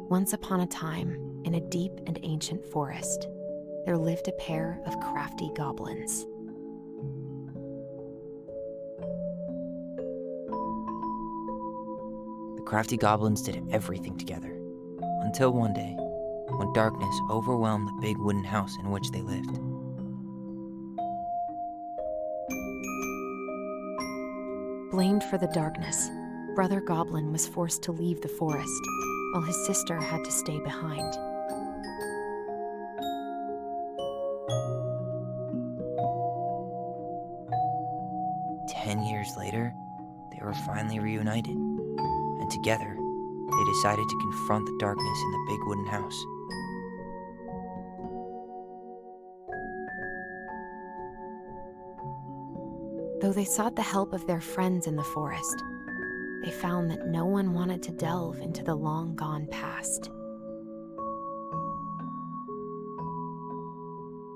Once upon a time, in a deep and ancient forest, there lived a pair of crafty goblins. The crafty goblins did everything together, until one day, when darkness overwhelmed the big wooden house in which they lived. Blamed for the darkness, Brother Goblin was forced to leave the forest, while his sister had to stay behind. Years later, they were finally reunited, and together, they decided to confront the darkness in the big wooden house. Though they sought the help of their friends in the forest, they found that no one wanted to delve into the long-gone past.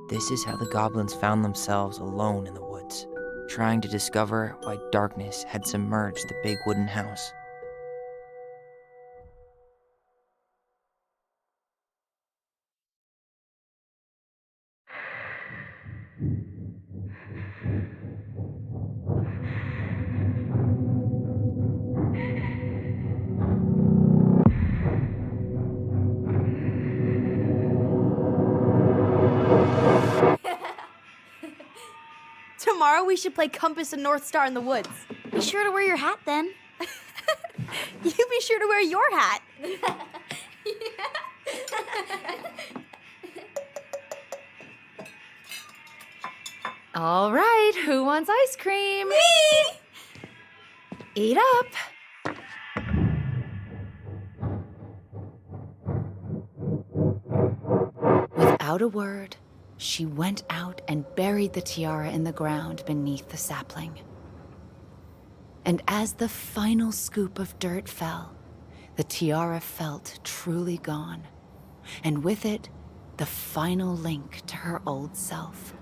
This is how the goblins found themselves alone in the woods, trying to discover why darkness had submerged the big wooden house. Tomorrow we should play Compass and North Star in the woods. Be sure to wear your hat then. You be sure to wear your hat. All right, who wants ice cream? Me! Eat up. Without a word, she went out and buried the tiara in the ground beneath the sapling. And as the final scoop of dirt fell, the tiara felt truly gone, and with it, the final link to her old self.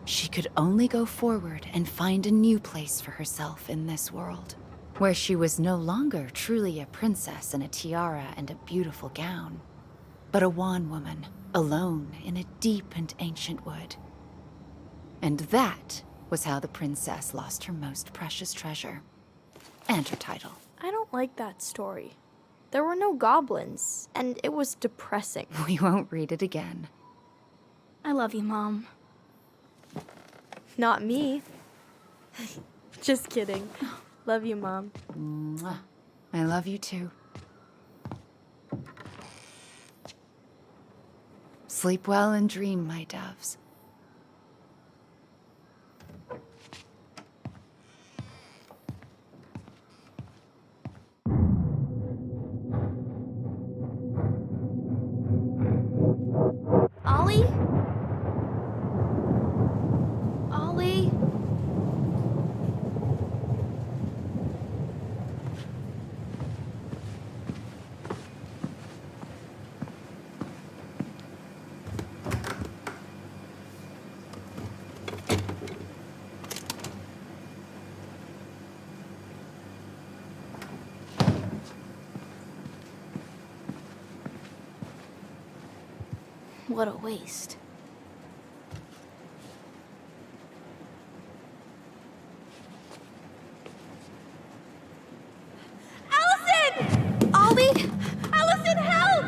She could only go forward and find a new place for herself in this world, where she was no longer truly a princess in a tiara and a beautiful gown, but a wan woman, alone in a deep and ancient wood. And that was how the princess lost her most precious treasure, and her title. I don't like that story. There were no goblins, and it was depressing. We won't read it again. I love you, Mom. Not me. Just kidding. Love you, Mom. Mwah. I love you too. Sleep well and dream, my doves. Ollie? Ollie? What a waste. Allison! Ollie! Allison, help!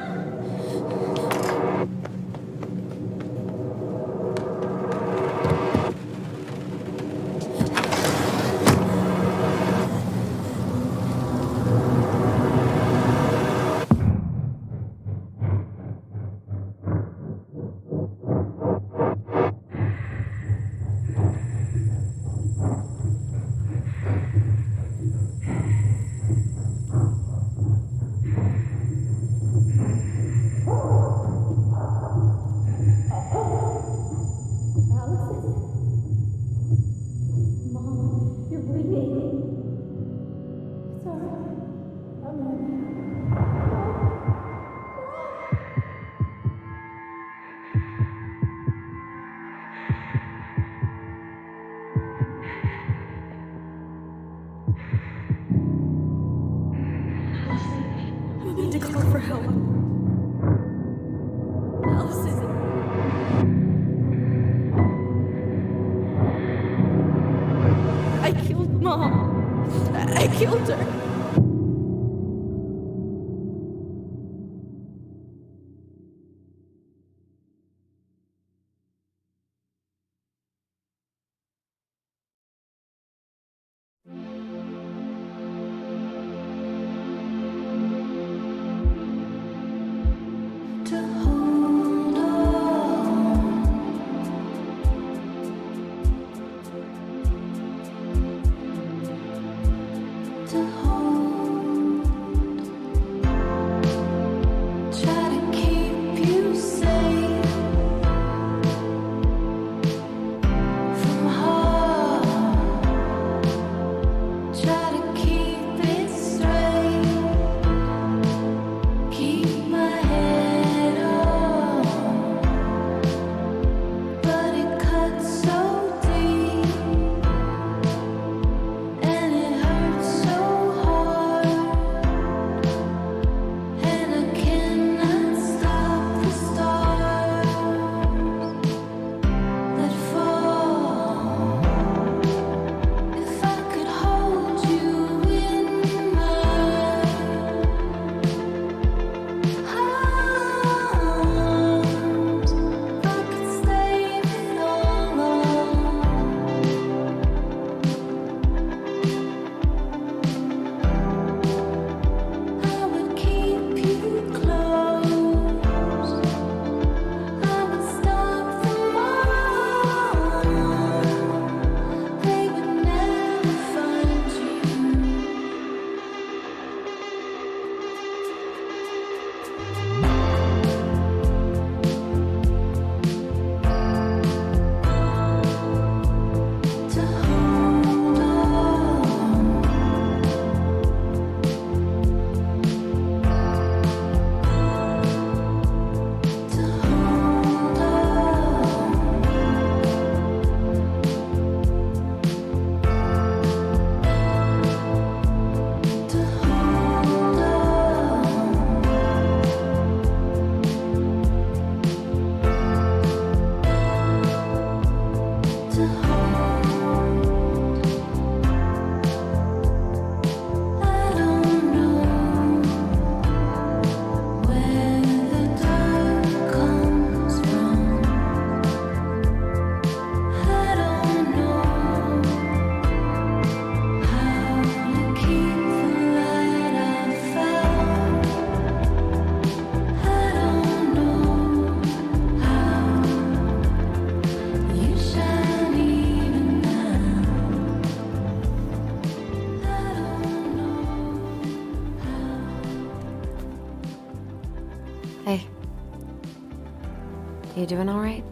You doing all right?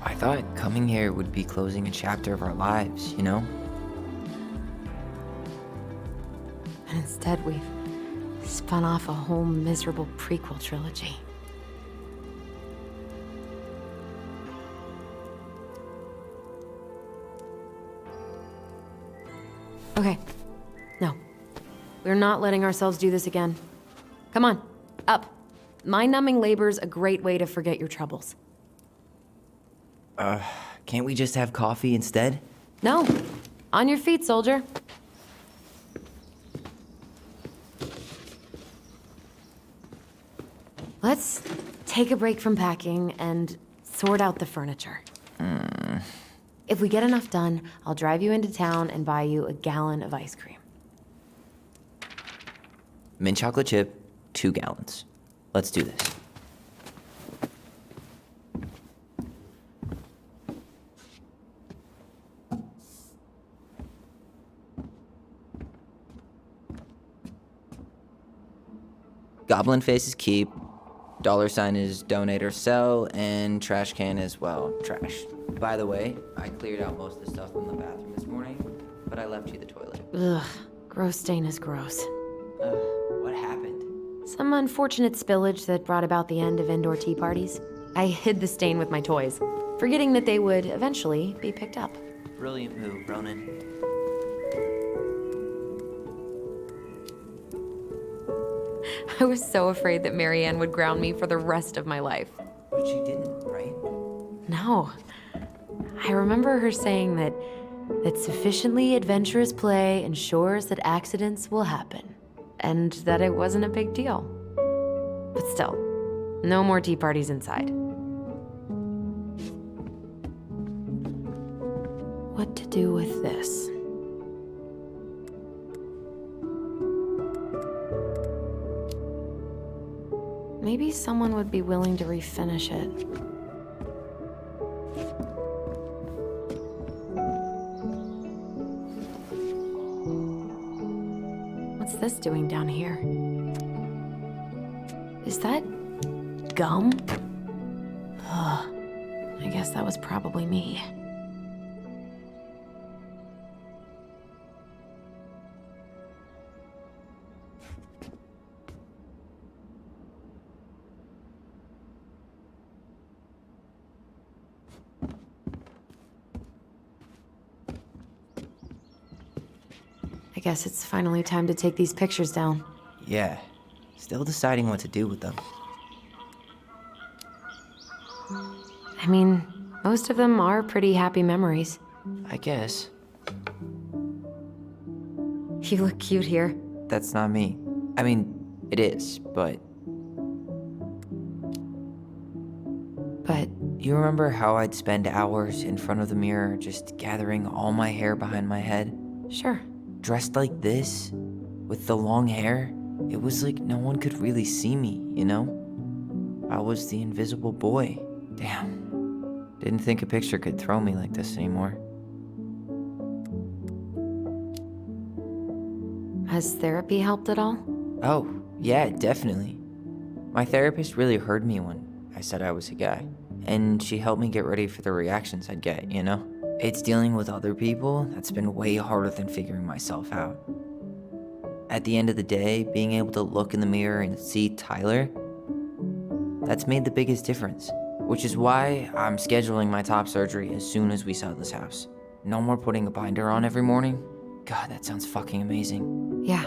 I thought coming here would be closing a chapter of our lives, you know? And instead, we've spun off a whole miserable prequel trilogy. Okay. No. We're not letting ourselves do this again. Come on, up. Mind-numbing labor's a great way to forget your troubles. Can't we just have coffee instead? No. On your feet, soldier. Let's take a break from packing and sort out the furniture. If we get enough done, I'll drive you into town and buy you a gallon of ice cream. Mint chocolate chip, 2 gallons. Let's do this. Goblin face is keep, $sign is donate or sell, and trash can is, well, trash. By the way, I cleared out most of the stuff in the bathroom this morning, but I left you the toilet. Ugh, gross stain is gross. What happened? Some unfortunate spillage that brought about the end of indoor tea parties. I hid the stain with my toys, forgetting that they would eventually be picked up. Brilliant move, Ronan. I was so afraid that Marianne would ground me for the rest of my life. But she didn't, right? No. I remember her saying that sufficiently adventurous play ensures that accidents will happen, and that it wasn't a big deal. But still, no more tea parties inside. What to do with this? Maybe someone would be willing to refinish it. What's this doing down here? Is that gum? Ugh, I guess that was probably me. I guess it's finally time to take these pictures down. Yeah. Still deciding what to do with them. I mean, most of them are pretty happy memories. I guess. You look cute here. That's not me. I mean, it is, but... But You remember how I'd spend hours in front of the mirror just gathering all my hair behind my head? sure. Dressed like this, with the long hair, it was like no one could really see me, you know? I was the invisible boy. Damn. Didn't think a picture could throw me like this anymore. Has therapy helped at all? Oh, yeah, definitely. My therapist really heard me when I said I was a guy, and she helped me get ready for the reactions I'd get, you know? It's dealing with other people that's been way harder than figuring myself out. At the end of the day, being able to look in the mirror and see Tyler, that's made the biggest difference, which is why I'm scheduling my top surgery as soon as we sell this house. No more putting a binder on every morning. God, that sounds fucking amazing. Yeah,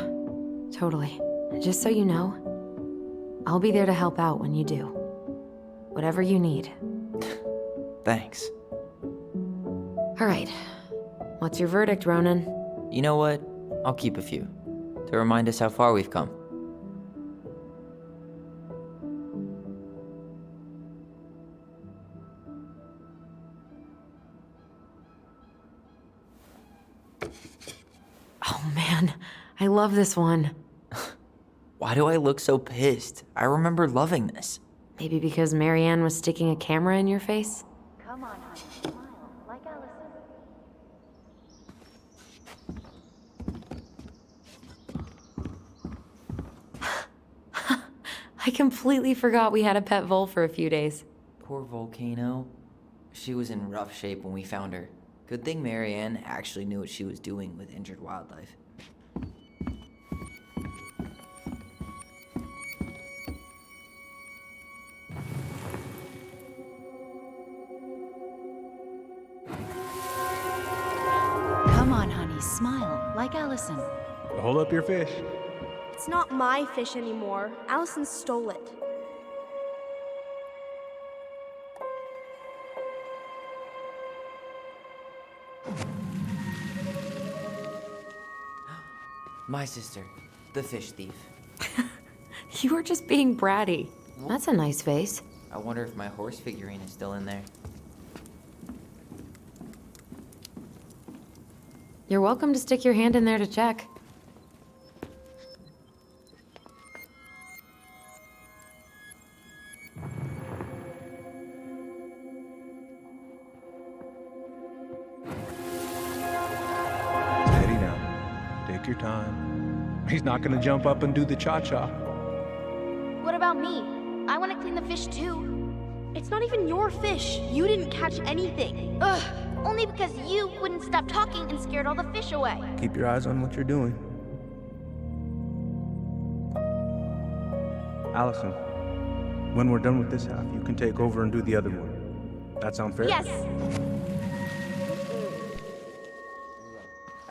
totally. Just so you know, I'll be there to help out when you do. Whatever you need. Thanks. All right. What's your verdict, Ronan? You know what? I'll keep a few, to remind us how far we've come. Oh man, I love this one. Why do I look so pissed? I remember loving this. Maybe because Marianne was sticking a camera in your face? Come on, honey, smile, like Allison. I completely forgot we had a pet vole for a few days. Poor Volcano. She was in rough shape when we found her. Good thing Marianne actually knew what she was doing with injured wildlife. Come on, honey, smile, like Allison. Hold up your fish. It's not my fish anymore. Allison stole it. My sister, the fish thief. You were just being bratty. That's a nice face. I wonder if my horse figurine is still in there. You're welcome to stick your hand in there to check. Steady now. Take your time. He's not gonna jump up and do the cha-cha. What about me? I want to clean the fish too. It's not even your fish. You didn't catch anything. Ugh, only because you wouldn't stop talking and scared all the fish away. Keep your eyes on what you're doing. Allison, when we're done with this half, you can take over and do the other one. That sound fair? Yes.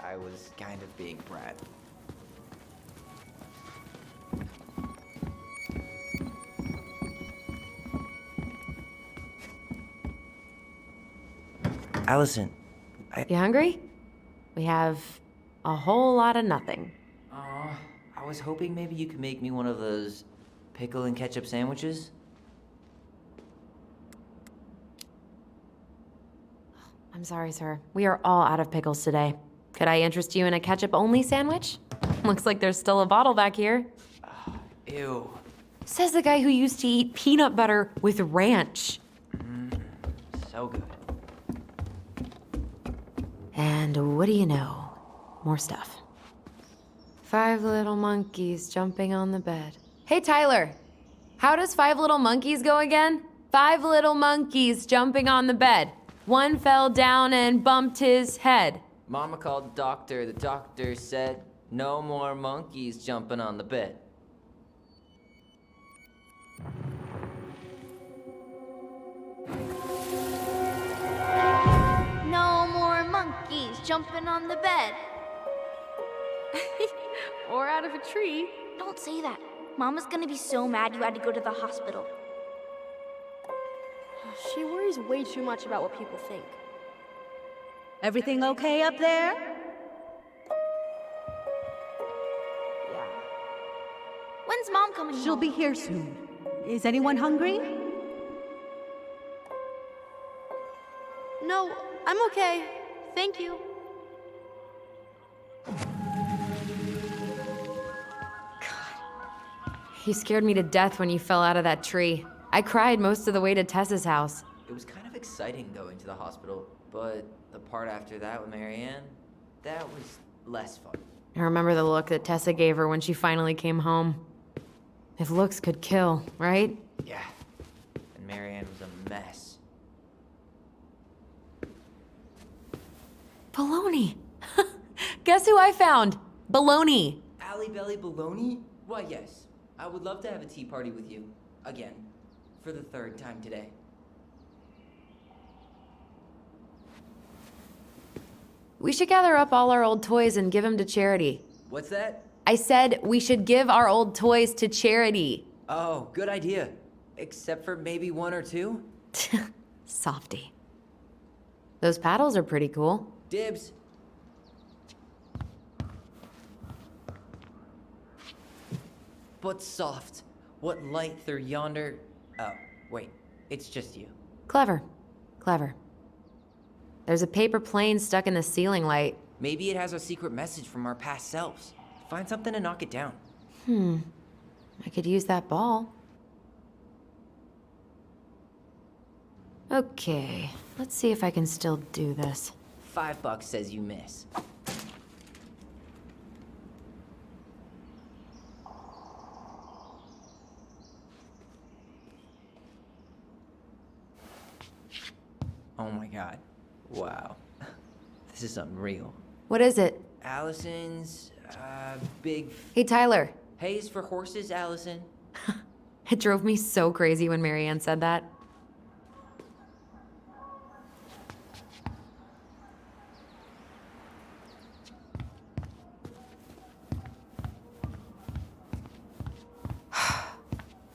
I was kind of being brat. Allison, You hungry? We have a whole lot of nothing. I was hoping maybe you could make me one of those pickle and ketchup sandwiches. I'm sorry, sir. We are all out of pickles today. Could I interest you in a ketchup-only sandwich? Looks like there's still a bottle back here. Ew. Says the guy who used to eat peanut butter with ranch. So good. And what do you know? More stuff. 5 little monkeys jumping on the bed. Hey, Tyler. How does 5 little monkeys go again? 5 little monkeys jumping on the bed. One fell down and bumped his head. Mama called the doctor. The doctor said, no more monkeys jumping on the bed. No more monkeys jumping on the bed. Or out of a tree. Don't say that. Mama's gonna be so mad you had to go to the hospital. She worries way too much about what people think. Everything okay up there? Yeah. When's Mom coming She'll home? be here soon. Is anyone hungry? No, I'm okay. Thank you. You scared me to death when you fell out of that tree. I cried most of the way to Tessa's house. It was kind of exciting going to the hospital, but the part after that with Marianne, that was less fun. I remember the look that Tessa gave her when she finally came home. If looks could kill, right? Yeah. And Marianne was a mess. Baloney. Guess who I found? Baloney. Alley Belly Baloney? Why, yes. I would love to have a tea party with you. Again. For the 3rd time today. We should gather up all our old toys and give them to charity. What's that? I said we should give our old toys to charity. Oh, good idea. Except for maybe 1 or 2? Softy. Those paddles are pretty cool. Dibs. But soft. What light through yonder... Oh, wait. It's just you. Clever. Clever. There's a paper plane stuck in the ceiling light. Maybe it has a secret message from our past selves. Find something to knock it down. I could use that ball. Okay, let's see if I can still do this. $5 says you miss. Oh my god. Wow. This is unreal. What is it? Allison's, big Hey, Tyler. hay's for horses, Allison. It drove me so crazy when Marianne said that.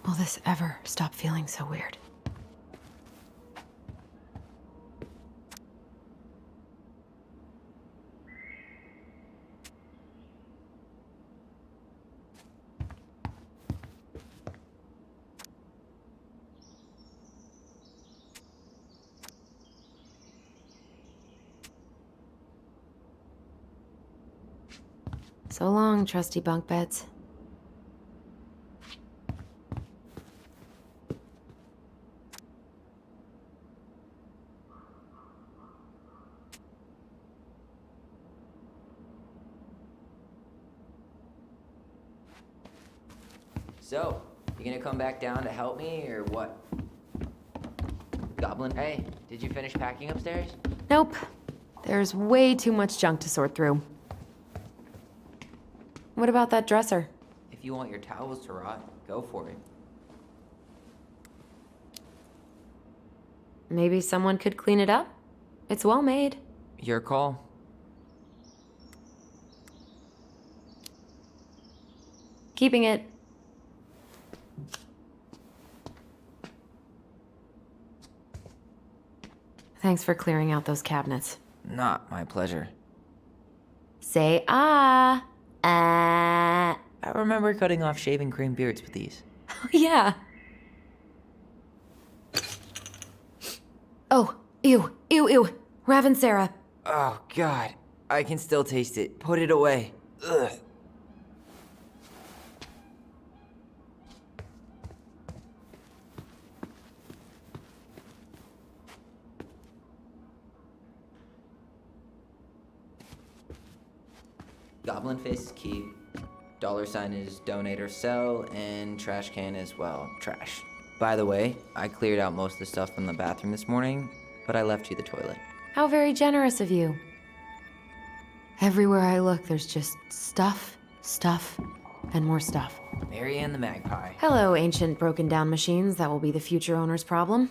Will this ever stop feeling so weird? So long, trusty bunk beds. So, you gonna come back down to help me, or what? Goblin, hey, did you finish packing upstairs? Nope. There's way too much junk to sort through. What about that dresser? If you want your towels to rot, go for it. Maybe someone could clean it up? It's well made. Your call. Keeping it. Thanks for clearing out those cabinets. Not my pleasure. Say ah. Ah. I remember cutting off shaving cream beards with these. Oh, yeah. Oh, ew, ew, ew. Raven Sarah. Oh, God. I can still taste it. Put it away. Ugh. Goblin face is key. $sign is donate or sell, and trash can is, well, trash. By the way, I cleared out most of the stuff from the bathroom this morning, but I left you the toilet. How very generous of you. Everywhere I look, there's just stuff, stuff, and more stuff. Marianne the Magpie. Hello, ancient broken down machines that will be the future owner's problem.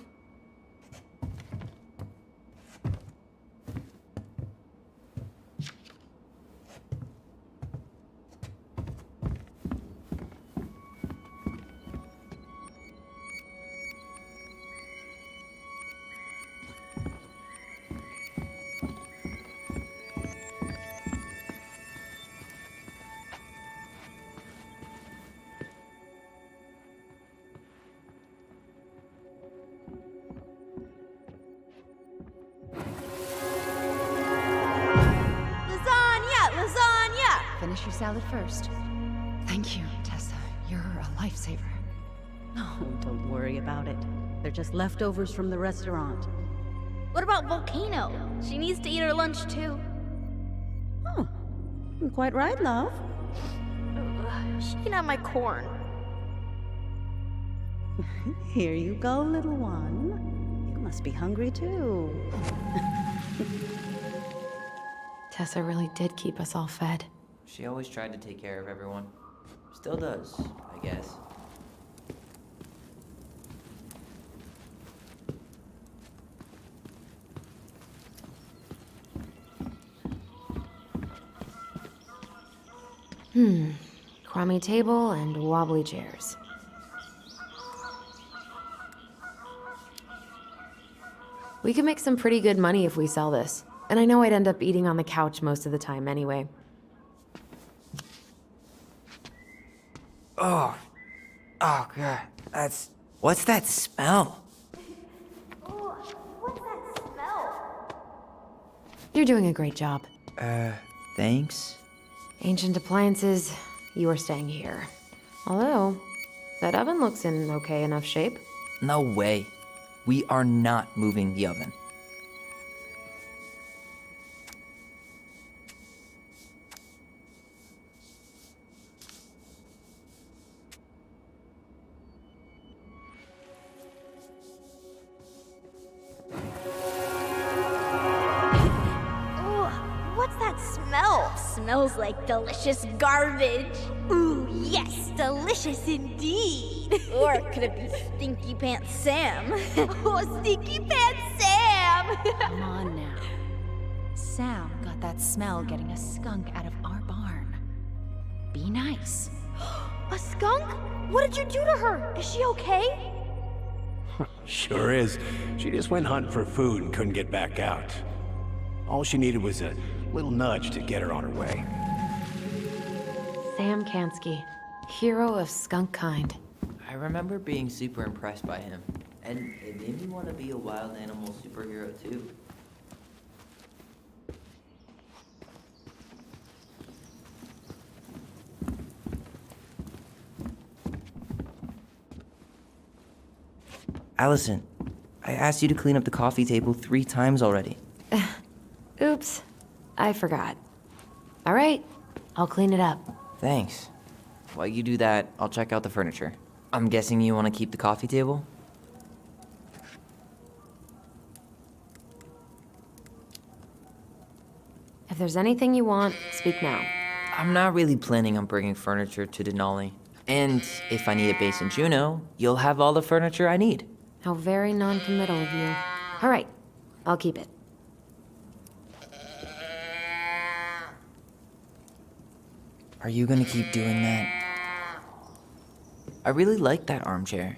Finish your salad first. Thank you, Tessa. You're a lifesaver. Oh, don't worry about it. They're just leftovers from the restaurant. What about Volcano? She needs to eat her lunch too. Oh, you're quite right, love. She can have my corn. Here you go, little one. You must be hungry too. Tessa really did keep us all fed. She always tried to take care of everyone. Still does, I guess. Crummy table and wobbly chairs. We could make some pretty good money if we sell this. And I know I'd end up eating on the couch most of the time anyway. Oh, God, what's that smell? What's that smell? You're doing a great job. Thanks? Ancient appliances, you are staying here. Although, that oven looks in okay enough shape. No way. We are not moving the oven. smells like delicious garbage. Ooh, yes, delicious indeed. Or could it be Stinky Pants Sam? Oh, Stinky Pants Sam! Come on now. Sam got that smell getting a skunk out of our barn. Be nice. A skunk? What did you do to her? Is she okay? Sure is. She just went hunting for food and couldn't get back out. All she needed was a little nudge to get her on her way. Sam Kansky, hero of skunk kind. I remember being super impressed by him, and it made me want to be a wild animal superhero too. Allison, I asked you to clean up the coffee table 3 times already. Oops, I forgot. All right, I'll clean it up. Thanks. While you do that, I'll check out the furniture. I'm guessing you want to keep the coffee table? If there's anything you want, speak now. I'm not really planning on bringing furniture to Denali. And if I need a base in Juneau, you'll have all the furniture I need. How very non-committal of you. All right, I'll keep it. Are you gonna keep doing that? I really like that armchair.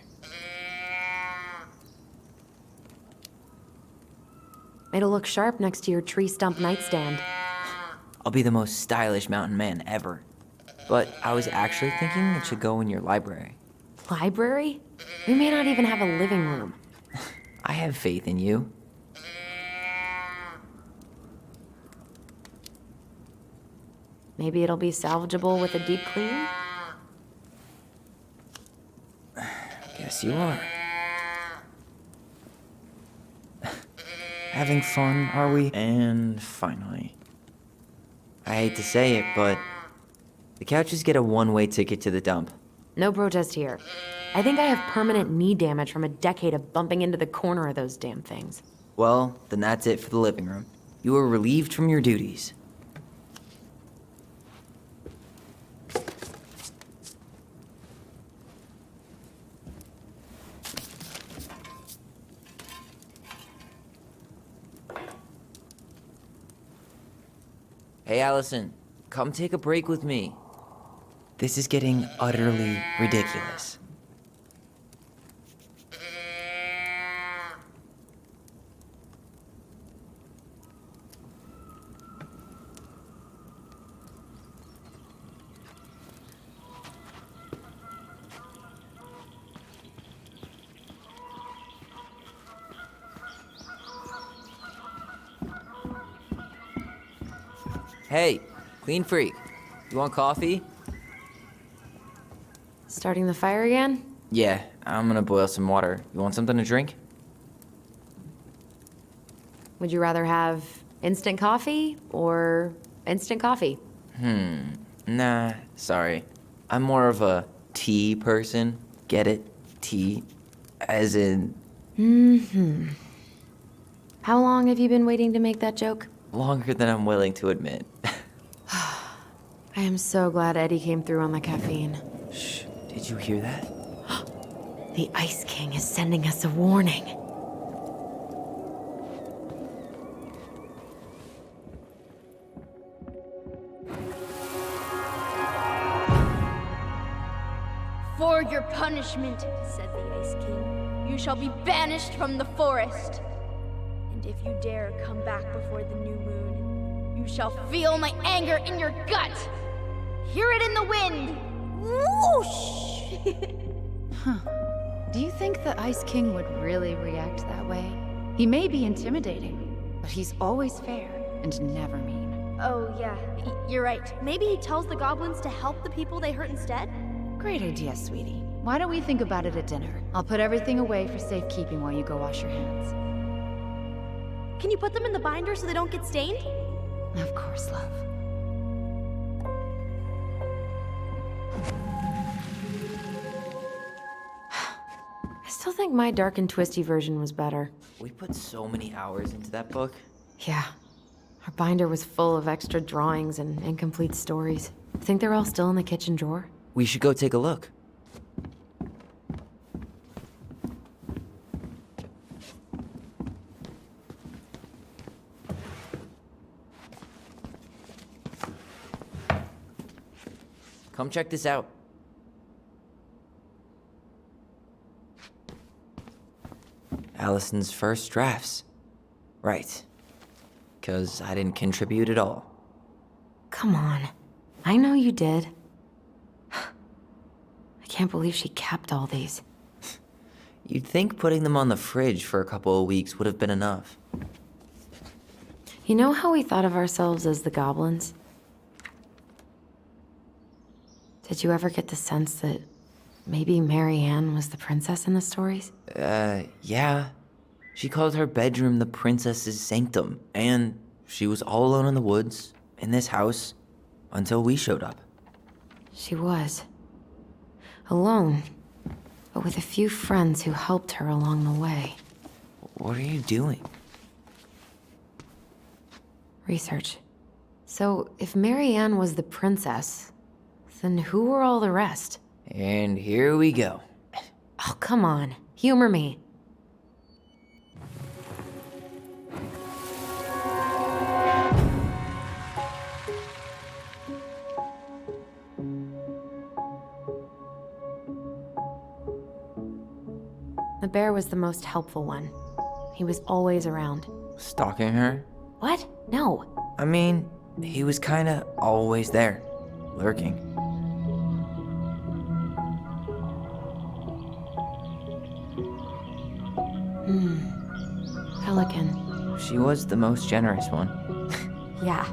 It'll look sharp next to your tree stump nightstand. I'll be the most stylish mountain man ever. But I was actually thinking it should go in your library. Library? We may not even have a living room. I have faith in you. Maybe it'll be salvageable with a deep clean? Guess you are. Having fun, are we? And finally. I hate to say it, but the couches get a one-way ticket to the dump. No protest here. I think I have permanent knee damage from a decade of bumping into the corner of those damn things. Well, then that's it for the living room. You are relieved from your duties. Hey, Allison, come take a break with me. This is getting utterly ridiculous. Hey, clean freak. You want coffee? Starting the fire again? Yeah, I'm gonna boil some water. You want something to drink? Would you rather have instant coffee or instant coffee? Nah, sorry. I'm more of a tea person. Get it? Tea. As in, How long have you been waiting to make that joke? longer than I'm willing to admit. I am so glad Eddie came through on the caffeine. Shh, did you hear that? The Ice King is sending us a warning. For your punishment, said the Ice King, you shall be banished from the forest. And if you dare come back before the new moon, you shall feel my anger in your gut. Hear it in the wind. Whoosh! Do you think the Ice King would really react that way? He may be intimidating, but he's always fair and never mean. Oh, yeah, you're right. Maybe he tells the goblins to help the people they hurt instead? Great idea, sweetie. Why don't we think about it at dinner? I'll put everything away for safekeeping while you go wash your hands. Can you put them in the binder so they don't get stained? Of course, love. I still think my dark and twisty version was better. We put so many hours into that book. Yeah, Our binder was full of extra drawings and incomplete stories. Think they're all still in the kitchen drawer? We should go take a look. Come check this out. Allison's first drafts. Right. 'Cause I didn't contribute at all. Come on. I know you did. I can't believe she kept all these. You'd think putting them on the fridge for a couple of weeks would have been enough. You know how we thought of ourselves as the goblins? Did you ever get the sense that maybe Mary Ann was the princess in the stories? Yeah. She called her bedroom the princess's sanctum, and she was all alone in the woods, in this house, until we showed up. She was. Alone, but with a few friends who helped her along the way. What are you doing? Research. So, if Mary Ann was the princess, then who were all the rest? And here we go. Oh, come on. Humor me. The bear was the most helpful one. He was always around. Stalking her? What? No. I mean, he was kinda always there, lurking. Pelican. She was the most generous one. Yeah,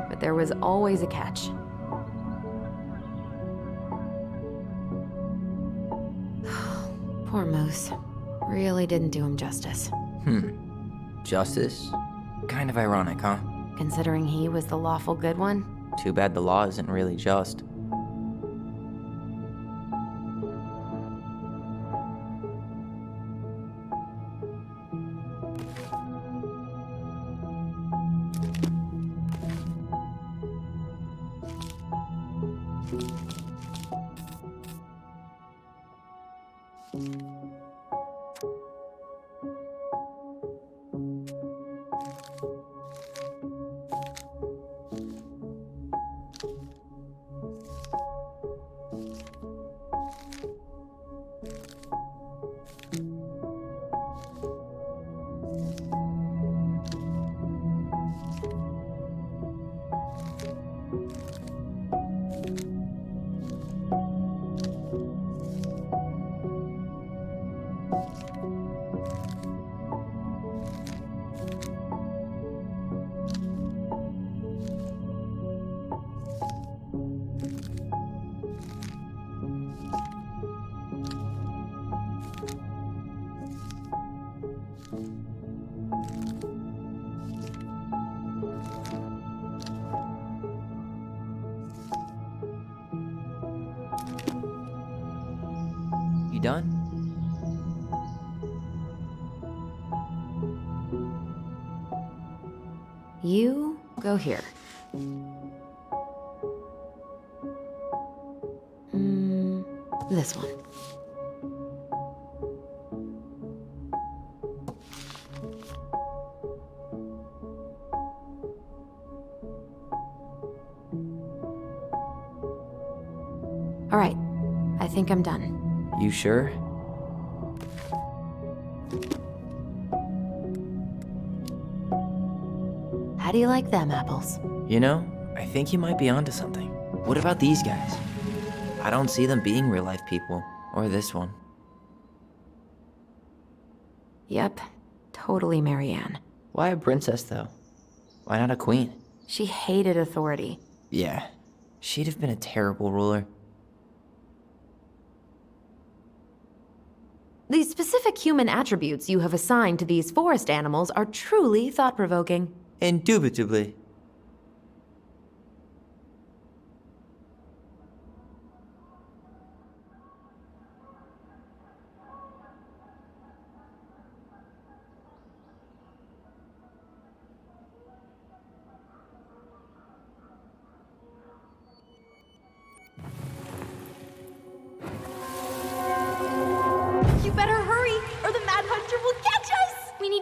but there was always a catch. Poor Moose. Really didn't do him justice. Justice? Kind of ironic, huh? Considering he was the lawful good one. Too bad the law isn't really just. You done? You go here. This one. All right, I think I'm done. You sure? How do you like them apples? You know, I think you might be onto something. What about these guys? I don't see them being real-life people, or this one. Yep, totally Mary Ann. Why a princess, though? Why not a queen? She hated authority. Yeah, she'd have been a terrible ruler. The specific human attributes you have assigned to these forest animals are truly thought-provoking. Indubitably.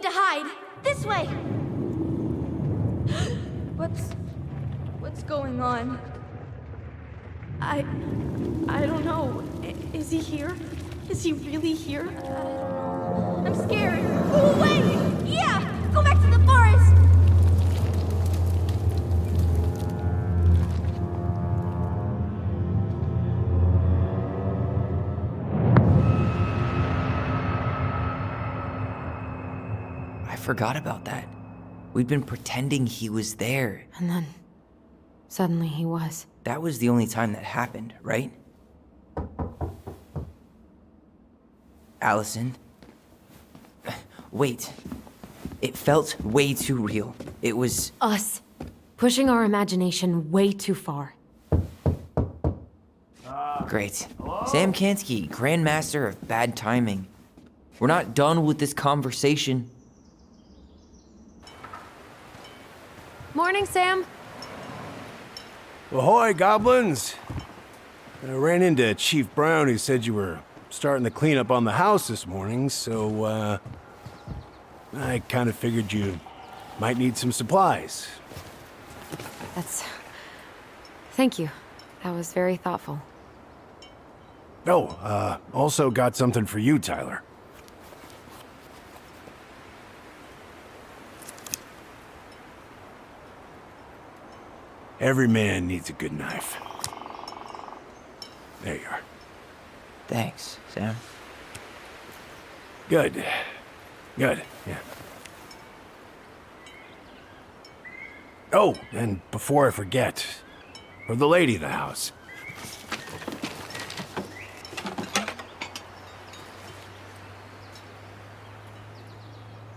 to hide. This way. What's going on? I don't know. Is he here? Is he really here? I don't know. I'm scared. Go away! Yeah! Go back to the forest! I forgot about that. We'd been pretending he was there. And then, suddenly he was. That was the only time that happened, right? Allison? Wait. It felt way too real. It was... Us. Pushing our imagination way too far. Great. Sam Kansky, Grandmaster of Bad Timing. We're not done with this conversation. Morning, Sam. Ahoy, goblins! I ran into Chief Brown, who said you were starting the cleanup on the house this morning, so, I kind of figured you might need some supplies. Thank you. That was very thoughtful. Oh, also got something for you, Tyler. Every man needs a good knife. There you are. Thanks, Sam. Good. Good, yeah. Oh, and before I forget, for the lady of the house.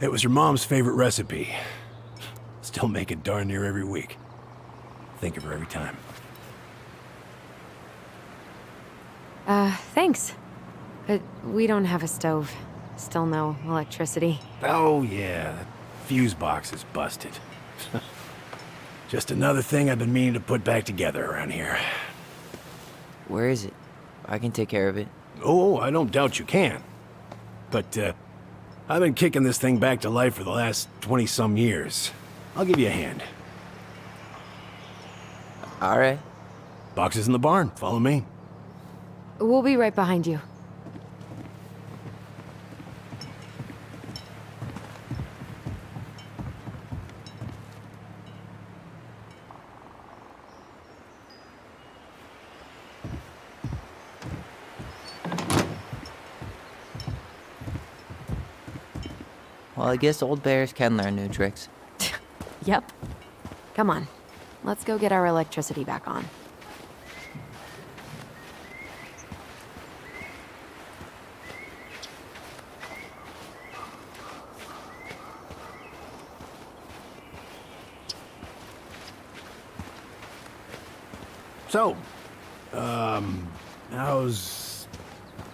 It was your mom's favorite recipe. Still make it darn near every week. Think of her every time. Thanks. But we don't have a stove. Still no electricity. Oh, yeah, that fuse box is busted. Just another thing I've been meaning to put back together around here. Where is it? I can take care of it. Oh, I don't doubt you can. But, I've been kicking this thing back to life for the last 20-some years. I'll give you a hand. All right. Box is in the barn. Follow me. We'll be right behind you. Well, I guess old bears can learn new tricks. Yep. Come on. Let's go get our electricity back on. So, how's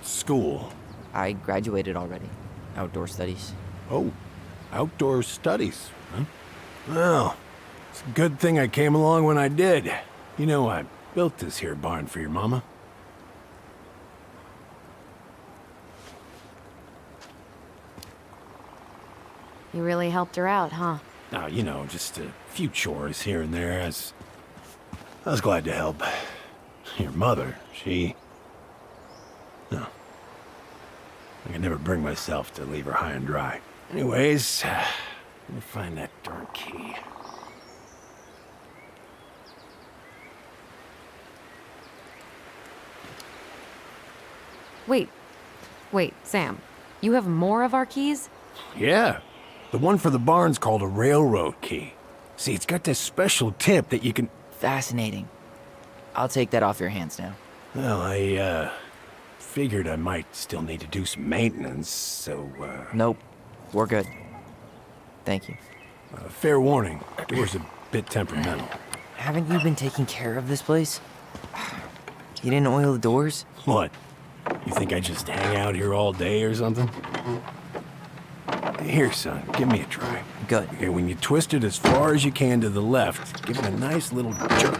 school? I graduated already. Outdoor studies. Oh, outdoor studies, huh? Well, it's a good thing I came along when I did. You know, I built this here barn for your mama. You really helped her out, huh? Now, you know, just a few chores here and there. I was glad to help. Your mother, no. I could never bring myself to leave her high and dry. Anyways, let me find that darn key. Wait, Sam. You have more of our keys? Yeah, the one for the barn's called a railroad key. See, it's got this special tip that you can... Fascinating. I'll take that off your hands now. Well, I, figured I might still need to do some maintenance, so, Nope. We're good. Thank you. Fair warning, door's a bit temperamental. Haven't you been taking care of this place? You didn't oil the doors? What? You think I just hang out here all day or something? Here, son, give me a try. Good. Okay, when you twist it as far as you can to the left, give it a nice little jerk.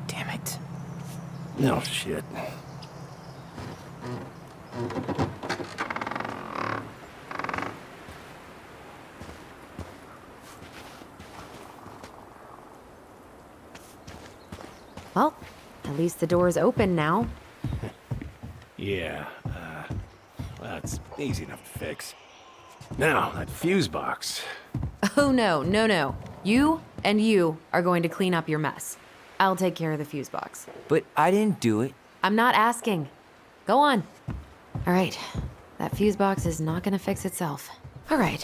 Damn it. No shit. At least the door's open now. Yeah, that's easy enough to fix. Now, that fuse box. Oh, no. You and you are going to clean up your mess. I'll take care of the fuse box. But I didn't do it. I'm not asking. Go on. All right, that fuse box is not gonna fix itself. All right,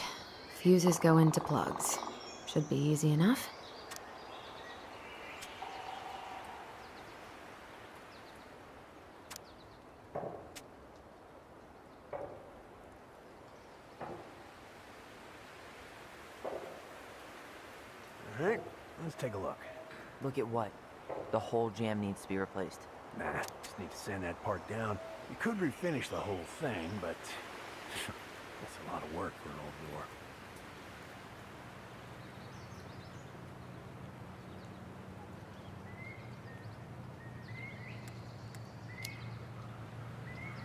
fuses go into plugs. Should be easy enough. All right, let's take a look. Look at what? The whole jam needs to be replaced. Nah, just need to sand that part down. You could refinish the whole thing, but that's a lot of work for an old door.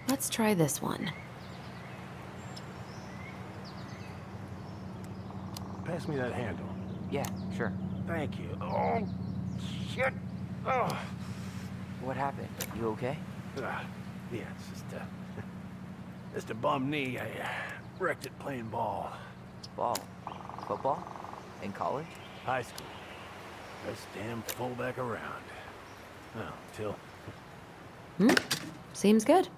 Let's try this one. Pass me that handle. Yeah, sure. Thank you. Oh, shit. Oh. What happened? You okay? Yeah, it's just a bum knee. I wrecked it playing ball. Ball? Football? In college? High school. Best damn fullback around. Well, until... Seems good.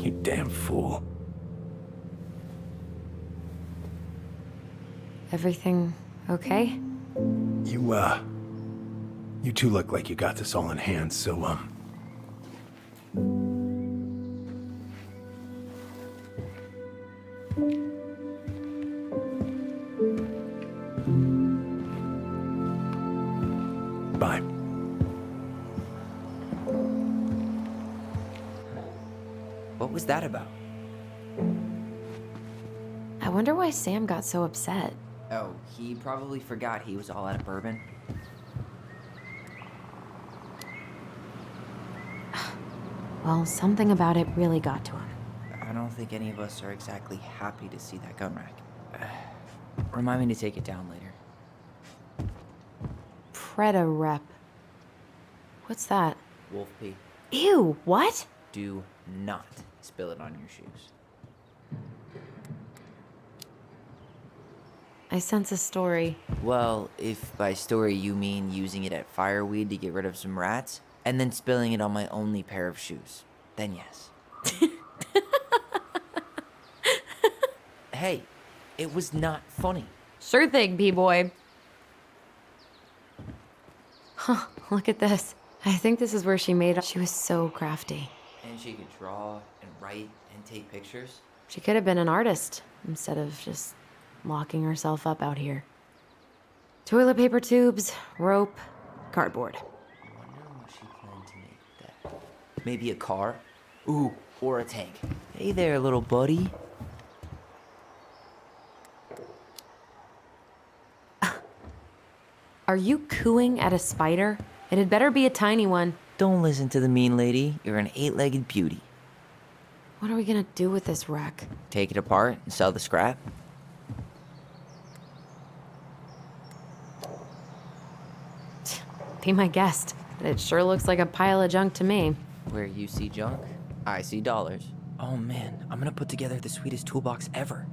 You damn fool. Everything okay? You two look like you got this all in hand, so, bye. What was that about? I wonder why Sam got so upset. Oh, he probably forgot he was all out of bourbon. Well, something about it really got to him. I don't think any of us are exactly happy to see that gun rack. Remind me to take it down later. Preda rep. What's that? Wolf pee. Ew, what? Do not spill it on your shoes. I sense a story. Well, if by story you mean using it at fireweed to get rid of some rats, and then spilling it on my only pair of shoes, then yes. Hey, it was not funny. Sure thing, B-boy. Huh, look at this. I think this is where she made it. She was so crafty. And she could draw and write and take pictures. She could have been an artist instead of just locking herself up out here. Toilet paper tubes, rope, cardboard. I wonder what she planned to make with that. Maybe a car? Ooh, or a tank. Hey there, little buddy. Are you cooing at a spider? It had better be a tiny one. Don't listen to the mean lady. You're an 8-legged beauty. What are we gonna do with this wreck? Take it apart and sell the scrap? Be my guest, but it sure looks like a pile of junk to me. Where you see junk, I see dollars. Oh man, I'm gonna put together the sweetest toolbox ever.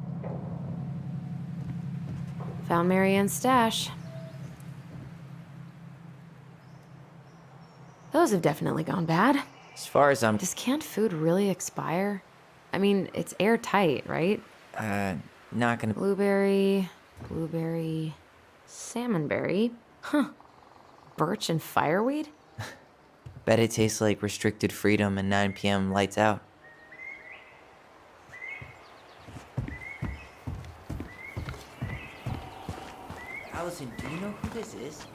Found Marianne's stash. Those have definitely gone bad. As far as I'm... Can't food really expire? I mean, it's airtight, right? Not gonna... Blueberry, salmonberry. Huh. Birch and fireweed? Bet it tastes like restricted freedom and 9 p.m. lights out. Allison, do you know who this is?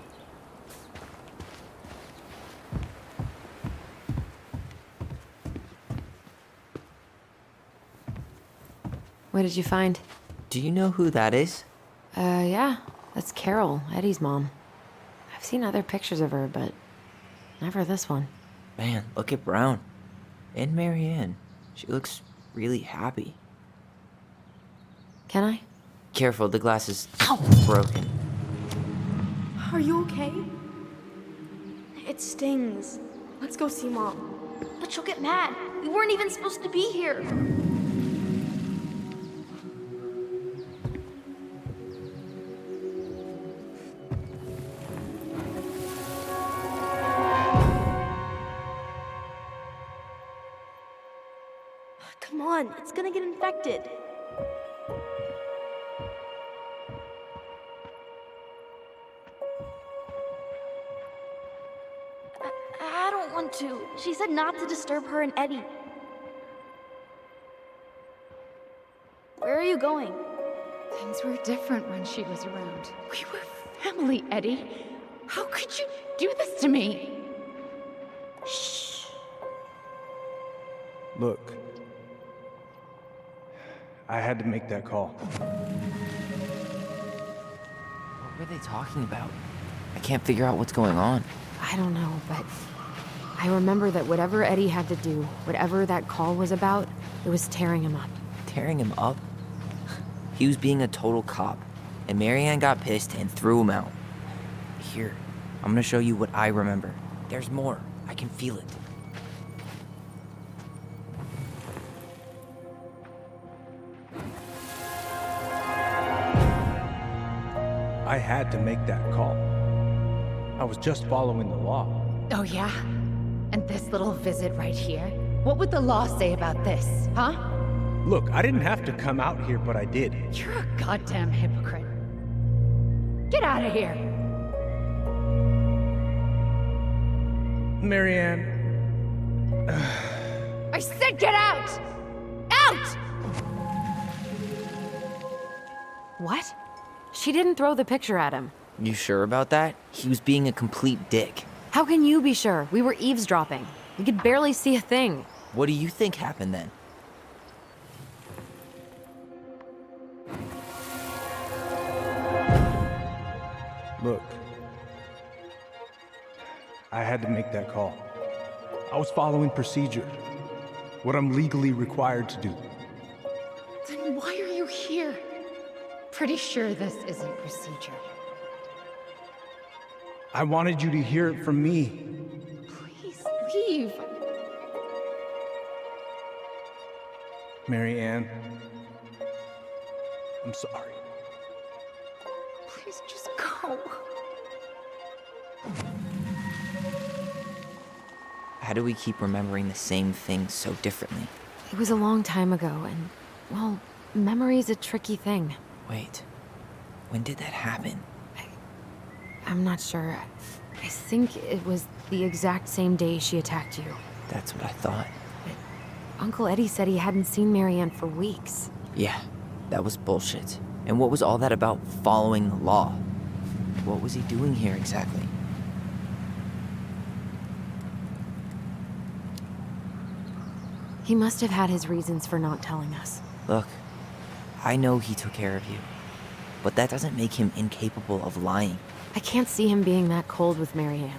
What did you find? Do you know who that is? Yeah. That's Carol, Eddie's mom. I've seen other pictures of her, but never this one. Man, look at Brown. And Marianne. She looks really happy. Can I? Careful, the glass is broken. Are you okay? It stings. Let's go see Mom. But she'll get mad. We weren't even supposed to be here. Come on, it's gonna get infected. I don't want to. She said not to disturb her and Eddie. Where are you going? Things were different when she was around. We were family, Eddie. How could you do this to me? Shh. Look, I had to make that call. What were they talking about? I can't figure out what's going on. I don't know, but I remember that whatever Eddie had to do, whatever that call was about, it was tearing him up. Tearing him up? He was being a total cop, and Marianne got pissed and threw him out. Here, I'm gonna show you what I remember. There's more. I can feel it. I had to make that call. I was just following the law. Oh, yeah? And this little visit right here? What would the law say about this, huh? Look, I didn't have to come out here, but I did. You're a goddamn hypocrite. Get out of here! Marianne. I said get out! Out! What? She didn't throw the picture at him. You sure about that? He was being a complete dick. How can you be sure? We were eavesdropping. We could barely see a thing. What do you think happened then? Look, I had to make that call. I was following procedure, what I'm legally required to do. Then why are you here? Pretty sure this isn't procedure. I wanted you to hear it from me. Please leave. Marianne, I'm sorry. Please just go. How do we keep remembering the same things so differently? It was a long time ago, and, well, memory's a tricky thing. Wait, when did that happen? I'm not sure. I think it was the exact same day she attacked you. That's what I thought. Uncle Eddie said he hadn't seen Marianne for weeks. Yeah, that was bullshit. And what was all that about following the law? What was he doing here exactly? He must have had his reasons for not telling us. Look, I know he took care of you, but that doesn't make him incapable of lying. I can't see him being that cold with Marianne,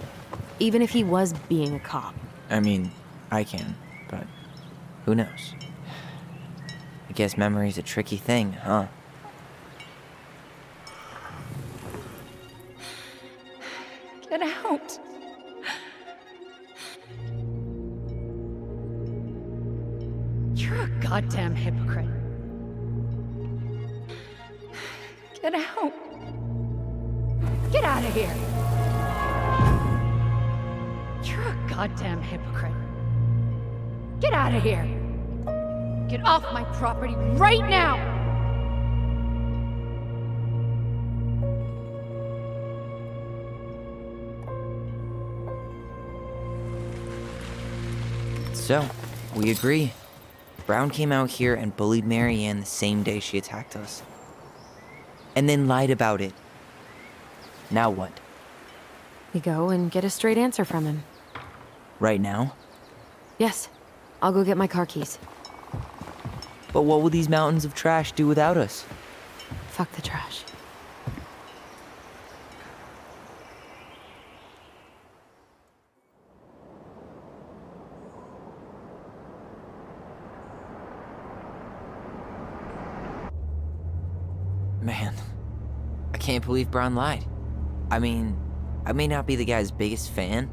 even if he was being a cop. I mean, I can, but who knows? I guess memory's a tricky thing, huh? Get out. You're a goddamn hypocrite. Get out. Get out of here. You're a goddamn hypocrite. Get out of here. Get off my property right now. So, we agree. Brown came out here and bullied Marianne the same day she attacked us. And then lied about it. Now what? We go and get a straight answer from him. Right now? Yes. I'll go get my car keys. But what will these mountains of trash do without us? Fuck the trash. Man, I can't believe Brown lied. I mean, I may not be the guy's biggest fan,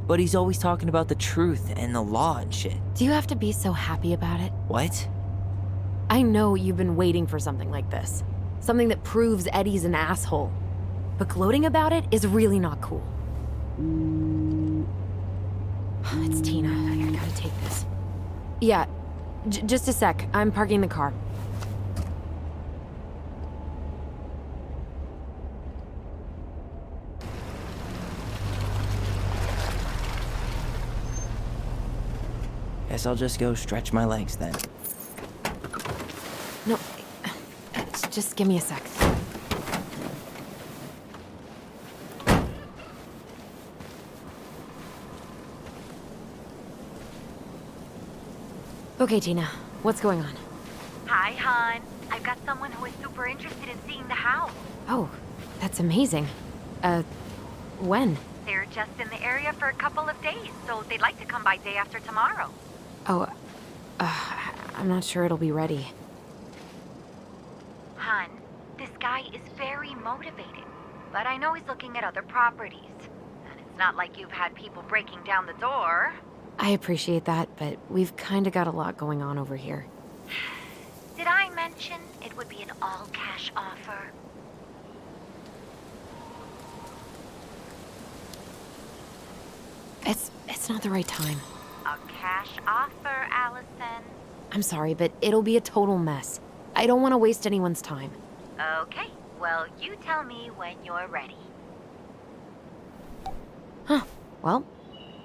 but he's always talking about the truth and the law and shit. Do you have to be so happy about it? What? I know you've been waiting for something like this. Something that proves Eddie's an asshole. But gloating about it is really not cool. It's Tina. I gotta take this. Yeah, just a sec. I'm parking the car. Guess I'll just go stretch my legs then. No, just give me a sec. Okay, Tina, what's going on? Hi, hon. I've got someone who is super interested in seeing the house. Oh, that's amazing. When? They're just in the area for a couple of days, so they'd like to come by day after tomorrow. Oh, I'm not sure it'll be ready. Hon, this guy is very motivated, but I know he's looking at other properties. And it's not like you've had people breaking down the door. I appreciate that, but we've kinda got a lot going on over here. Did I mention it would be an all-cash offer? It's not the right time. A cash offer, Allison. I'm sorry, but it'll be a total mess. I don't want to waste anyone's time. Okay, well, you tell me when you're ready. Huh. Well,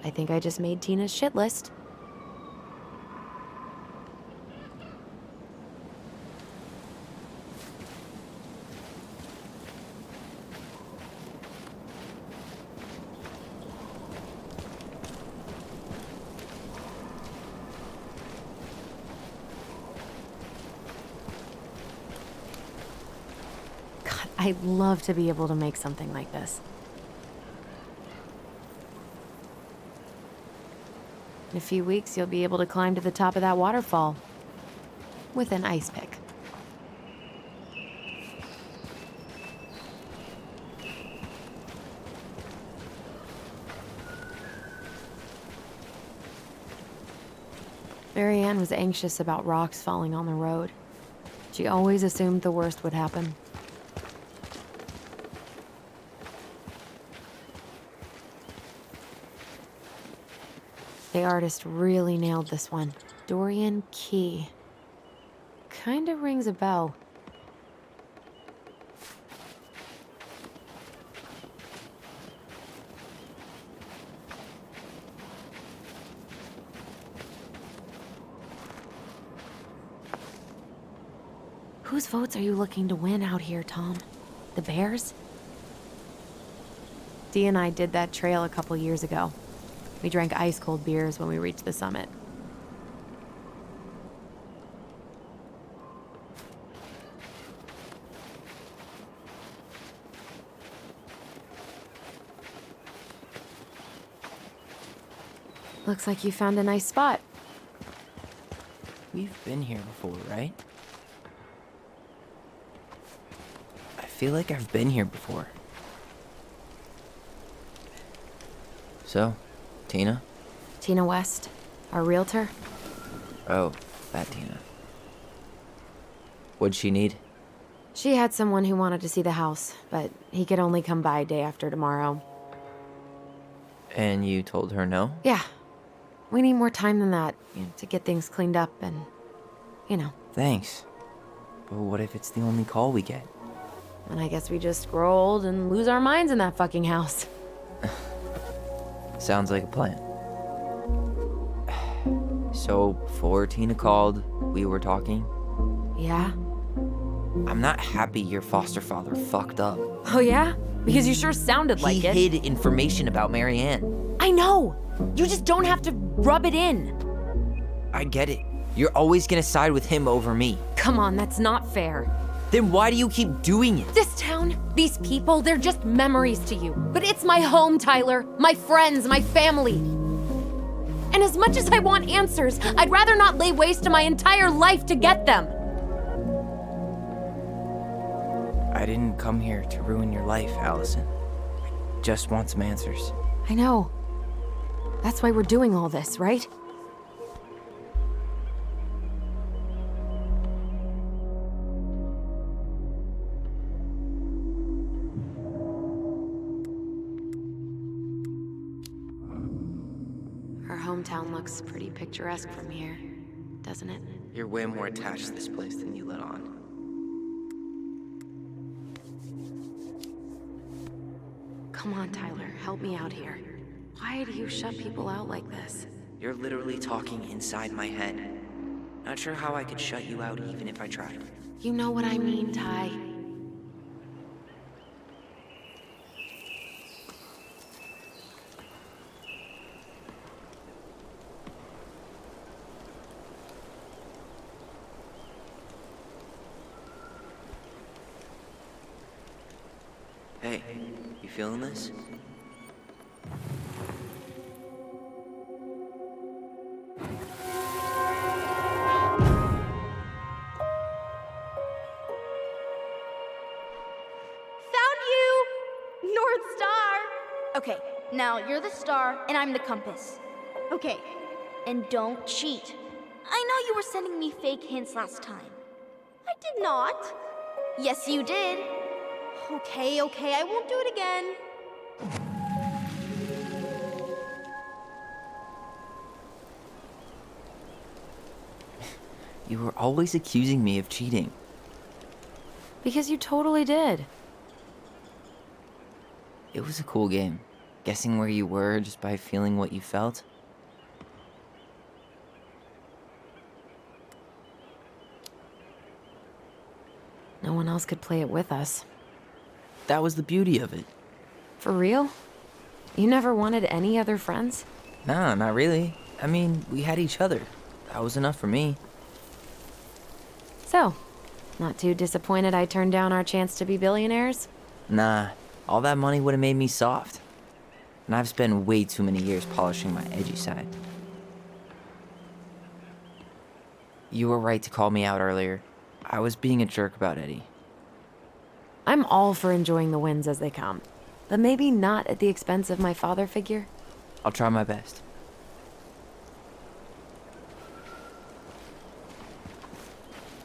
I think I just made Tina's shit list. I'd love to be able to make something like this. In a few weeks, you'll be able to climb to the top of that waterfall with an ice pick. Marianne was anxious about rocks falling on the road. She always assumed the worst would happen. The artist really nailed this one. Dorian Key. Kinda rings a bell. Whose votes are you looking to win out here, Tom? The Bears? Dee and I did that trail a couple years ago. We drank ice-cold beers when we reached the summit. Looks like you found a nice spot. We've been here before, right? I feel like I've been here before. So, Tina? Tina West, our realtor. Oh, that Tina. What'd she need? She had someone who wanted to see the house, but he could only come by day after tomorrow. And you told her no? Yeah. We need more time than that, to get things cleaned up and, Thanks. But what if it's the only call we get? And I guess we just grow old and lose our minds in that fucking house. Sounds like a plan. So, before Tina called, we were talking. Yeah? I'm not happy your foster father fucked up. Oh yeah? Because you sure sounded like it. He hid information about Marianne. I know! You just don't have to rub it in. I get it. You're always gonna side with him over me. Come on, that's not fair. Then why do you keep doing it? This town, these people, they're just memories to you. But it's my home, Tyler. My friends, my family. And as much as I want answers, I'd rather not lay waste to my entire life to get them. I didn't come here to ruin your life, Allison. I just want some answers. I know. That's why we're doing all this, right? Our hometown looks pretty picturesque from here, doesn't it? You're way more attached to this place than you let on. Come on, Tyler, help me out here. Why do you shut people out like this? You're literally talking inside my head. Not sure how I could shut you out even if I tried. You know what I mean, Ty. Hey, you feeling this? North Star! Okay, now you're the star and I'm the compass. Okay, and don't cheat. I know you were sending me fake hints last time. I did not. Yes, you did. Okay, I won't do it again. You were always accusing me of cheating. Because you totally did. It was a cool game. Guessing where you were just by feeling what you felt. No one else could play it with us. That was the beauty of it. For real? You never wanted any other friends? Nah, not really. I mean, we had each other. That was enough for me. So, not too disappointed I turned down our chance to be billionaires? Nah, all that money would have made me soft. And I've spent way too many years polishing my edgy side. You were right to call me out earlier. I was being a jerk about Eddie. I'm all for enjoying the wins as they come, but maybe not at the expense of my father figure. I'll try my best.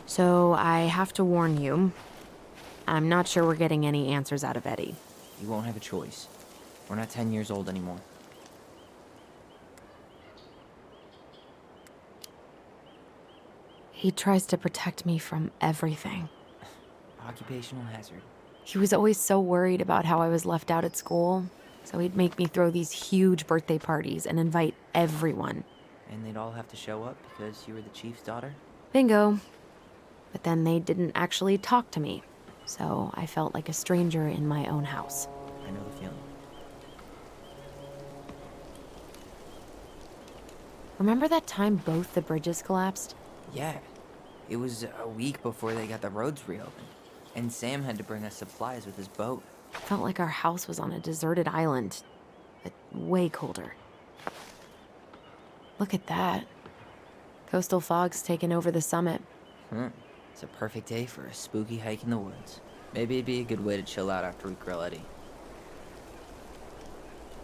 So I have to warn you, I'm not sure we're getting any answers out of Eddie. You won't have a choice. We're not 10 years old anymore. He tries to protect me from everything. Occupational hazard. He was always so worried about how I was left out at school, so he'd make me throw these huge birthday parties and invite everyone. And they'd all have to show up because you were the chief's daughter? Bingo. But then they didn't actually talk to me, so I felt like a stranger in my own house. I know the feeling. Remember that time both the bridges collapsed? Yeah. It was a week before they got the roads reopened. And Sam had to bring us supplies with his boat. Felt like our house was on a deserted island, but way colder. Look at that. Coastal fog's taken over the summit. It's a perfect day for a spooky hike in the woods. Maybe it'd be a good way to chill out after we grill Eddie.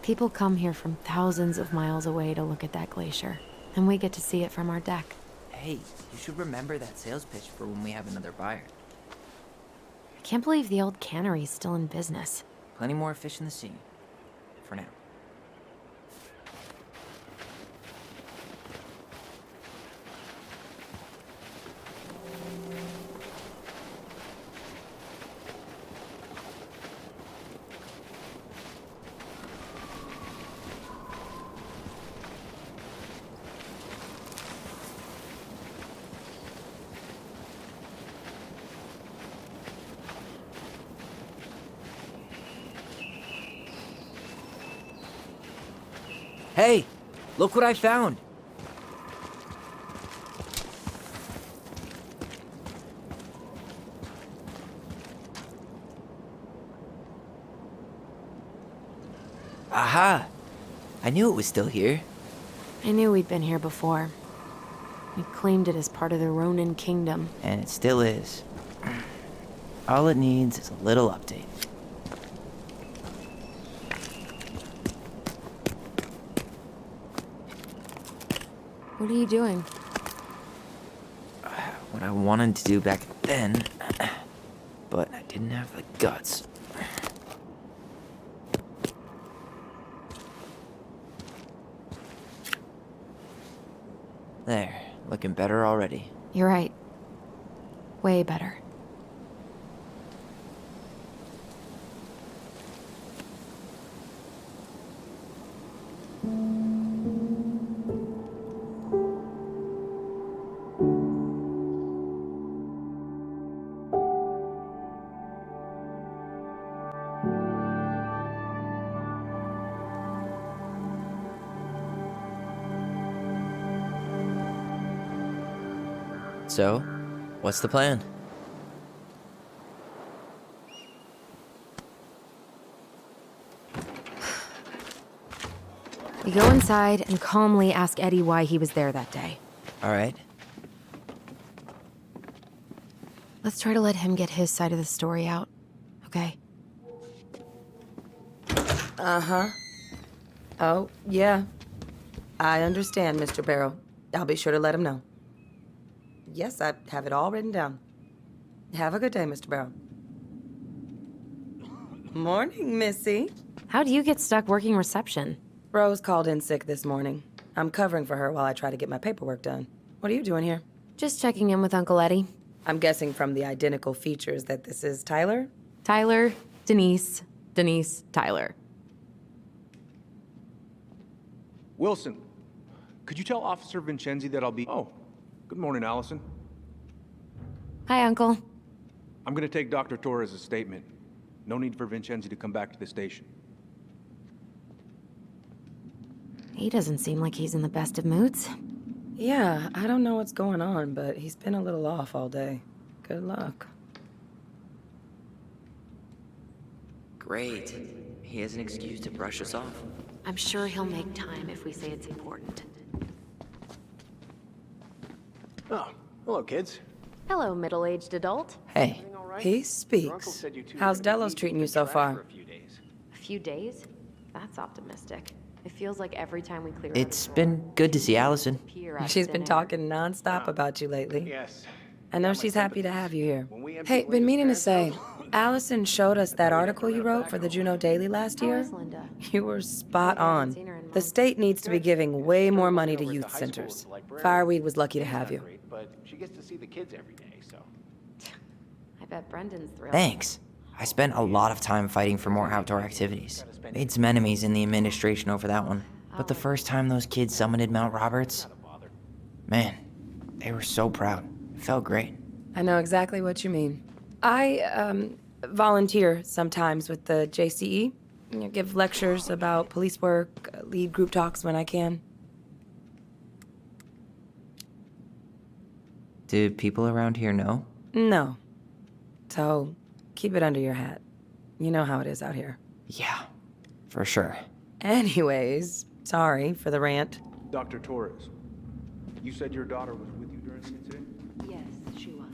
People come here from thousands of miles away to look at that glacier, and we get to see it from our deck. Hey, you should remember that sales pitch for when we have another buyer. I can't believe the old cannery's still in business. Plenty more fish in the sea. For now. Hey, look what I found. Aha! I knew it was still here. I knew we'd been here before. We claimed it as part of the Ronin kingdom. And it still is. All it needs is a little update. What are you doing? What I wanted to do back then, but I didn't have the guts. There, looking better already. You're right. Way better. So, what's the plan? We go inside and calmly ask Eddie why he was there that day. All right. Let's try to let him get his side of the story out, okay? Uh-huh. Oh, yeah. I understand, Mr. Barrow. I'll be sure to let him know. Yes, I have it all written down. Have a good day, Mr. Barrow. Morning, Missy. How do you get stuck working reception? Rose called in sick this morning. I'm covering for her while I try to get my paperwork done. What are you doing here? Just checking in with Uncle Eddie. I'm guessing from the identical features that this is Tyler? Tyler, Denise, Tyler. Wilson, could you tell Officer Vincenzi that I'll be... Oh, good morning, Allison. Hi, Uncle. I'm gonna take Dr. Torres' statement. No need for Vincenzi to come back to the station. He doesn't seem like he's in the best of moods. Yeah, I don't know what's going on, but he's been a little off all day. Good luck. Great. He has an excuse to brush us off. I'm sure he'll make time if we say it's important. Oh, hello, kids. Hello, middle-aged adult. Hey, He speaks. How's Delos treating you so far? A few days? That's optimistic. It feels like every time we clear it's been good to see Allison. She's been talking nonstop about you lately. Yes. I know she's happy to have you here. Hey, been meaning to say, Allison showed us that article you wrote for the Juneau Daily last year. Linda? You were spot on. The state needs to be giving way more money to youth centers. Fireweed was lucky to have you. But she gets to see the kids every day, so. I bet Brendan's thrilled. Thanks. I spent a lot of time fighting for more outdoor activities. Made some enemies in the administration over that one. But the first time those kids summited Mount Roberts, man, they were so proud. It felt great. I know exactly what you mean. I volunteer sometimes with the JCE. You know, give lectures about police work, lead group talks when I can. Do people around here know? No. So, keep it under your hat. You know how it is out here. Yeah, for sure. Anyways, sorry for the rant. Dr. Torres, you said your daughter was with you during the incident? Yes, she was.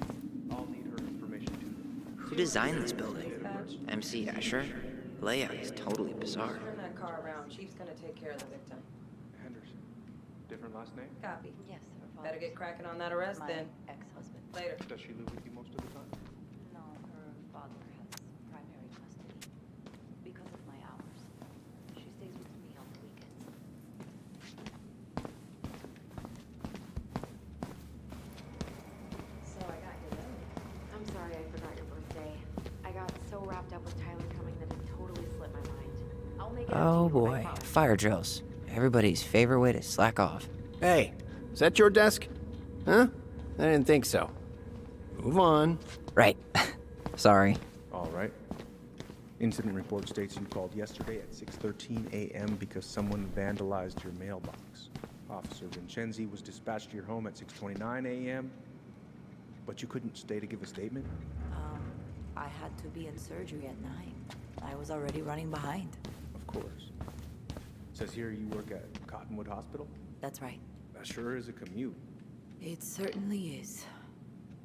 I'll need her information too. Who designed this building? MC Escher? Layout is totally bizarre. Turn that car around. Chief's gonna take care of the victim. Henderson. Different last name? Copy. Yes, her father. Better get cracking on that arrest then. Ex-husband. Later. Does she live with you most of the time? No, her father has primary custody. Because of my hours, she stays with me on the weekends. So I got your note. I'm sorry I forgot your birthday. I got so wrapped up with Tyler coming that it totally slipped my mind. I'll make it up to Oh you, I boy, promise. fire drills. Everybody's favorite way to slack off. Hey, is that your desk? Huh? I didn't think so. Move on. Right. Sorry. All right. Incident report states you called yesterday at 6:13 a.m. because someone vandalized your mailbox. Officer Vincenzi was dispatched to your home at 6:29 a.m., but you couldn't stay to give a statement? I had to be in surgery at 9. I was already running behind. Of course. says here you work at Cottonwood Hospital? That's right. That sure is a commute. It certainly is.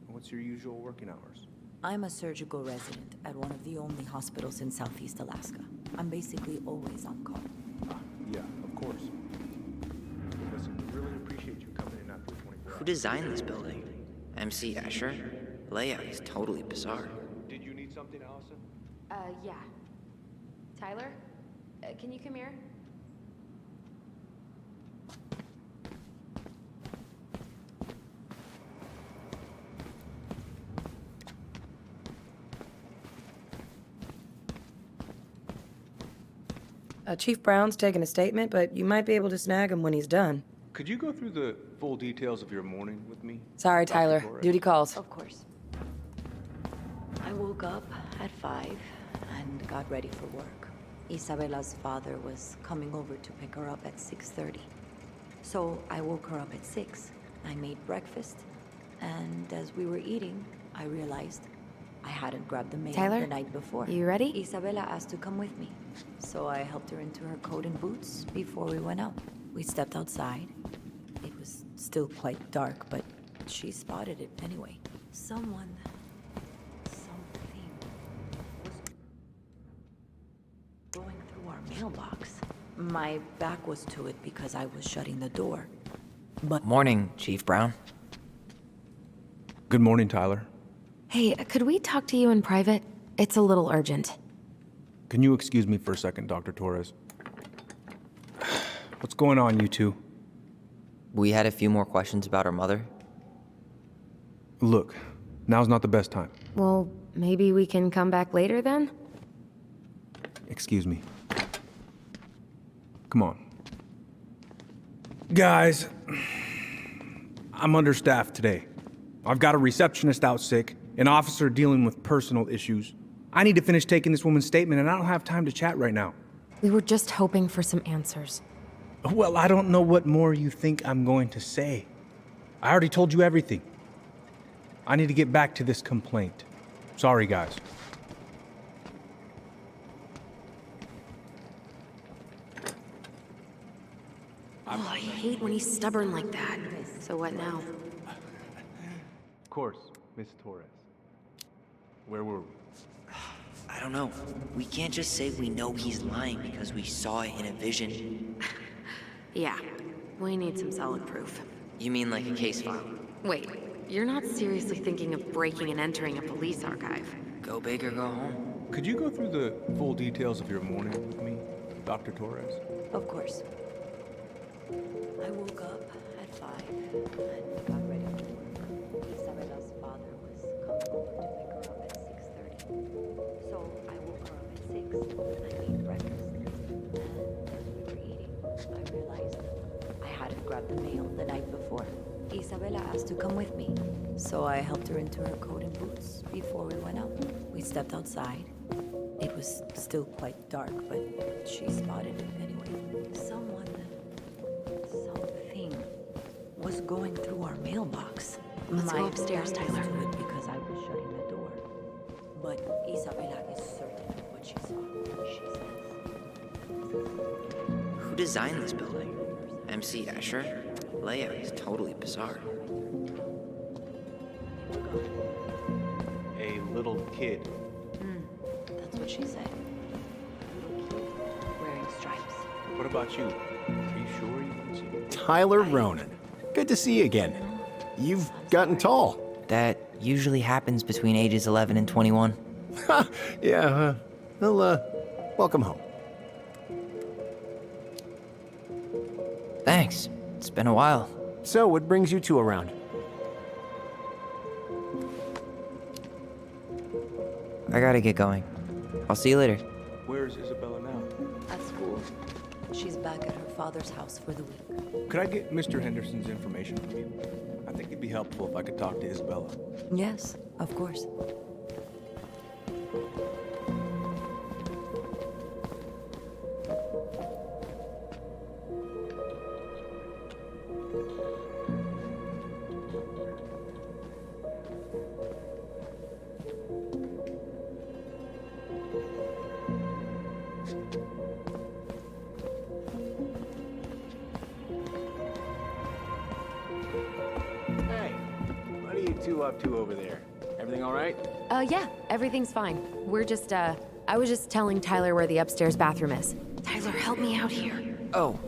What's your usual working hours? I'm a surgical resident at one of the only hospitals in Southeast Alaska. I'm basically always on call. Yeah, of course. Listen, we really appreciate you coming in after 24 hours. Who designed this building? MC Escher? Layout is totally bizarre. Did you need something, Allison? Yeah. Tyler? Can you come here? Chief Brown's taking a statement, but you might be able to snag him when he's done. Could you go through the full details of your morning with me? Sorry, Dr. Tyler. Torres? Duty calls. Of course. I woke up at 5 and got ready for work. Isabella's father was coming over to pick her up at 6:30. So I woke her up at 6. I made breakfast, and as we were eating, I realized I hadn't grabbed the mail Tyler, the night before. you ready? Isabella asked to come with me, so I helped her into her coat and boots before we went out. We stepped outside. It was still quite dark, but she spotted it anyway. Something was going through our mailbox. My back was to it because I was shutting the door. But Morning, Chief Brown. Good morning, Tyler. Hey, could we talk to you in private? It's a little urgent. Can you excuse me for a second, Dr. Torres? What's going on, you two? We had a few more questions about her mother. Look, now's not the best time. Well, maybe we can come back later then? Excuse me. Come on. Guys, I'm understaffed today. I've got a receptionist out sick, an officer dealing with personal issues. I need to finish taking this woman's statement, and I don't have time to chat right now. We were just hoping for some answers. Well, I don't know what more you think I'm going to say. I already told you everything. I need to get back to this complaint. Sorry, guys. Oh, I hate when he's stubborn like that. So what now? Of course, Miss Torres. Where were we? I don't know. We can't just say we know he's lying because we saw it in a vision. Yeah, we need some solid proof. You mean like a case file? Wait, you're not seriously thinking of breaking and entering a police archive? Go big or go home. Could you go through the full details of your morning with me, Dr. Torres? of course. I woke up at 5 and got ready for work. Isabella's father was coming over to pick her up at 6:30. So I woke her up at 6 and I made breakfast. And as we were eating, I realized I hadn't grabbed the mail the night before. Isabella asked to come with me, so I helped her into her coat and boots before we went out. We stepped outside. It was still quite dark, but she spotted it anyway. Something was going through our mailbox. Let's go upstairs, back Tyler. was to it because I was shutting the door. But Isabella is certain of what she saw. She says. Who designed this building? MC Escher? Layout is totally bizarre. A little kid. That's what she said. Little kid wearing stripes. What about you? Are you sure you didn't see it? Tyler Ronan. Good to see you again. You've gotten tall. That usually happens between ages 11 and 21. Yeah, well, welcome home. Thanks. It's been a while. So, what brings you two around? I gotta get going. I'll see you later. Where's Isabella now? At school. She's back at her father's house for the week. Could I get Mr. Henderson's information from you? I think it'd be helpful if I could talk to Isabella. Yes, of course. up to over there? Everything all right? Yeah, everything's fine. I was just telling Tyler where the upstairs bathroom is. Tyler, help me out here. Oh,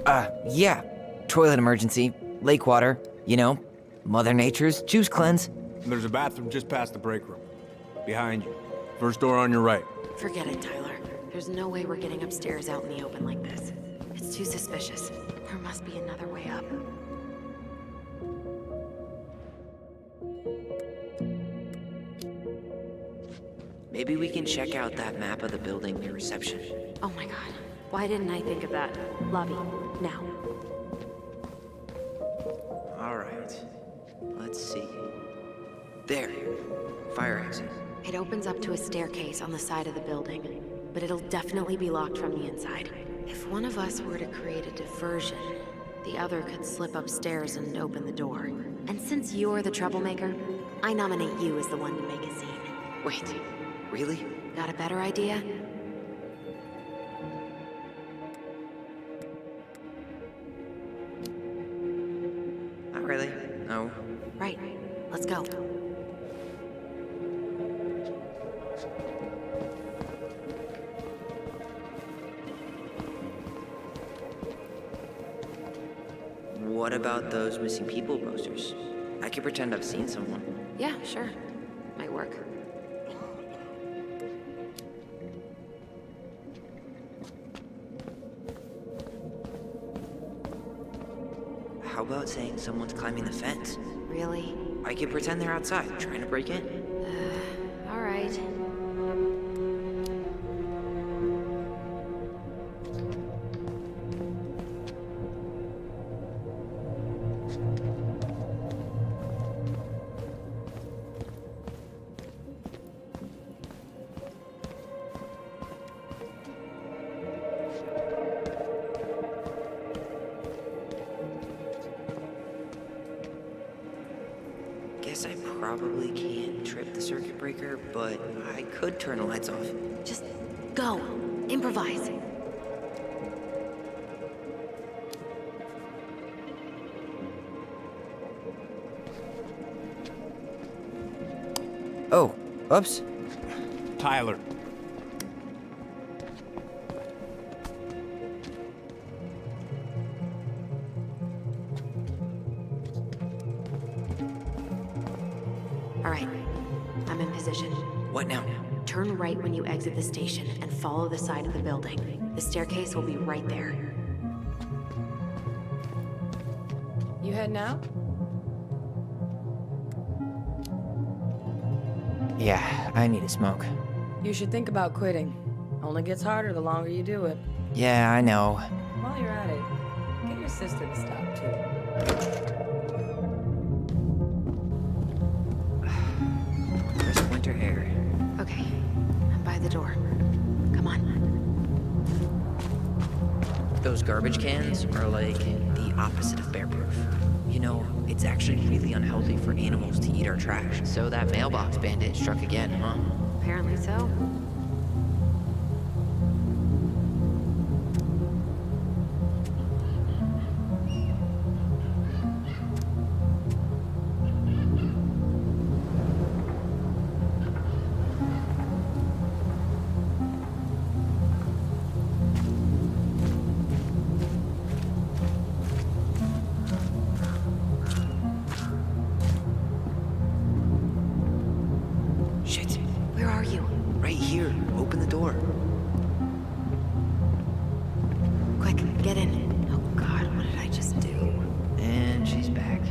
yeah. Toilet emergency, lake water, you know, Mother Nature's juice cleanse. There's a bathroom just past the break room. Behind you. First door on your right. Forget it, Tyler. There's no way we're getting upstairs out in the open like this. It's too suspicious. There must be another way up. Maybe we can check out that map of the building near reception. Oh my god. Why didn't I think of that? Lobby, now. Alright. Let's see. There. Fire exit. It opens up to a staircase on the side of the building, but it'll definitely be locked from the inside. If one of us were to create a diversion, the other could slip upstairs and open the door. And since you're the troublemaker, I nominate you as the one to make a scene. Wait, really? Got a better idea? Not really. No. Right. Let's go. What about those missing people posters? I could pretend I've seen someone. Yeah, sure. Might work. How about saying someone's climbing the fence? Really? I could pretend they're outside, trying to break in. All right. Guess I probably can't trip the circuit breaker, but I could turn the lights off. Just go. Improvise. Oh, oops. Tyler. All right. I'm in position. What now? Turn right when you exit the station and follow the side of the building. The staircase will be right there. You heading out? Yeah, I need a smoke. You should think about quitting. Only gets harder the longer you do it. Yeah, I know. While you're at it, get your sister to stop too. Crisp winter air. Okay. I'm by the door. Come on. Those garbage cans are like the opposite of bear-proof. You know, it's actually really unhealthy for animals to eat our trash. So that mailbox bandit struck again, huh? Apparently so. Shit. Where are you? Right here. Open the door. Quick, get in. Oh god, what did I just do? And she's back.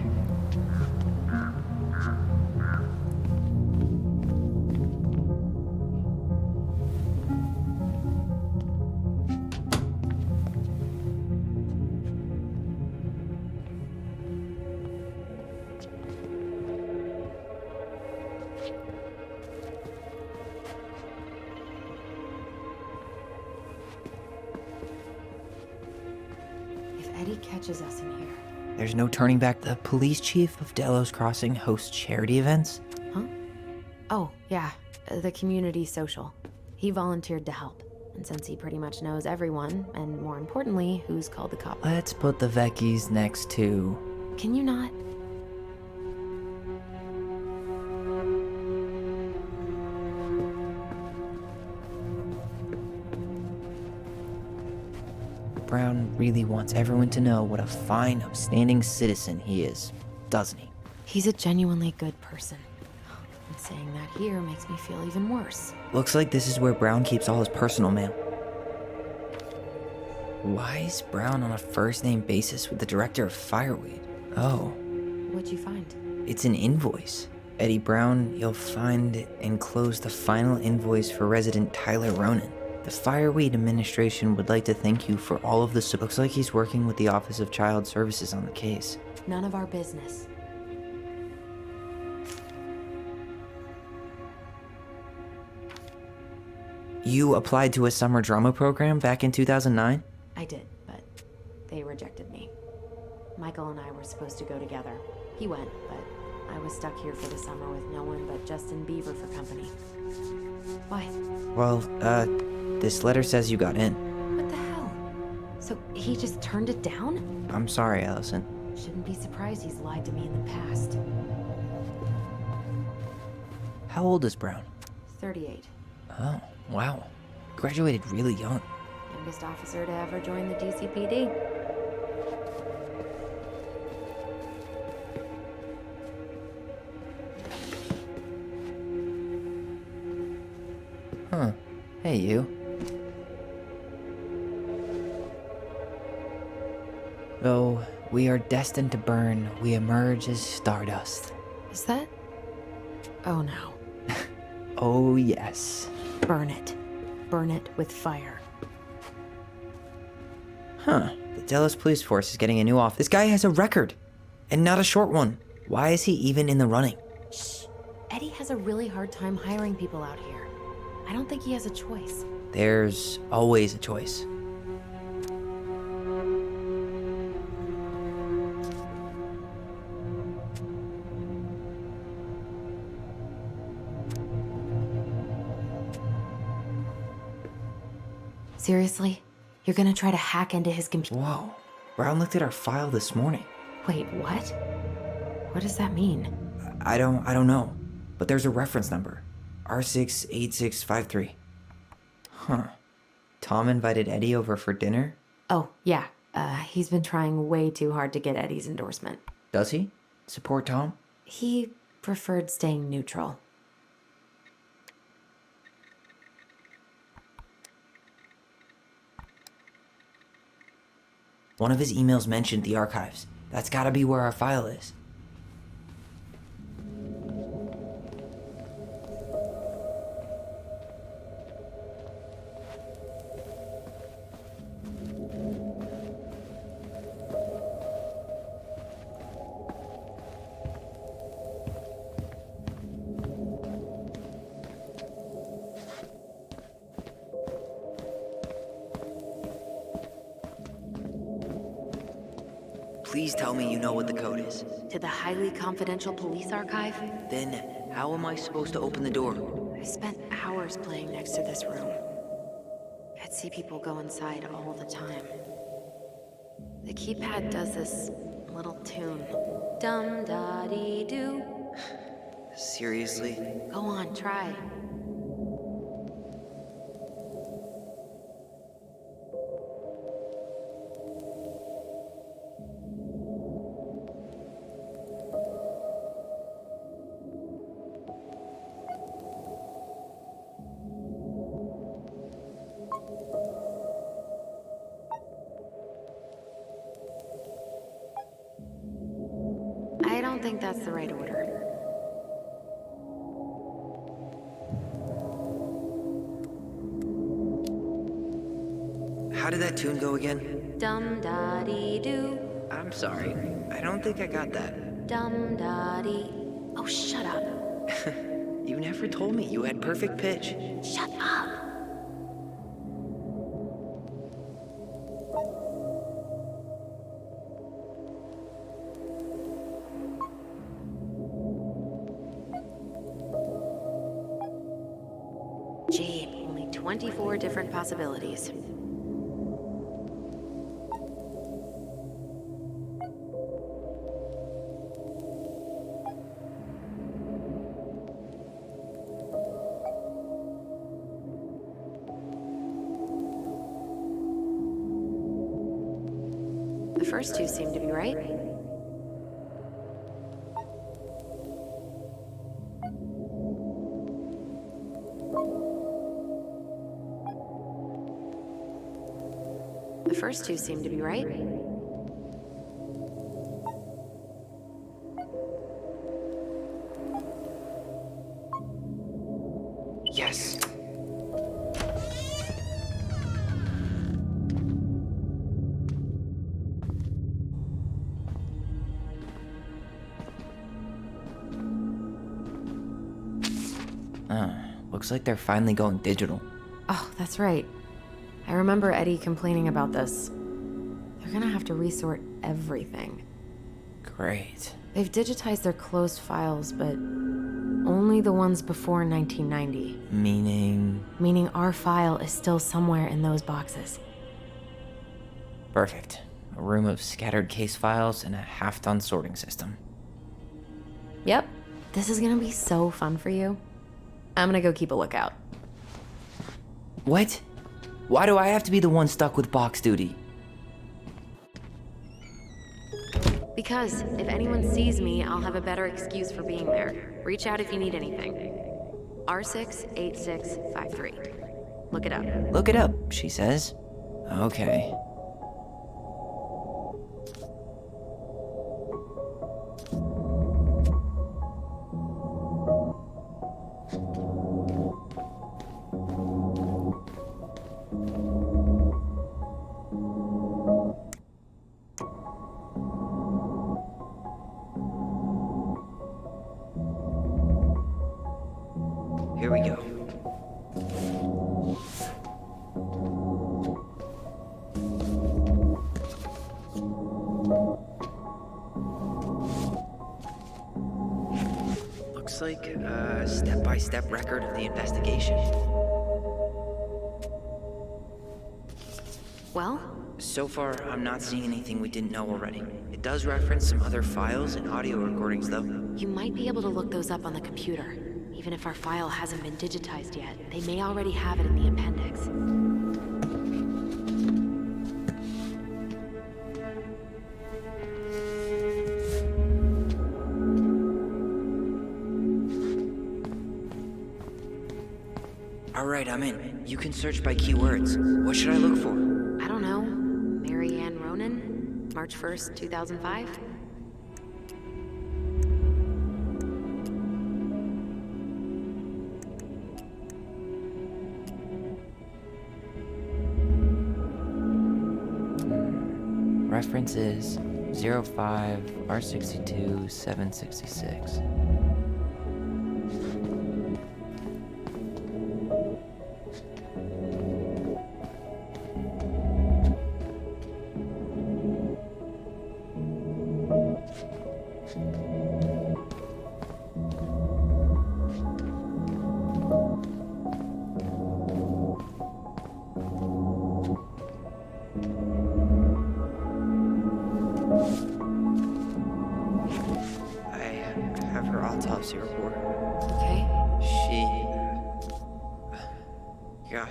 If Eddie catches us in here. There's no turning back. The police chief of Delos Crossing hosts charity events. Huh? Oh, yeah. The community social. He volunteered to help. And since he pretty much knows everyone, and more importantly, who's called the cops. Let's put the Vecchies next to... Can you not? Brown really wants everyone to know what a fine, upstanding citizen he is, doesn't he? He's a genuinely good person. And saying that here makes me feel even worse. Looks like this is where Brown keeps all his personal mail. Why is Brown on a first-name basis with the director of Fireweed? Oh, What'd you find? it's an invoice. Eddie Brown, you'll find enclosed the final invoice for resident Tyler Ronan. The Fireweed administration would like to thank you for all of the support. Looks like he's working with the Office of Child Services on the case. None of our business. You applied to a summer drama program back in 2009? I did, but they rejected me. Michael and I were supposed to go together. He went, but I was stuck here for the summer with no one but Justin Bieber for company. Why? Well, this letter says you got in. What the hell? So he just turned it down? I'm sorry, Allison. Shouldn't be surprised he's lied to me in the past. How old is Brown? 38. Oh, wow. Graduated really young. Youngest officer to ever join the DCPD. Huh. Hey, you. Though we are destined to burn, we emerge as stardust. Is that? Oh no. Oh, yes. Burn it. Burn it with fire. Huh. The Dallas Police Force is getting a new office. This guy has a record, and not a short one. Why is he even in the running? Shh. Eddie has a really hard time hiring people out here. I don't think he has a choice. There's always a choice. Seriously? You're gonna try to hack into his computer? Whoa. Brown looked at our file this morning. Wait, what? What does that mean? I don't know. But there's a reference number. R68653. Huh. Tom invited Eddie over for dinner? Oh, yeah. He's been trying way too hard to get Eddie's endorsement. Does he? Support Tom? He preferred staying neutral. One of his emails mentioned the archives. That's gotta be where our file is. Please tell me you know what the code is. To the highly confidential police archive? Then, how am I supposed to open the door? I spent hours playing next to this room. I'd see people go inside all the time. The keypad does this little tune. Dum-da-dee-doo. Seriously? Go on, try. I don't think that's the right order. How did that tune go again? Dum-da-dee-doo. I'm sorry. I don't think I got that. Dum-da-dee. Oh, shut up. You never told me you had perfect pitch. Shut up. Gee, only 24 different possibilities. The first two seem to be right. The first two seem to be right. Yes. Looks like they're finally going digital. Oh, that's right. I remember Eddie complaining about this. They're gonna have to resort everything. Great. They've digitized their closed files, but only the ones before 1990. Meaning our file is still somewhere in those boxes. Perfect. A room of scattered case files and a half-done sorting system. Yep. This is gonna be so fun for you. I'm gonna go keep a lookout. What? Why do I have to be the one stuck with box duty? Because if anyone sees me, I'll have a better excuse for being there. Reach out if you need anything. R68653. Look it up. Look it up, she says. Okay. Here we go. Looks like a step-by-step record of the investigation. Well? So far, I'm not seeing anything we didn't know already. It does reference some other files and audio recordings, though. You might be able to look those up on the computer. Even if our file hasn't been digitized yet, they may already have it in the appendix. All right, I'm in. You can search by keywords. What should I look for? I don't know. Mary Ann Ronan? March 1st, 2005? Reference is 05 R62 766. Autopsy report. Okay. God.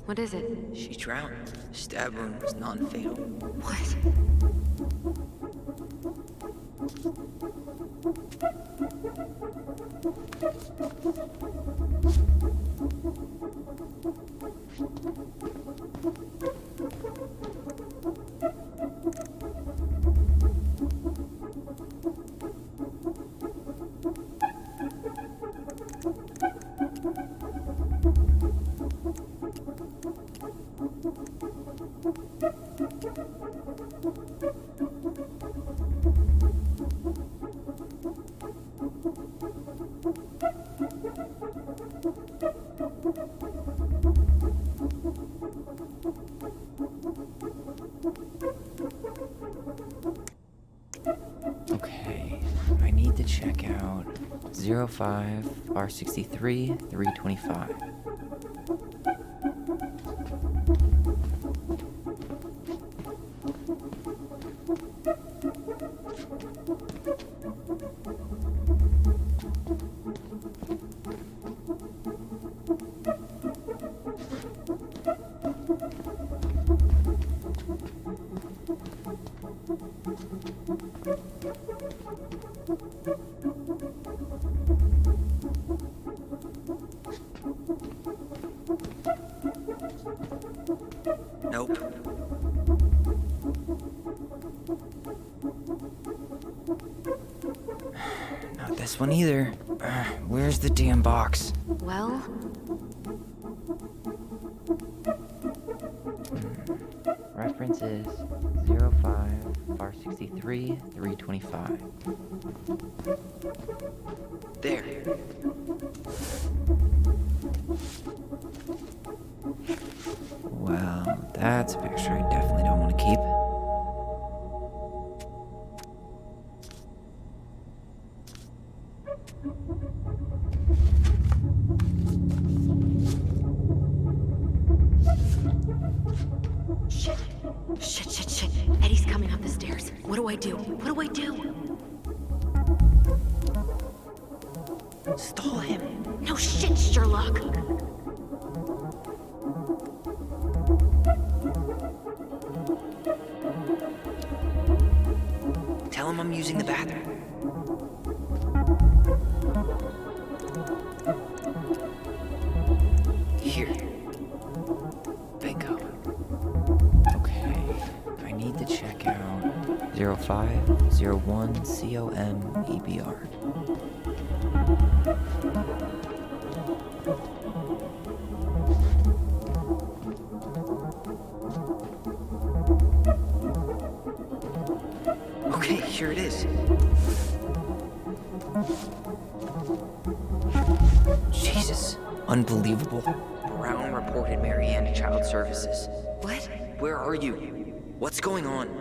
What is it? She drowned. Stab wound was non-fatal. What? Okay, I need to check out 05 R63 325. Nope. Not this one either. Where's the damn box? Well, Reference is 05 R63 325. There. Well, that's a picture I definitely don't want to keep. Shit. Eddie's coming up the stairs. What do I do? Stall him. No shit, Sherlock. Tell him I'm using the bathroom. Here. Bingo. Okay. I need to check out 0501 COMEBR. Okay, here it is. Jesus. Unbelievable. Brown reported Marianne to Child Services. What? Where are you? What's going on?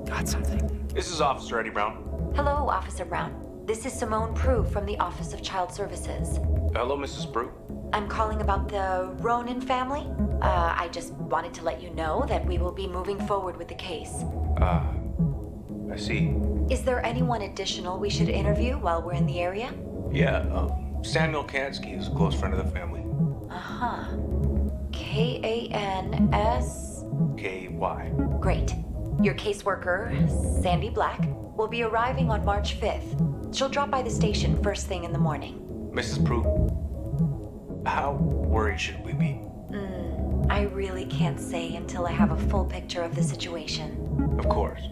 Got something. This is Officer Eddie Brown. Hello, Officer Brown. This is Simone Prue from the Office of Child Services. Hello, Mrs. Prue. I'm calling about the Ronan family. I just wanted to let you know that we will be moving forward with the case. I see. Is there anyone additional we should interview while we're in the area? Yeah, Samuel Kansky is a close friend of the family. Uh-huh. K-A-N-S... K-Y. Great. Your caseworker, Sandy Black, will be arriving on March 5th. She'll drop by the station first thing in the morning. Mrs. Prue, how worried should we be? I really can't say until I have a full picture of the situation. Of course.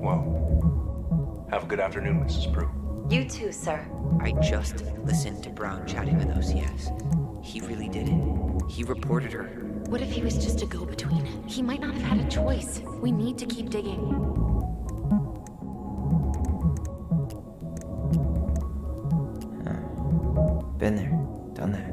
Well, have a good afternoon, Mrs. Prue. You too, sir. I just listened to Brown chatting with OCS. He really did it. He reported her. What if he was just a go-between? He might not have had a choice. We need to keep digging. Been there, done that.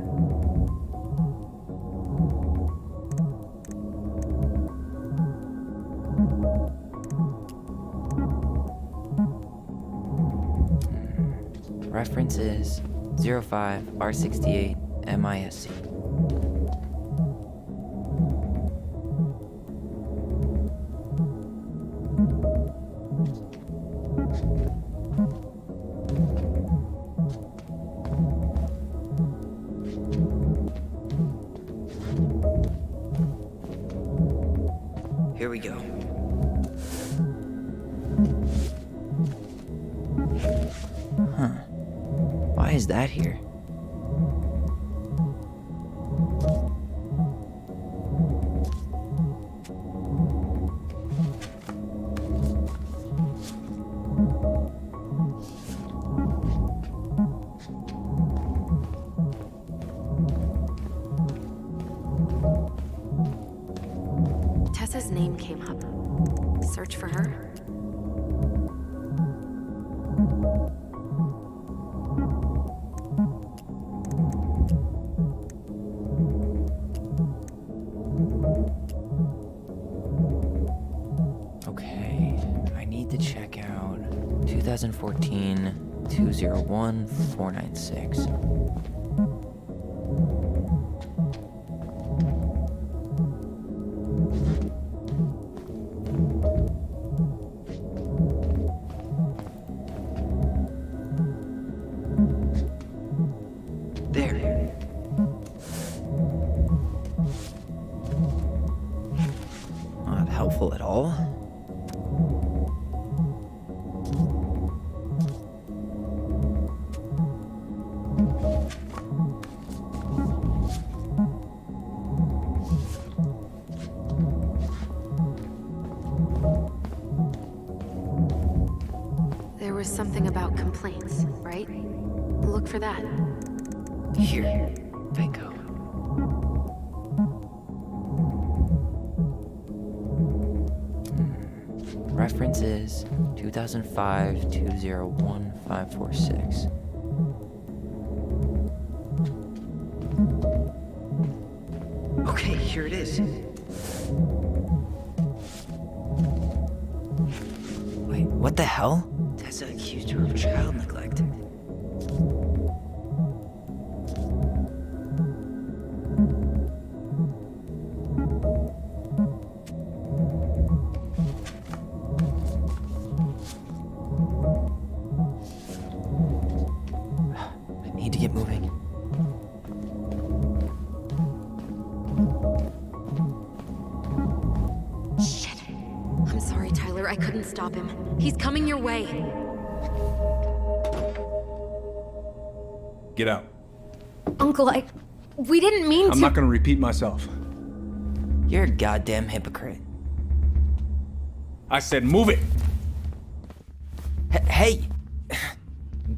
Reference is 05 R68 MISC. Here we go. Huh. Why is that here? Tessa's name came up. Search for her. Okay, I need to check out 2014 201 496. There. all? There was something about complaints, right? Look for that. Here, bingo. Reference is 2005-201-546. Okay, here it is. Wait, what the hell? Tessa accused her of child neglect. I need to get moving. Shit. I'm sorry, Tyler. I couldn't stop him. He's coming your way. Get out. Uncle, we didn't mean to. I'm not gonna repeat myself. You're a goddamn hypocrite. I said move it! Hey!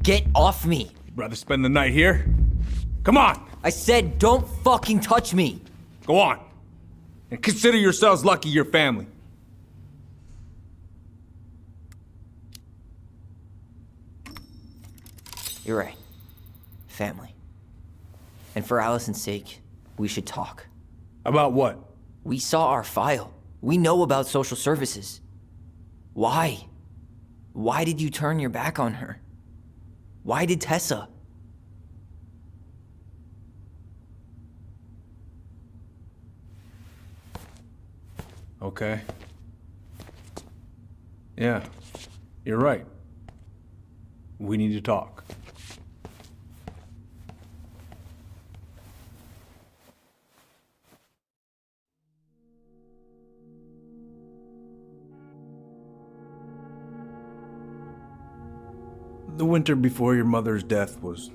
Get off me! You'd rather spend the night here? Come on! I said don't fucking touch me! Go on! And consider yourselves lucky you're family. You're right. Family. And for Allison's sake, we should talk. About what? We saw our file. We know about social services. Why? Why did you turn your back on her? Why did Tessa? Okay. Yeah, you're right. We need to talk. The winter before your mother's death was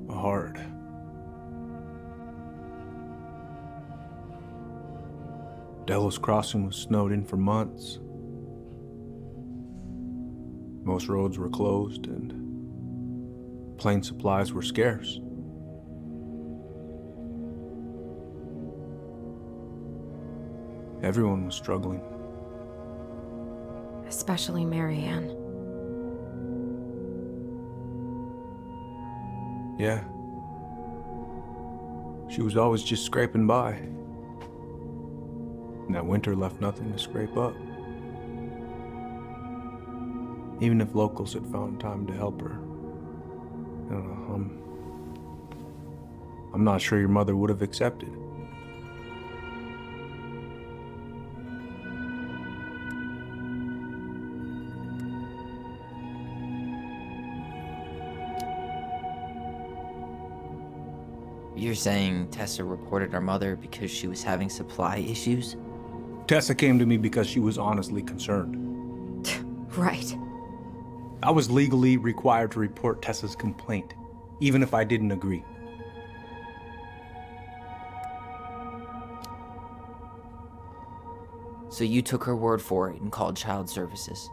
hard. Delos Crossing was snowed in for months. Most roads were closed and plane supplies were scarce. Everyone was struggling. Especially Marianne. Yeah. She was always just scraping by. And that winter left nothing to scrape up. Even if locals had found time to help her. I don't know, I'm not sure your mother would have accepted. You're saying Tessa reported our mother because she was having supply issues? Tessa came to me because she was honestly concerned. Right. I was legally required to report Tessa's complaint, even if I didn't agree. So you took her word for it and called child services?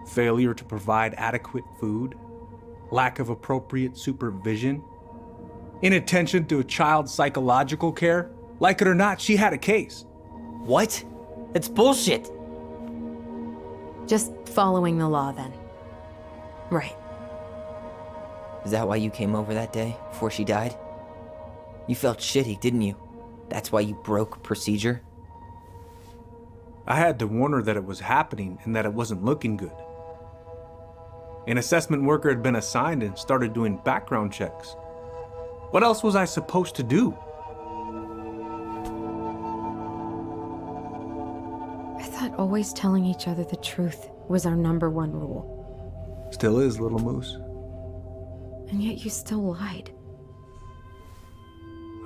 Failure to provide adequate food, lack of appropriate supervision, inattention to a child's psychological care. Like it or not, she had a case. What? That's bullshit! Just following the law then. Right. Is that why you came over that day, before she died? You felt shitty, didn't you? That's why you broke procedure? I had to warn her that it was happening and that it wasn't looking good. An assessment worker had been assigned and started doing background checks. What else was I supposed to do? I thought always telling each other the truth was our #1 rule. Still is, little moose. And yet you still lied.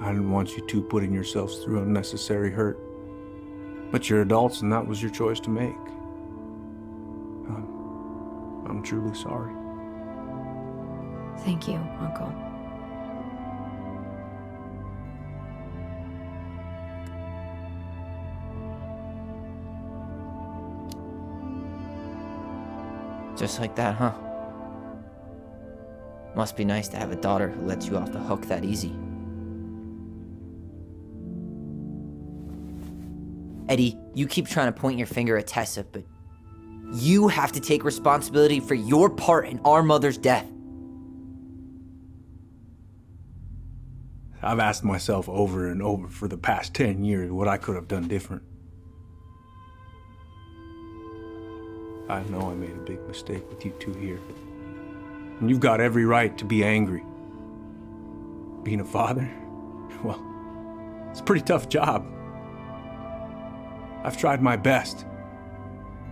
I didn't want you two putting yourselves through unnecessary hurt. But you're adults, and that was your choice to make. I'm truly sorry. Thank you, Uncle. Just like that, huh? Must be nice to have a daughter who lets you off the hook that easy. Eddie, you keep trying to point your finger at Tessa, but you have to take responsibility for your part in our mother's death. I've asked myself over and over for the past 10 years what I could have done different. I know I made a big mistake with you two here. And you've got every right to be angry. Being a father, well, it's a pretty tough job. I've tried my best.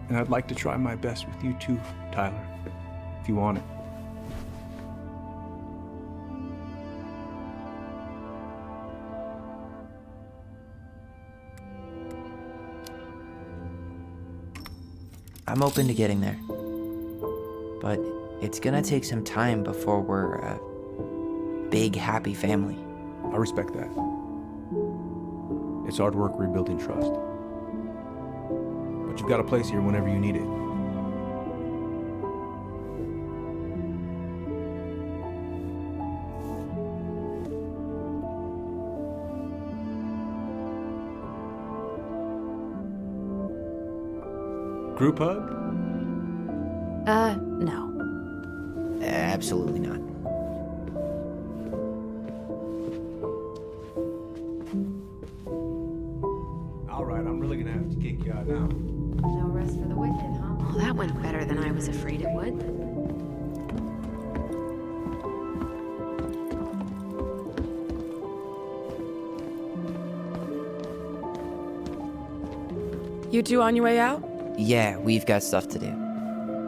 And I'd like to try my best with you too, Tyler, if you want it. I'm open to getting there. But it's gonna take some time before we're a big, happy family. I respect that. It's hard work rebuilding trust. But you've got a place here whenever you need it. Group hug? No. Absolutely not. All right, I'm really gonna have to kick you out now. No rest for the wicked, huh? Well, that went better than I was afraid it would. You two on your way out? Yeah, we've got stuff to do.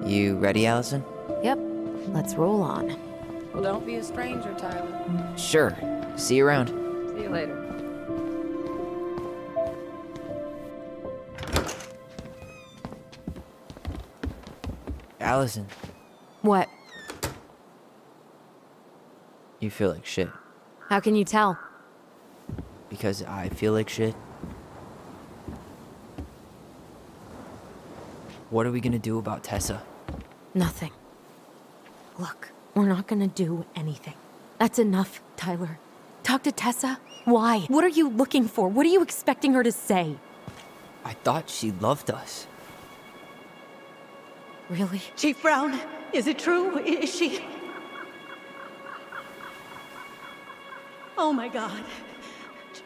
You ready, Allison? Yep. Let's roll on. Well, don't be a stranger, Tyler. Sure. See you around. See you later. Allison, What? you feel like shit. How can you tell? Because I feel like shit. What are we gonna do about Tessa? Nothing. Look, we're not gonna do anything. That's enough, Tyler. Talk to Tessa? Why? What are you looking for? What are you expecting her to say? I thought she loved us. Really? Chief Brown, is it true? Is she... Oh my God.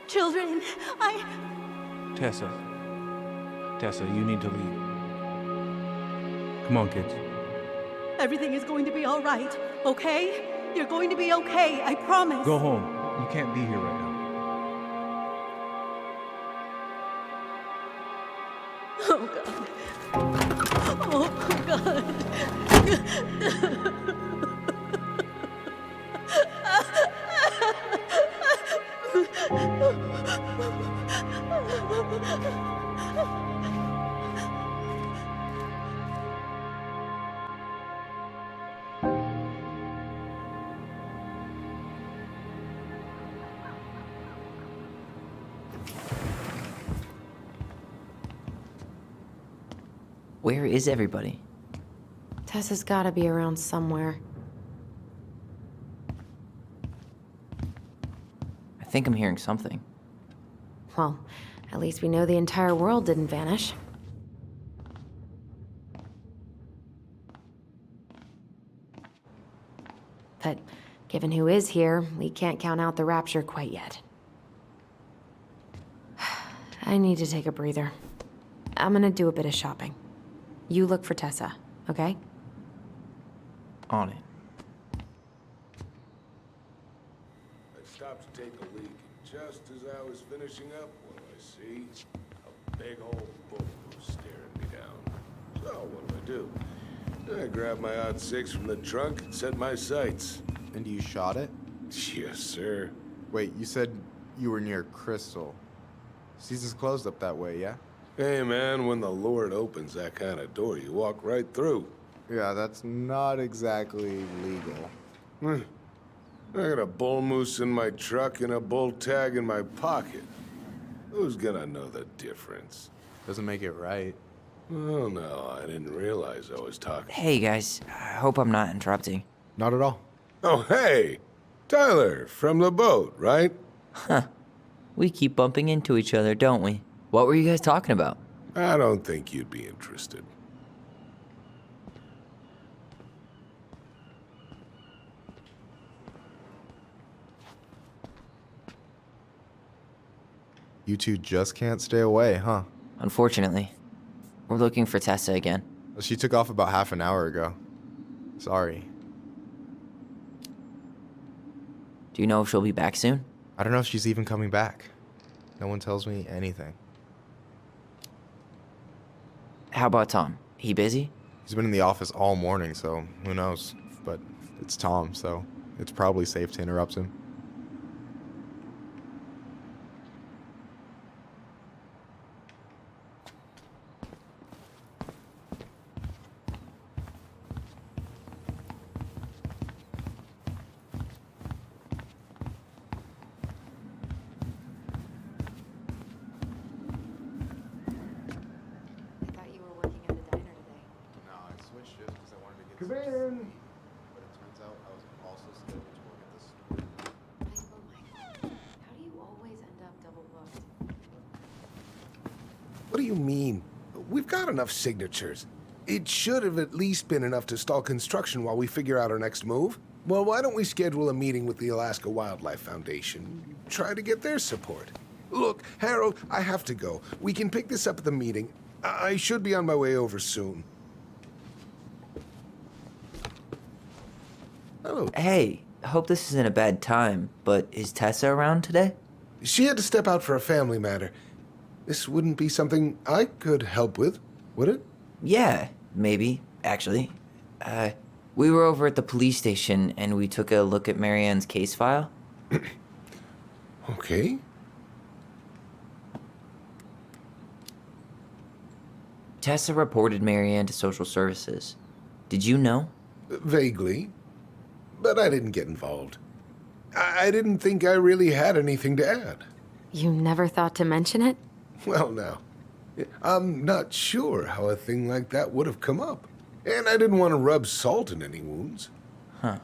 Children, Tessa, you need to leave. Come on, kids. Everything is going to be all right, okay? You're going to be okay, I promise. Go home. You can't be here right now. Oh God. Oh God. Where is everybody? Tessa's gotta be around somewhere. I think I'm hearing something. Well, at least we know the entire world didn't vanish. But given who is here, we can't count out the rapture quite yet. I need to take a breather. I'm gonna do a bit of shopping. You look for Tessa, okay? On it. I stopped to take a leak, and just as I was finishing up, what do I see? A big old bull staring me down. So what do? I grabbed my odd six from the trunk and set my sights. And you shot it? Yes, sir. Wait, you said you were near Crystal. Caesar's closed up that way, yeah? Hey, man, when the Lord opens that kind of door, you walk right through. Yeah, that's not exactly legal. I got a bull moose in my truck and a bull tag in my pocket. Who's gonna know the difference? Doesn't make it right. Oh, no, I didn't realize I was talking. Hey guys, I hope I'm not interrupting. Not at all. Oh, hey! Tyler, from the boat, right? Huh. We keep bumping into each other, don't we? What were you guys talking about? I don't think you'd be interested. You two just can't stay away, huh? Unfortunately. We're looking for Tessa again. She took off about half an hour ago. Sorry. Do you know if she'll be back soon? I don't know if she's even coming back. No one tells me anything. How about Tom? He busy? He's been in the office all morning, so who knows? But it's Tom, so it's probably safe to interrupt him. I thought you were working at the diner today. No, I switched shifts because I wanted to get Come some in. sleep. But it turns out I was also scheduled to work at the store. Oh my God. How do you always end up double booked? What do you mean? We've got enough signatures. It should have at least been enough to stall construction while we figure out our next move. Well, why don't we schedule a meeting with the Alaska Wildlife Foundation? Try to get their support. Look, Harold, I have to go. We can pick this up at the meeting. I should be on my way over soon. Hello. Hey, hope this isn't a bad time, but is Tessa around today? She had to step out for a family matter. This wouldn't be something I could help with, would it? Yeah, maybe, actually. We were over at the police station and we took a look at Marianne's case file. Okay. Tessa reported Marianne to social services. Did you know? Vaguely. But I didn't get involved. I didn't think I really had anything to add. You never thought to mention it? Well, now, I'm not sure how a thing like that would have come up. And I didn't want to rub salt in any wounds. Huh.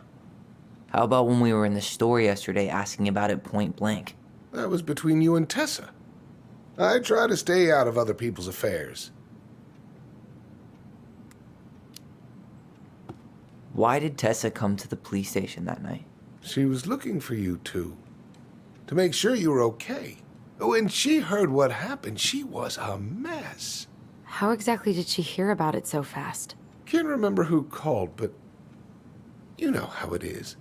How about when we were in the store yesterday asking about it point blank? That was between you and Tessa. I try to stay out of other people's affairs. Why did Tessa come to the police station that night? She was looking for you two. To make sure you were okay. When she heard what happened, she was a mess. How exactly did she hear about it so fast? Can't remember who called, but you know how it is.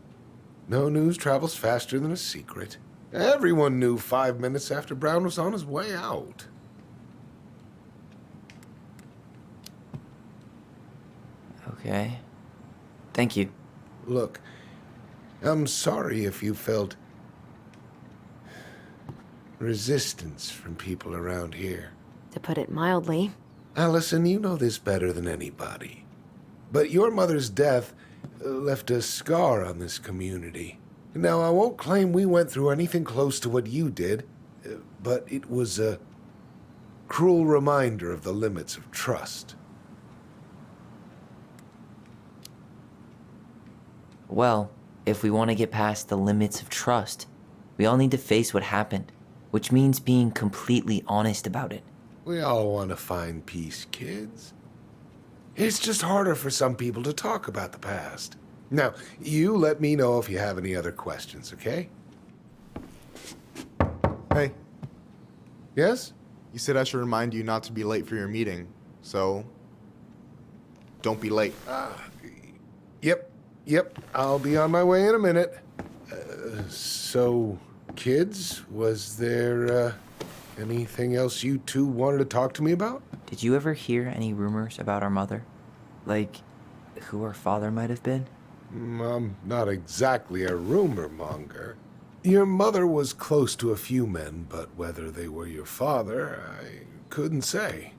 No news travels faster than a secret. Everyone knew 5 minutes after Brown was on his way out. Okay. Thank you. Look, I'm sorry if you felt resistance from people around here. To put it mildly. Allison, you know this better than anybody. But your mother's death left a scar on this community. Now, I won't claim we went through anything close to what you did, but it was a cruel reminder of the limits of trust. Well, if we want to get past the limits of trust, we all need to face what happened, which means being completely honest about it. We all want to find peace, kids. It's just harder for some people to talk about the past. Now, you let me know if you have any other questions, okay? Hey, Yes? you said I should remind you not to be late for your meeting, so don't be late. Yep, I'll be on my way in a minute. So, kids, was there anything else you two wanted to talk to me about? Did you ever hear any rumors about our mother? Like, who her father might have been? I'm not exactly a rumor monger. Your mother was close to a few men, but whether they were your father, couldn't say.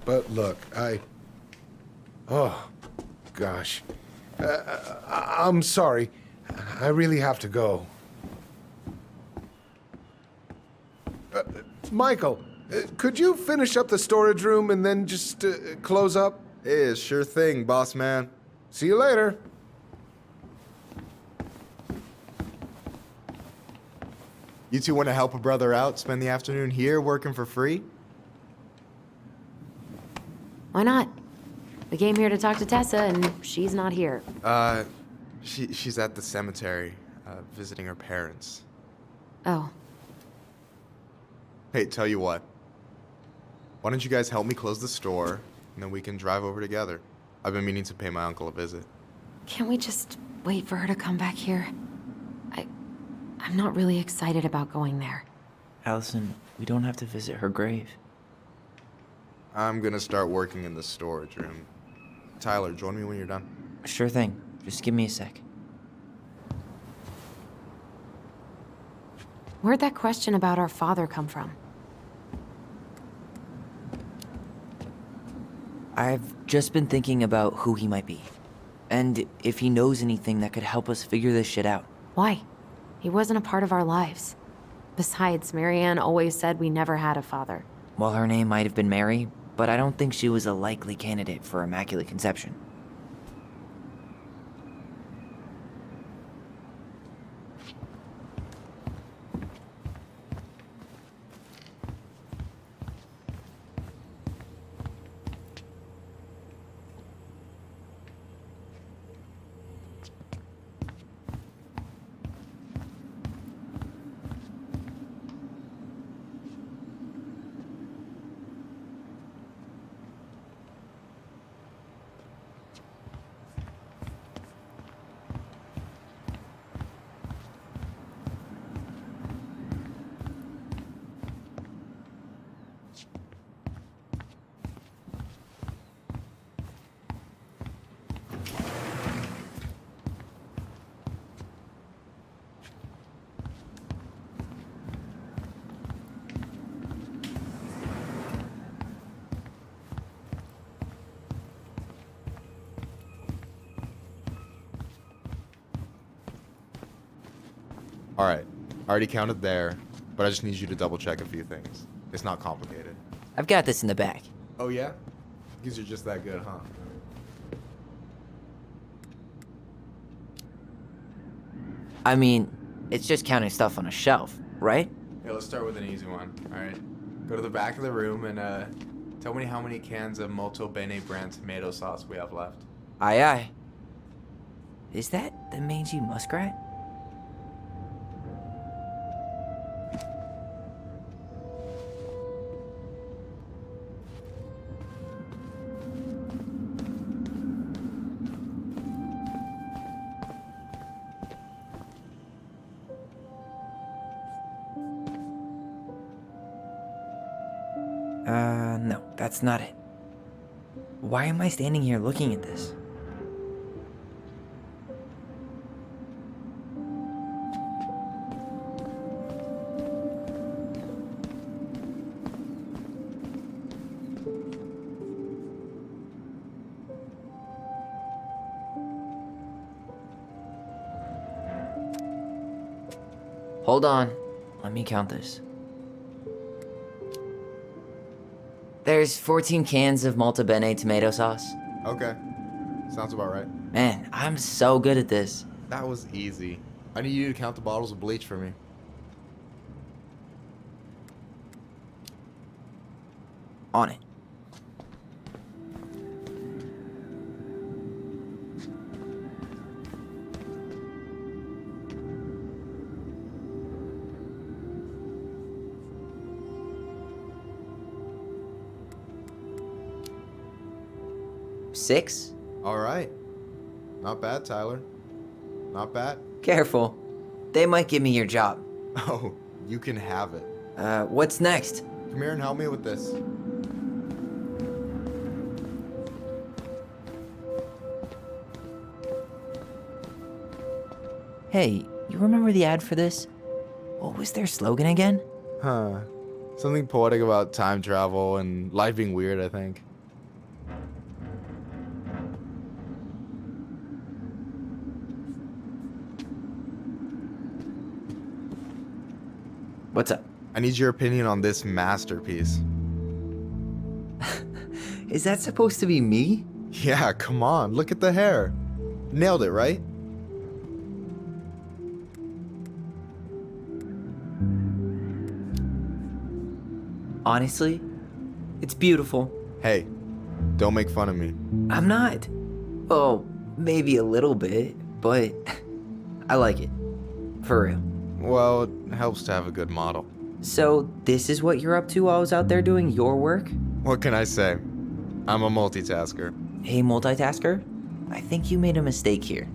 But look, oh, gosh. I'm sorry. I really have to go. Michael, could you finish up the storage room and then just close up? Yeah, sure thing, boss man. See you later. You two want to help a brother out, spend the afternoon here working for free? Why not? We came here to talk to Tessa, and she's not here. She's at the cemetery, visiting her parents. Oh. Hey, tell you what. Why don't you guys help me close the store, and then we can drive over together? I've been meaning to pay my uncle a visit. Can't we just wait for her to come back here? I'm not really excited about going there. Allison, we don't have to visit her grave. I'm gonna start working in the storage room. Tyler, join me when you're done. Sure thing. Just give me a sec. Where'd that question about our father come from? I've just been thinking about who he might be. And if he knows anything that could help us figure this shit out. Why? He wasn't a part of our lives. Besides, Marianne always said we never had a father. Well, her name might have been Mary, but I don't think she was a likely candidate for Immaculate Conception. All right, I already counted there, but I just need you to double check a few things. It's not complicated. I've got this in the back. Oh yeah? These are just that good, huh? I mean, it's just counting stuff on a shelf, right? Hey, let's start with an easy one, all right? Go to the back of the room and tell me how many cans of Molto Bene brand tomato sauce we have left. Aye aye. Is that the mangy muskrat? No, that's not it. Why am I standing here looking at this? Hold on. Let me count this. There's 14 cans of Molto Bene tomato sauce. Okay, sounds about right. Man, I'm so good at this. That was easy. I need you to count the bottles of bleach for me. On it. Six? All right. Not bad, Tyler. Not bad. Careful. They might give me your job. Oh, you can have it. What's next? Come here and help me with this. Hey, you remember the ad for this? What was their slogan again? Huh. Something poetic about time travel and life being weird, I think. What's up? I need your opinion on this masterpiece. Is that supposed to be me? Yeah, come on, look at the hair. Nailed it, right? Honestly, it's beautiful. Hey, don't make fun of me. I'm not. Oh, maybe a little bit, but I like it. For real. Well, it helps to have a good model. So, this is what you're up to while I was out there doing your work? What can I say? I'm a multitasker. Hey, multitasker, I think you made a mistake here.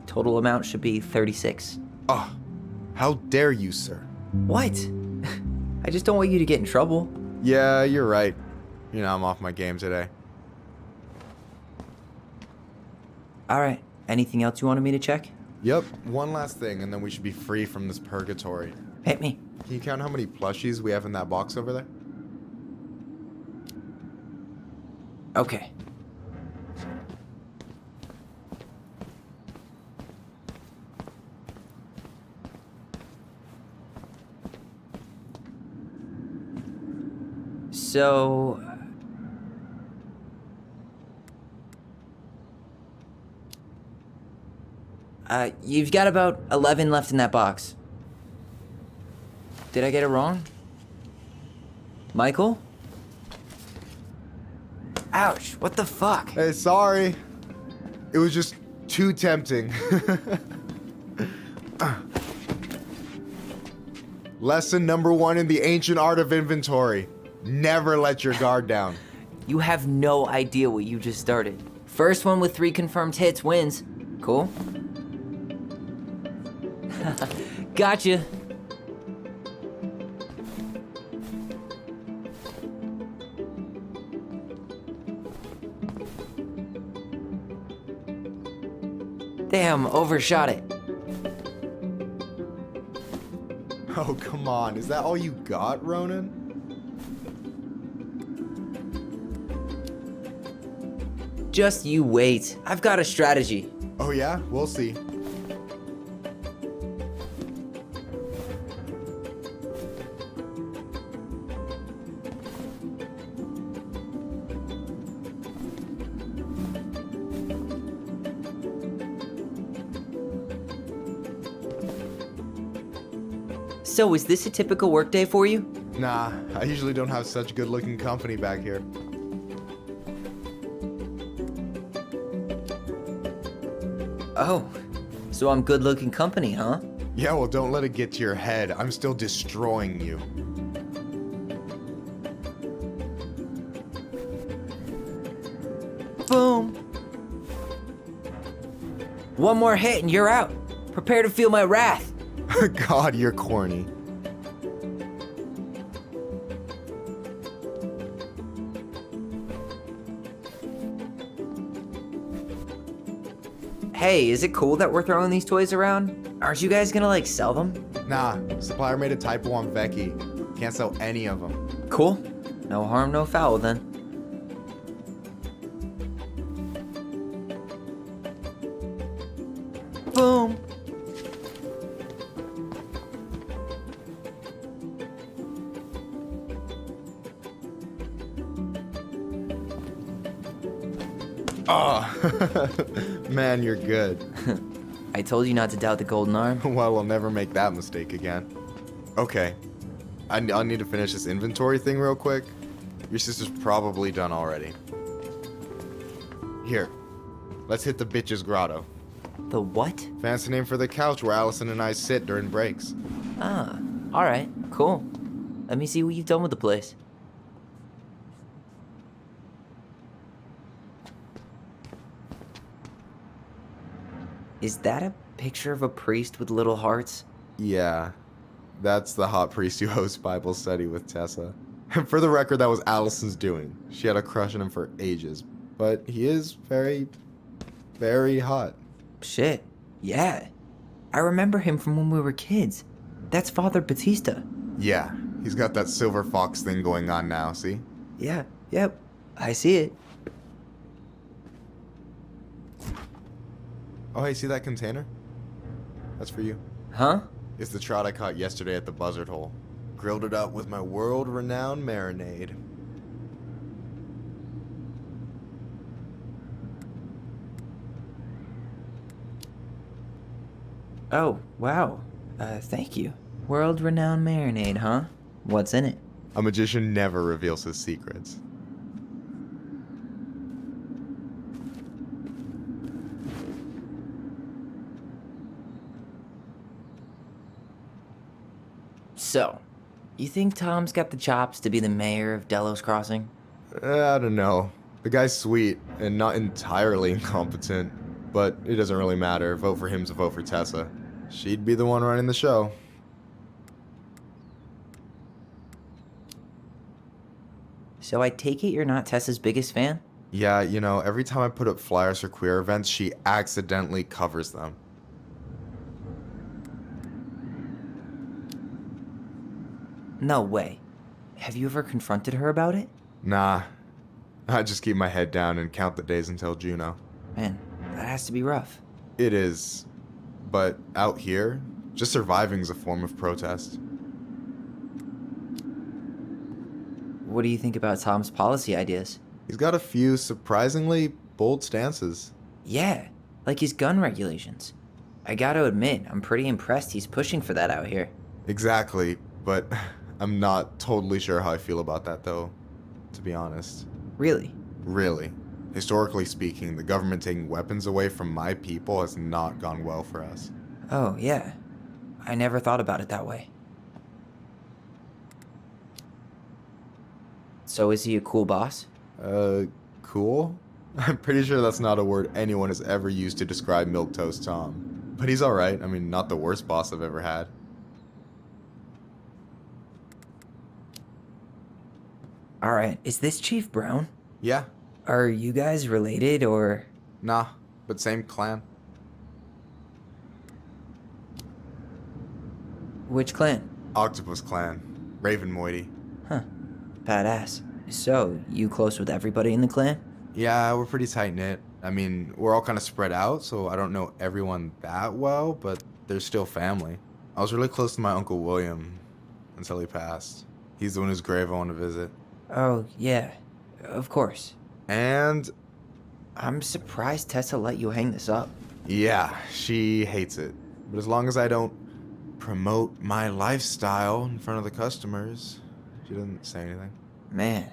Total amount should be 36. Oh, how dare you, sir? What? I just don't want you to get in trouble. Yeah, you're right. You know, I'm off my game today. Alright, anything else you wanted me to check? Yep, one last thing, and then we should be free from this purgatory. Hit me. Can you count how many plushies we have in that box over there? Okay. So... you've got about 11 left in that box. Did I get it wrong? Michael? Ouch, what the fuck? Hey, sorry. It was just too tempting. Lesson number 1 in the ancient art of inventory. Never let your guard down. You have no idea what you just started. First one with 3 confirmed hits wins. Cool? Gotcha. Damn, overshot it. Oh, come on. Is that all you got, Ronan? Just you wait. I've got a strategy. Oh yeah? We'll see. So, is this a typical workday for you? Nah, I usually don't have such good-looking company back here. Oh, so I'm good-looking company, huh? Yeah, well, don't let it get to your head. I'm still destroying you. Boom. One more hit and you're out. Prepare to feel my wrath. God, you're corny. Hey, is it cool that we're throwing these toys around? Aren't you guys gonna, like, sell them? Nah, supplier made a typo on Becky. Can't sell any of them. Cool. No harm, no foul, then. Boom. Oh, man, you're good. I told you not to doubt the golden arm. Well, we'll never make that mistake again. Okay, I'll need to finish this inventory thing real quick. Your sister's probably done already. Here, let's hit the bitch's grotto. The what? Fancy name for the couch where Allison and I sit during breaks. Ah, alright, cool. Let me see what you've done with the place. Is that a picture of a priest with little hearts? Yeah, that's the hot priest who hosts Bible study with Tessa. And for the record, that was Allison's doing. She had a crush on him for ages. But he is very, very hot. Shit, yeah. I remember him from when we were kids. That's Father Batista. Yeah, he's got that silver fox thing going on now, see? Yeah, yep, I see it. Oh, hey, see that container? That's for you. Huh? It's the trout I caught yesterday at the buzzard hole. Grilled it up with my world-renowned marinade. Oh, wow. Thank you. World-renowned marinade, huh? What's in it? A magician never reveals his secrets. So, you think Tom's got the chops to be the mayor of Delos Crossing? I don't know. The guy's sweet and not entirely incompetent, but it doesn't really matter. Vote for him's a vote for Tessa. She'd be the one running the show. So I take it you're not Tessa's biggest fan? Yeah, you know, every time I put up flyers for queer events, she accidentally covers them. No way. Have you ever confronted her about it? Nah. I just keep my head down and count the days until Juno. Man, that has to be rough. It is. But out here, just surviving's a form of protest. What do you think about Tom's policy ideas? He's got a few surprisingly bold stances. Yeah, like his gun regulations. I gotta admit, I'm pretty impressed he's pushing for that out here. Exactly, but I'm not totally sure how I feel about that though, to be honest. Really? Really. Historically speaking, the government taking weapons away from my people has not gone well for us. Oh, yeah. I never thought about it that way. So is he a cool boss? Cool? I'm pretty sure that's not a word anyone has ever used to describe Milquetoast Tom. But he's alright. I mean, not the worst boss I've ever had. Alright, is this Chief Brown? Yeah. Are you guys related, or...? Nah, but same clan. Which clan? Octopus clan. Raven Moiety. Huh. Badass. So, you close with everybody in the clan? Yeah, we're pretty tight-knit. I mean, we're all kind of spread out, so I don't know everyone that well, but they're still family. I was really close to my Uncle William until he passed. He's the one whose grave I want to visit. Oh, yeah. Of course. And... I'm surprised Tessa let you hang this up. Yeah, she hates it. But as long as I don't promote my lifestyle in front of the customers, she doesn't say anything. Man,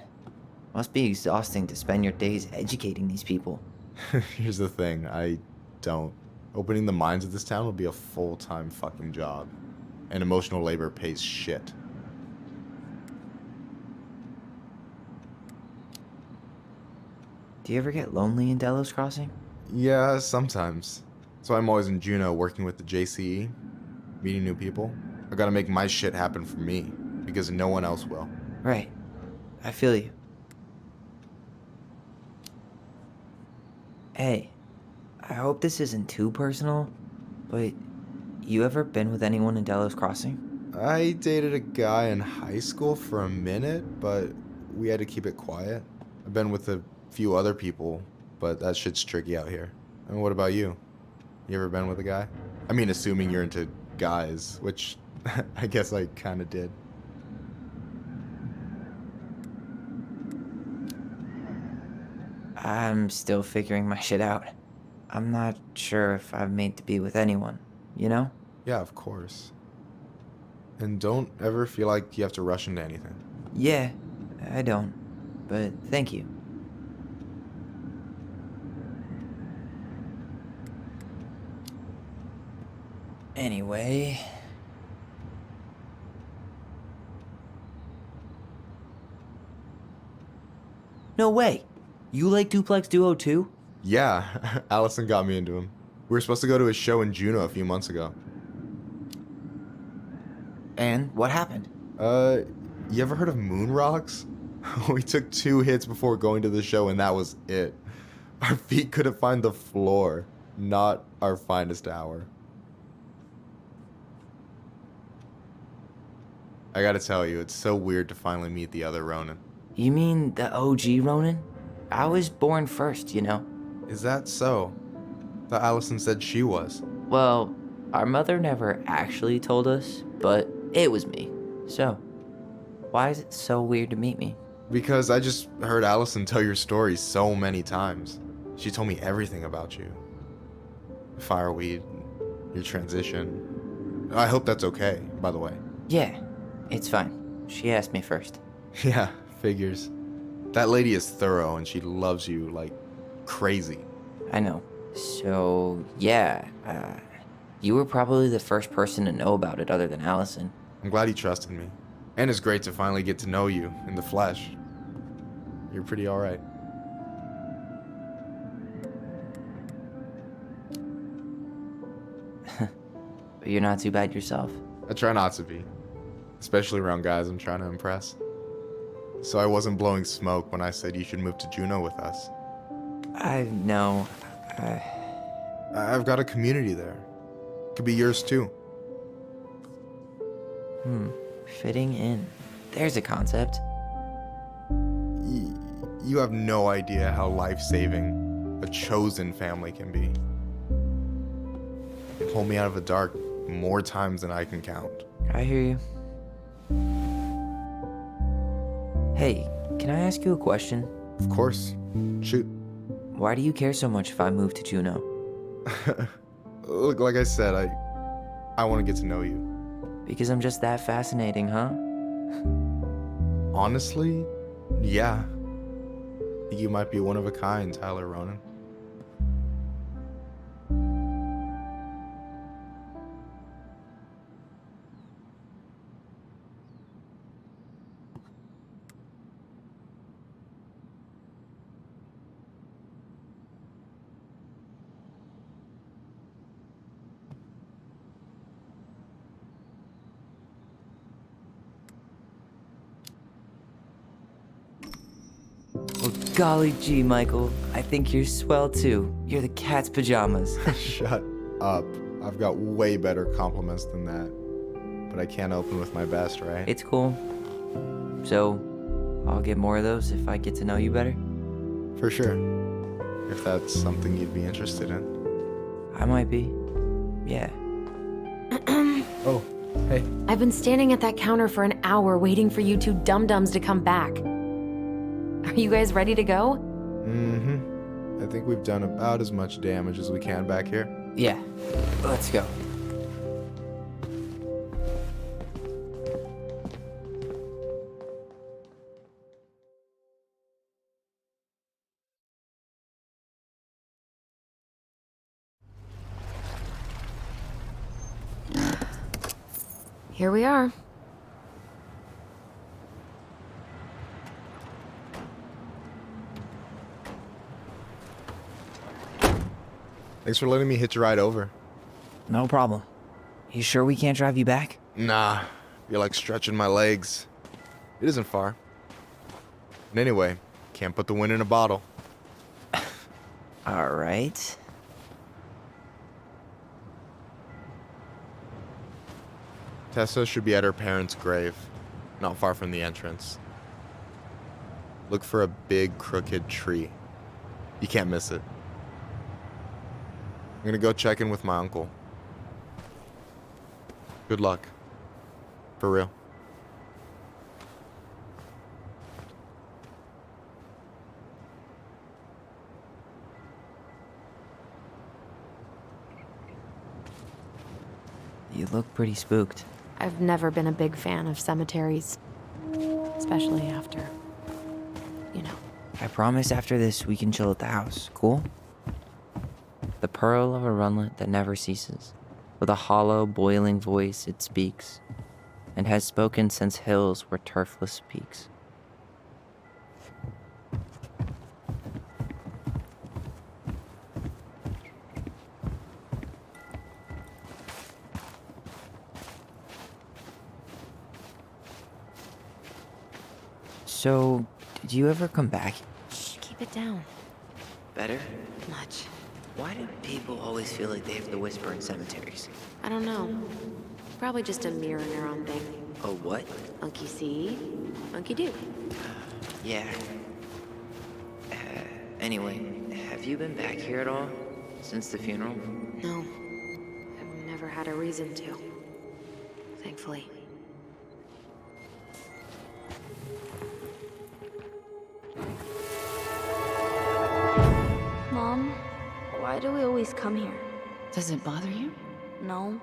must be exhausting to spend your days educating these people. Here's the thing, I don't. Opening the minds of this town will be a full-time fucking job. And emotional labor pays shit. Do you ever get lonely in Delos Crossing? Yeah, sometimes. So I'm always in Juneau working with the JCE, meeting new people. I gotta make my shit happen for me, because no one else will. Right. I feel you. Hey, I hope this isn't too personal, but you ever been with anyone in Delos Crossing? I dated a guy in high school for a minute, but we had to keep it quiet. I've been with a few other people, but that shit's tricky out here. And what about you? You ever been with a guy? I mean, assuming you're into guys, which I guess I kinda did. I'm still figuring my shit out. I'm not sure if I'm made to be with anyone, you know? Yeah, of course. And don't ever feel like you have to rush into anything. Yeah, I don't. But thank you. Anyway... No way! You like Duplex Duo too? Yeah, Allison got me into him. We were supposed to go to a show in Juneau a few months ago. And what happened? You ever heard of Moon Rocks? We took 2 hits before going to the show and that was it. Our feet couldn't find the floor. Not our finest hour. I gotta tell you, it's so weird to finally meet the other Ronan. You mean the OG Ronan? I was born first, you know. Is that so? Thought Allison said she was. Well, our mother never actually told us, but it was me. So, why is it so weird to meet me? Because I just heard Allison tell your story so many times. She told me everything about you. Fireweed, your transition. I hope that's okay, by the way. Yeah, it's fine. She asked me first. Yeah, figures. That lady is thorough and she loves you like crazy. I know. So, yeah, you were probably the first person to know about it other than Allison. I'm glad he trusted me. And it's great to finally get to know you in the flesh. You're pretty alright. But you're not too bad yourself. I try not to be. Especially around guys I'm trying to impress. So I wasn't blowing smoke when I said you should move to Juneau with us. I know. I've got a community there. Could be yours too. Fitting in. There's a concept. You have no idea how life-saving a chosen family can be. It pulled me out of the dark more times than I can count. I hear you. Hey, can I ask you a question? Of course. Shoot. Why do you care so much if I move to Juneau? Look, like I said, I want to get to know you. Because I'm just that fascinating, huh? Honestly, yeah. I think you might be one of a kind, Tyler Ronan. Well, golly gee, Michael. I think you're swell too. You're the cat's pajamas. Shut up. I've got way better compliments than that. But I can't open with my best, right? It's cool. So, I'll get more of those if I get to know you better? For sure. If that's something you'd be interested in. I might be. Yeah. Oh, hey. I've been standing at that counter for an hour waiting for you two dum-dums to come back. Are you guys ready to go? I think we've done about as much damage as we can back here. Yeah. Let's go. Here we are. Thanks for letting me hitch a ride over. No problem. You sure we can't drive you back? Nah, you're like stretching my legs. It isn't far. And anyway, can't put the wind in a bottle. All right. Tessa should be at her parents' grave, not far from the entrance. Look for a big crooked tree. You can't miss it. I'm gonna go check in with my uncle. Good luck. For real. You look pretty spooked. I've never been a big fan of cemeteries, especially after, you know. I promise after this we can chill at the house, cool? The pearl of a runlet that never ceases. With a hollow, boiling voice it speaks, and has spoken since hills were turfless peaks. So, did you ever come back? Shh, keep it down. Better? Much. Why do people always feel like they have to whisper in cemeteries? I don't know. Probably just a mirror neuron thing. Oh, what? Monkey see, monkey do. Yeah. Anyway, have you been back here at all? Since the funeral? No, I've never had a reason to. Thankfully. Mom, why do we always come here? Does it bother you? No,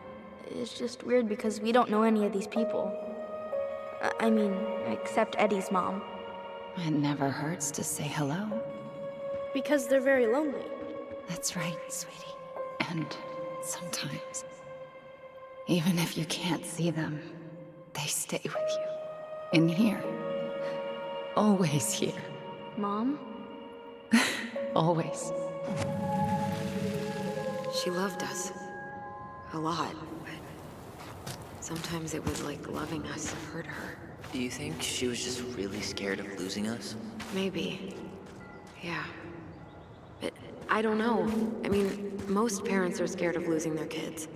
it's just weird because we don't know any of these people. I mean, except Eddie's mom. It never hurts to say hello. Because they're very lonely. That's right, sweetie. And sometimes, even if you can't see them, they stay with you. In here. Always here. Mom? Always. She loved us. A lot, but sometimes it was like loving us hurt her. Do you think she was just really scared of losing us? Maybe. Yeah. But I don't know. I mean, most parents are scared of losing their kids.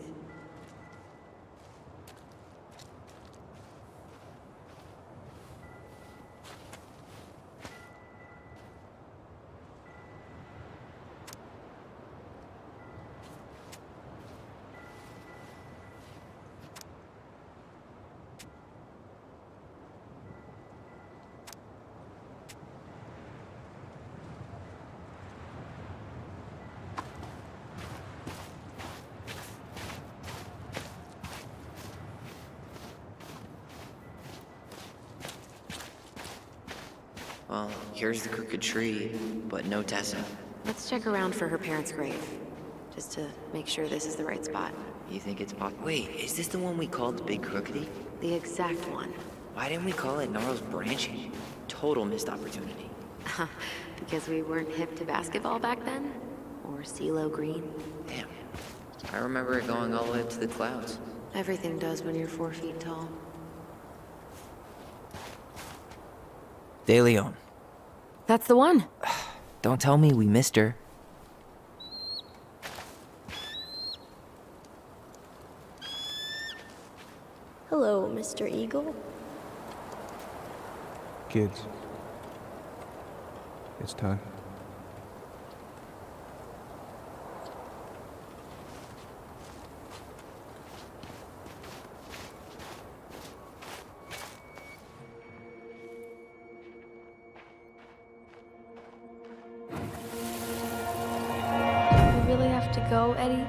Well, here's the crooked tree, but no Tessa. Let's check around for her parents' grave, just to make sure this is the right spot. You think it's Wait, is this the one we called the Big Crookedy? The exact one. Why didn't we call it Gnarls Branching? Total missed opportunity. Because we weren't hip to basketball back then? Or CeeLo Green? Damn. I remember it going all the way up to the clouds. Everything does when you're 4 feet tall. De Leon. That's the one. Don't tell me we missed her. Hello, Mr. Eagle. Kids, it's time. We really have to go, Eddie?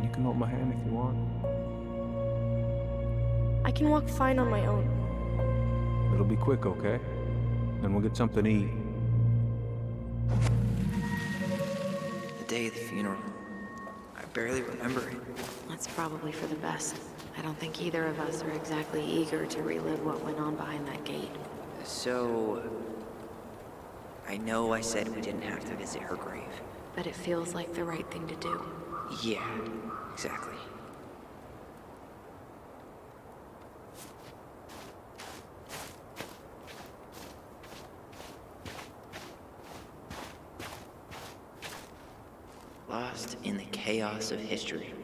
You can hold my hand if you want. I can walk fine on my own. It'll be quick, okay? Then we'll get something to eat. The day of the funeral. I barely remember it. That's probably for the best. I don't think either of us are exactly eager to relive what went on behind that gate. So... I know I said we didn't have to visit her grave. But it feels like the right thing to do. Yeah, exactly. Lost in the chaos of history.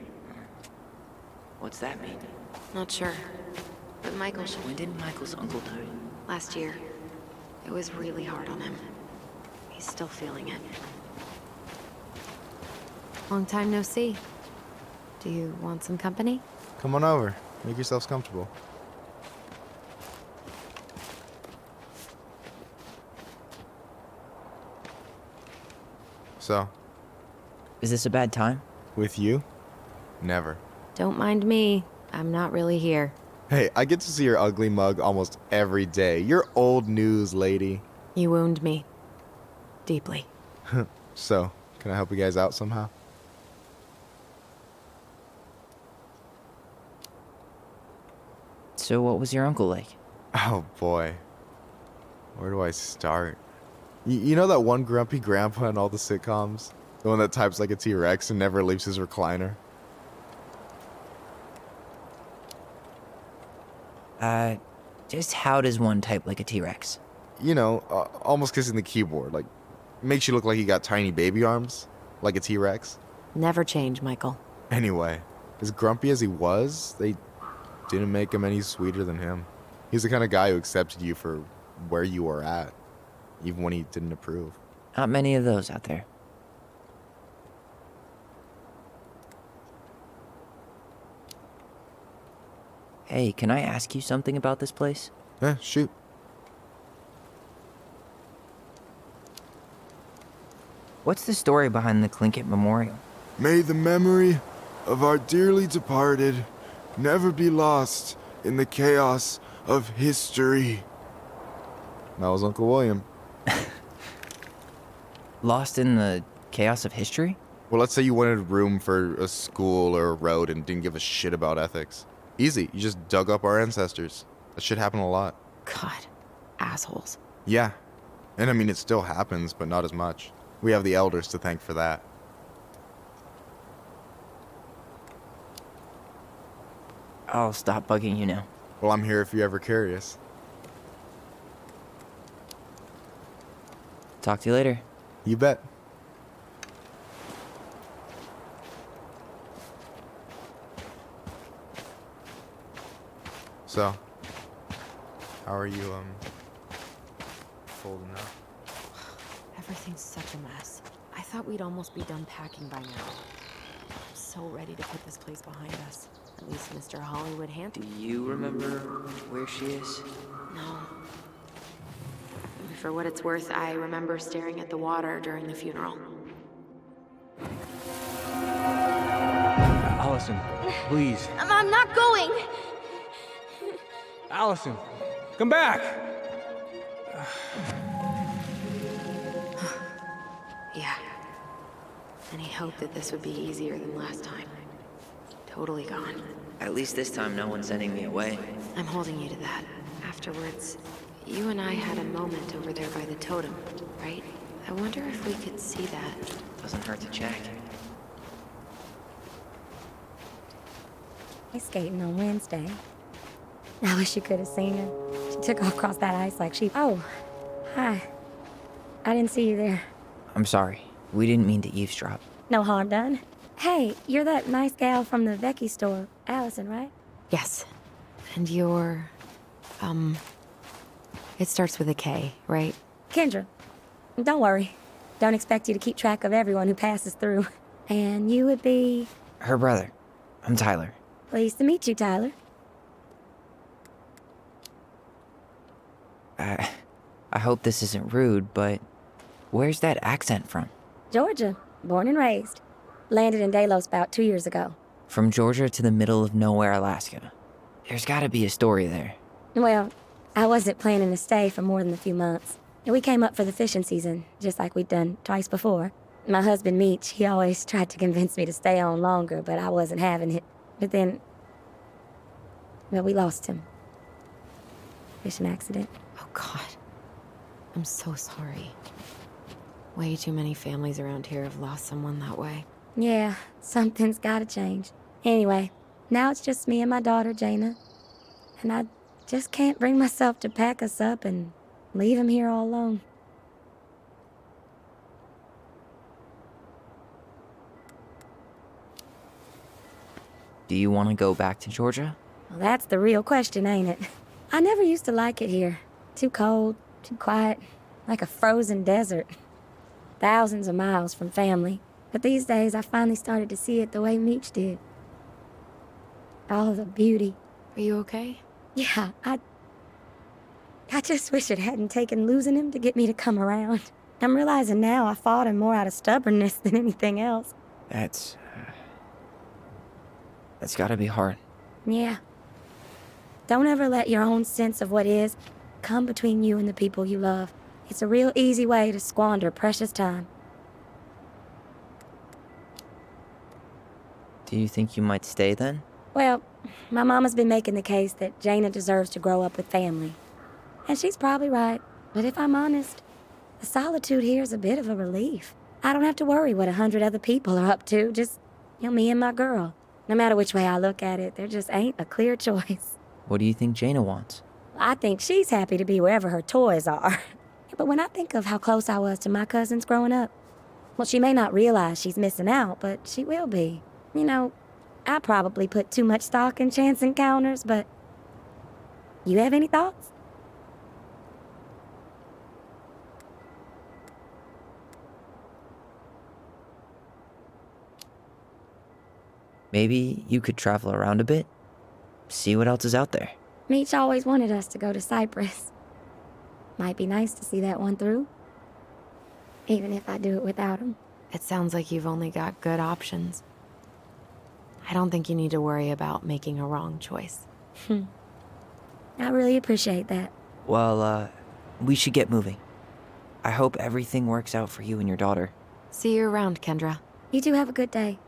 What's that mean? Not sure. But Michael should... When did Michael's uncle die? Last year. It was really hard on him. He's still feeling it. Long time no see. Do you want some company? Come on over. Make yourselves comfortable. So, Is this a bad time? with you? Never. Don't mind me. I'm not really here. Hey, I get to see your ugly mug almost every day. You're old news, lady. You wound me. Deeply. So, can I help you guys out somehow? So what was your uncle like? Oh boy. Where do I start? You know that one grumpy grandpa in all the sitcoms? The one that types like a T-Rex and never leaves his recliner? Just how does one type like a T-Rex? You know, almost kissing the keyboard. Like, makes you look like you got tiny baby arms. Like a T-Rex. Never change, Michael. Anyway, as grumpy as he was, they didn't make him any sweeter than him. He's the kind of guy who accepted you for where you were at, even when he didn't approve. Not many of those out there. Hey, can I ask you something about this place? Yeah, shoot. What's the story behind the Tlingit Memorial? May the memory of our dearly departed never be lost in the chaos of history. That was Uncle William. Lost in the chaos of history? Well, let's say you wanted room for a school or a road and didn't give a shit about ethics. Easy, you just dug up our ancestors. That shit happened a lot. God, assholes. Yeah, and I mean, it still happens, but not as much. We have the elders to thank for that. I'll stop bugging you now. Well, I'm here if you're ever curious. Talk to you later. You bet. So, how are you, holding up? Everything's such a mess. I thought we'd almost be done packing by now. I'm so ready to put this place behind us. At least Mr. Hollywood Do you remember where she is? No. For what it's worth, I remember staring at the water during the funeral. Allison, please. I'm not going. Allison, come back! Yeah. Any hope that this would be easier than last time? Totally gone. At least this time no one's sending me away. I'm holding you to that. Afterwards, you and I had a moment over there by the totem, right? I wonder if we could see that. Doesn't hurt to check. Ice skating on Wednesday. I wish you could have seen her. She took off across that ice like she... Oh, hi. I didn't see you there. I'm sorry. We didn't mean to eavesdrop. No harm done. Hey, you're that nice gal from the Vecchi store, Allison, right? Yes. And you're... It starts with a K, right? Kendra. Don't worry. Don't expect you to keep track of everyone who passes through. And you would be... Her brother. I'm Tyler. Pleased to meet you, Tyler. I hope this isn't rude, but where's that accent from? Georgia. Born and raised. Landed in Delos about 2 years ago. From Georgia to the middle of nowhere, Alaska. There's gotta be a story there. Well, I wasn't planning to stay for more than a few months. And we came up for the fishing season, just like we'd done twice before. My husband, Meech, he always tried to convince me to stay on longer, but I wasn't having it. But then... Well, we lost him. Fishing accident. Oh, God. I'm so sorry. Way too many families around here have lost someone that way. Yeah, something's gotta change. Anyway, now it's just me and my daughter, Jaina. And I just can't bring myself to pack us up and leave him here all alone. Do you want to go back to Georgia? Well, that's the real question, ain't it? I never used to like it here. Too cold, too quiet, like a frozen desert. Thousands of miles from family. But these days, I finally started to see it the way Meech did. All the beauty. Are you okay? Yeah, I just wish it hadn't taken losing him to get me to come around. I'm realizing now I fought him more out of stubbornness than anything else. That's gotta be hard. Yeah. Don't ever let your own sense of what is come between you and the people you love. It's a real easy way to squander precious time. Do you think you might stay then? Well, my mama's been making the case that Jaina deserves to grow up with family. And she's probably right. But if I'm honest, the solitude here is a bit of a relief. I don't have to worry what 100 other people are up to, just, me and my girl. No matter which way I look at it, there just ain't a clear choice. What do you think Jaina wants? I think she's happy to be wherever her toys are. But when I think of how close I was to my cousins growing up, well, she may not realize she's missing out, but she will be. I probably put too much stock in chance encounters, but you have any thoughts? Maybe you could travel around a bit, see what else is out there. Meech always wanted us to go to Cyprus. Might be nice to see that one through, even if I do it without him. It sounds like you've only got good options. I don't think you need to worry about making a wrong choice. I really appreciate that. Well, we should get moving. I hope everything works out for you and your daughter. See you around, Kendra. You two have a good day.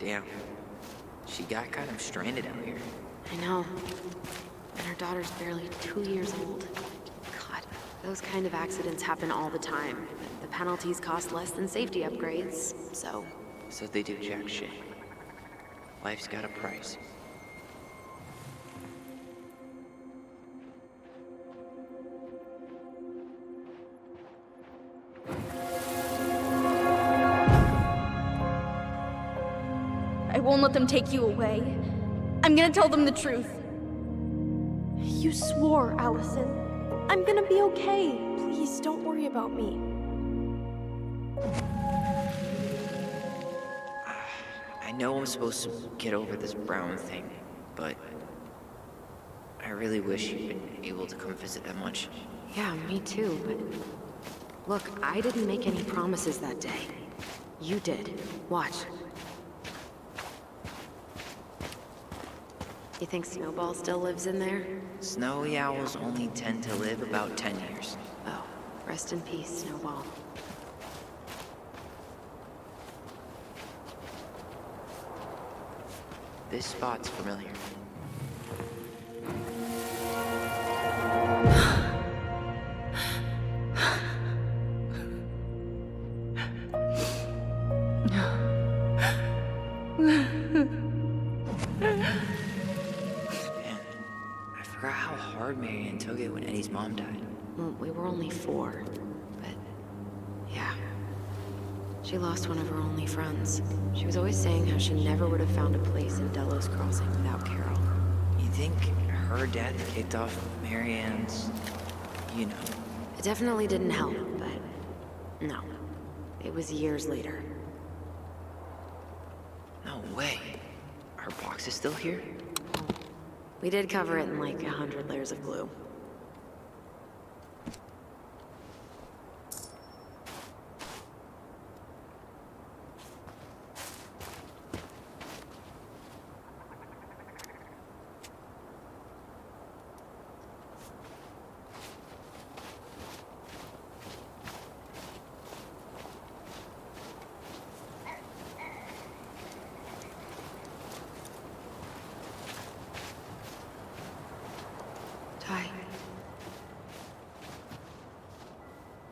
Damn. She got kind of stranded out here. I know. And her daughter's barely 2 years old. God, those kind of accidents happen all the time. The penalties cost less than safety upgrades, so... So they do jack shit. Life's got a price. I won't let them take you away. I'm gonna tell them the truth. You swore, Allison. I'm gonna be okay. Please don't worry about me. I know I'm supposed to get over this Brown thing, but I really wish you'd been able to come visit that much. Yeah, me too, but... Look, I didn't make any promises that day. You did. Watch. You think Snowball still lives in there? Snowy owls only tend to live about 10 years. Oh, rest in peace, Snowball. This spot's familiar. Marianne took it when Eddie's mom died. Well, we were only 4, but yeah. She lost one of her only friends. She was always saying how she never would have found a place in Delos Crossing without Carol. You think her death kicked off Marianne's, you know? It definitely didn't help, but no. It was years later. No way. Her box is still here? We did cover it in like 100 layers of glue.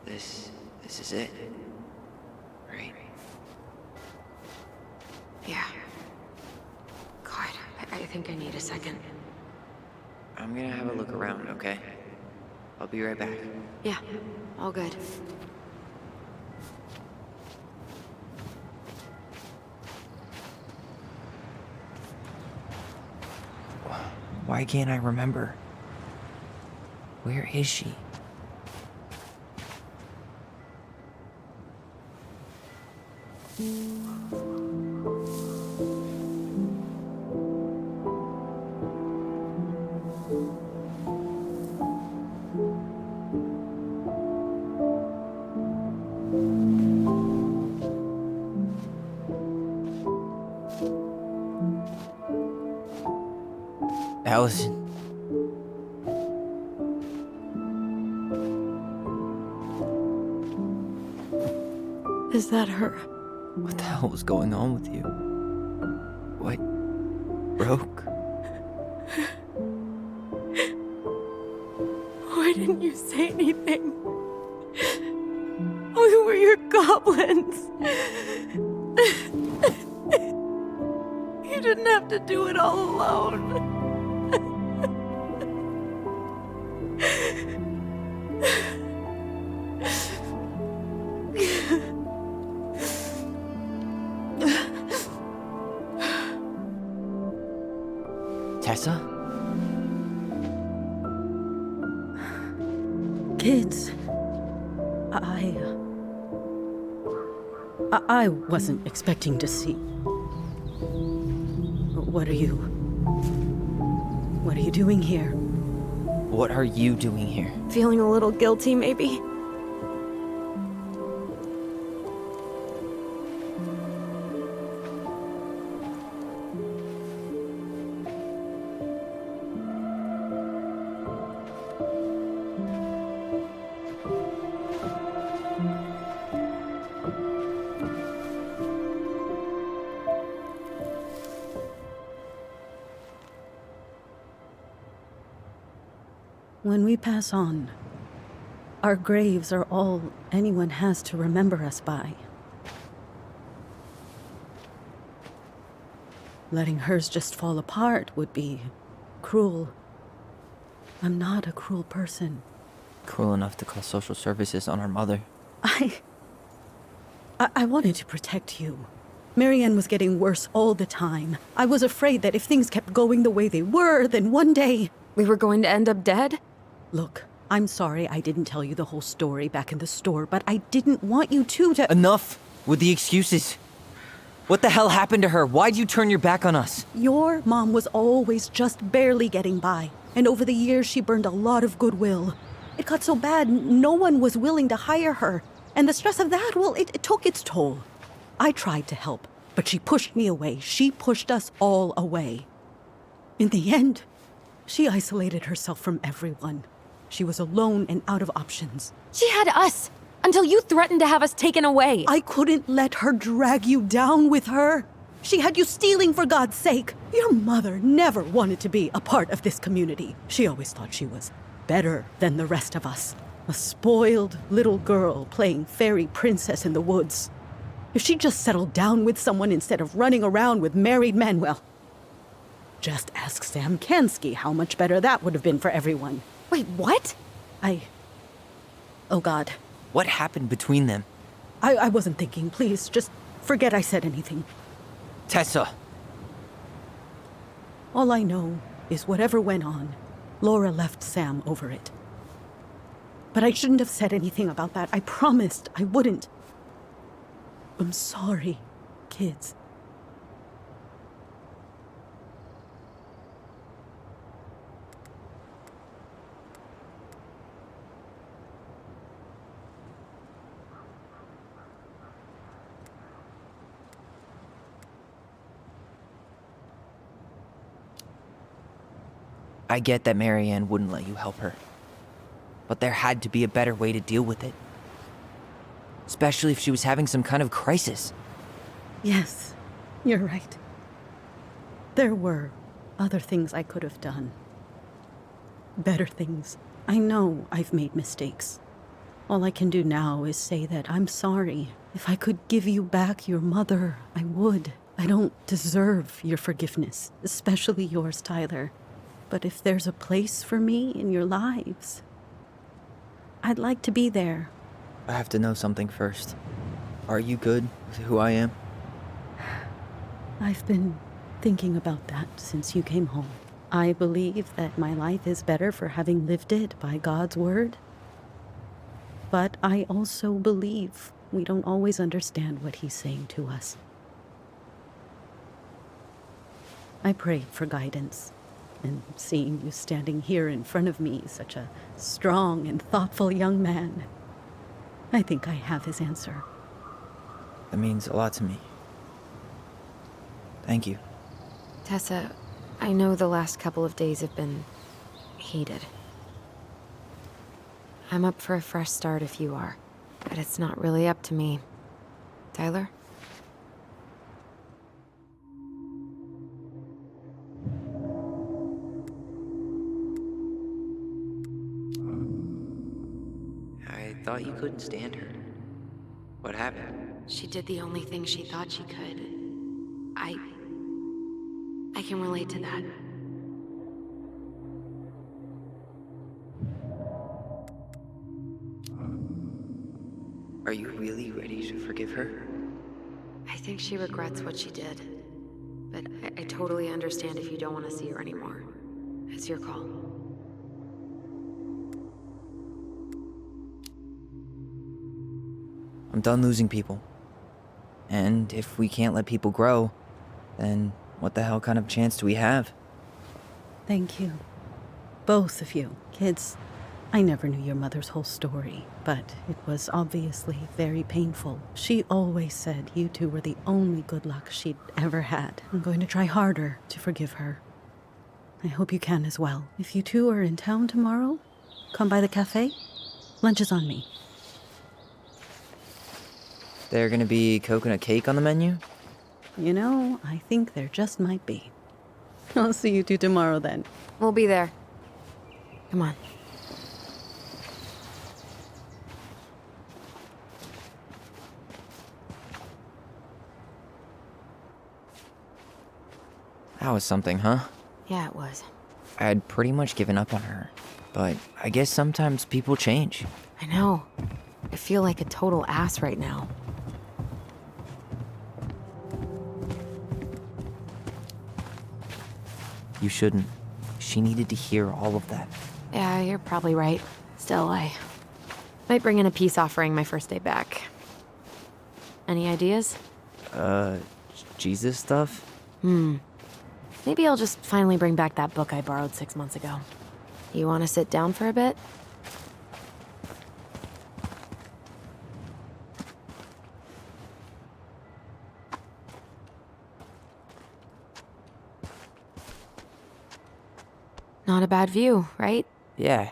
This is it, right? Yeah. God, I think I need a second. I'm gonna have a look around, okay? I'll be right back. Yeah, all good. Why can't I remember? Where is she? Allison. Is that her? What the hell was going on with you? What broke? Why didn't you say anything? We were your goblins. You didn't have to do it all alone. Kids, I wasn't expecting to see. What are you doing here? What are you doing here? Feeling a little guilty, maybe? When we pass on, our graves are all anyone has to remember us by. Letting hers just fall apart would be cruel. I'm not a cruel person. Cruel enough to call social services on our mother. I wanted to protect you. Marianne was getting worse all the time. I was afraid that if things kept going the way they were, then one day... We were going to end up dead? Look, I'm sorry I didn't tell you the whole story back in the store, but I didn't want you to... Enough with the excuses. What the hell happened to her? Why'd you turn your back on us? Your mom was always just barely getting by, and over the years she burned a lot of goodwill. It got so bad, no one was willing to hire her, and the stress of that, well, it took its toll. I tried to help, but she pushed me away. She pushed us all away. In the end, she isolated herself from everyone. She was alone and out of options. She had us, until you threatened to have us taken away. I couldn't let her drag you down with her. She had you stealing for God's sake. Your mother never wanted to be a part of this community. She always thought she was better than the rest of us. A spoiled little girl playing fairy princess in the woods. If she just settled down with someone instead of running around with married men, well, just ask Sam Kansky how much better that would have been for everyone. Wait, what? Oh God. What happened between them? I wasn't thinking. Please, just forget I said anything. Tessa! All I know is whatever went on, Laura left Sam over it. But I shouldn't have said anything about that. I promised I wouldn't. I'm sorry, kids. I get that Marianne wouldn't let you help her. But there had to be a better way to deal with it. Especially if she was having some kind of crisis. Yes, you're right. There were other things I could have done. Better things. I know I've made mistakes. All I can do now is say that I'm sorry. If I could give you back your mother, I would. I don't deserve your forgiveness, especially yours, Tyler. But if there's a place for me in your lives, I'd like to be there. I have to know something first. Are you good with who I am? I've been thinking about that since you came home. I believe that my life is better for having lived it by God's word. But I also believe we don't always understand what he's saying to us. I prayed for guidance. And seeing you standing here in front of me, such a strong and thoughtful young man, I think I have his answer. That means a lot to me. Thank you. Tessa, I know the last couple of days have been heated. I'm up for a fresh start if you are, but it's not really up to me. Tyler? I thought you couldn't stand her. What happened? She did the only thing she thought she could. I can relate to that. Are you really ready to forgive her? I think she regrets what she did. But I totally understand if you don't want to see her anymore. It's your call. I'm done losing people. And if we can't let people grow, then what the hell kind of chance do we have? Thank you. Both of you. Kids, I never knew your mother's whole story, but it was obviously very painful. She always said you two were the only good luck she'd ever had. I'm going to try harder to forgive her. I hope you can as well. If you two are in town tomorrow, come by the cafe. Lunch is on me. There gonna be coconut cake on the menu? You know, I think there just might be. I'll see you two tomorrow then. We'll be there. Come on. That was something, huh? Yeah, it was. I had pretty much given up on her, but I guess sometimes people change. I know. I feel like a total ass right now. You shouldn't. She needed to hear all of that. Yeah, you're probably right. Still, I might bring in a peace offering my first day back. Any ideas? Jesus stuff? Maybe I'll just finally bring back that book I borrowed 6 months ago. You want to sit down for a bit? Not a bad view, right? Yeah.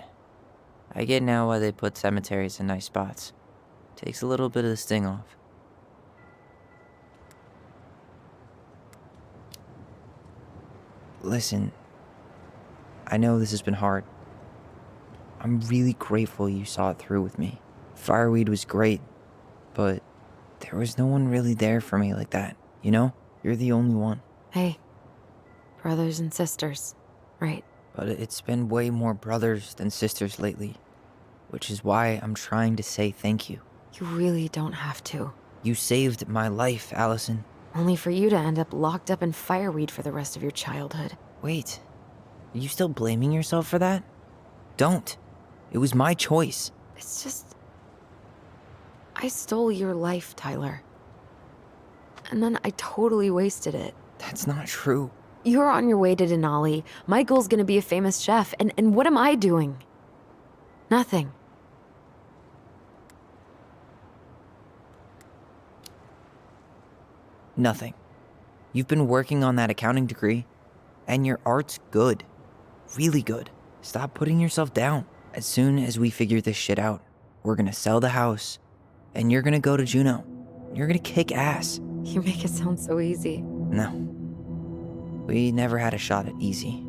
I get now why they put cemeteries in nice spots. Takes a little bit of the sting off. Listen, I know this has been hard. I'm really grateful you saw it through with me. Fireweed was great, but there was no one really there for me like that, you know? You're the only one. Hey, brothers and sisters, right? But it's been way more brothers than sisters lately, which is why I'm trying to say thank you. You really don't have to. You saved my life, Allison. Only for you to end up locked up in fireweed for the rest of your childhood. Wait, are you still blaming yourself for that? Don't. It was my choice. It's just... I stole your life, Tyler. And then I totally wasted it. That's not true. You're on your way to Denali. Michael's gonna be a famous chef, and what am I doing? Nothing. Nothing. You've been working on that accounting degree, and your art's good. Really good. Stop putting yourself down. As soon as we figure this shit out, we're gonna sell the house, and you're gonna go to Juneau. You're gonna kick ass. You make it sound so easy. No. We never had a shot at easy.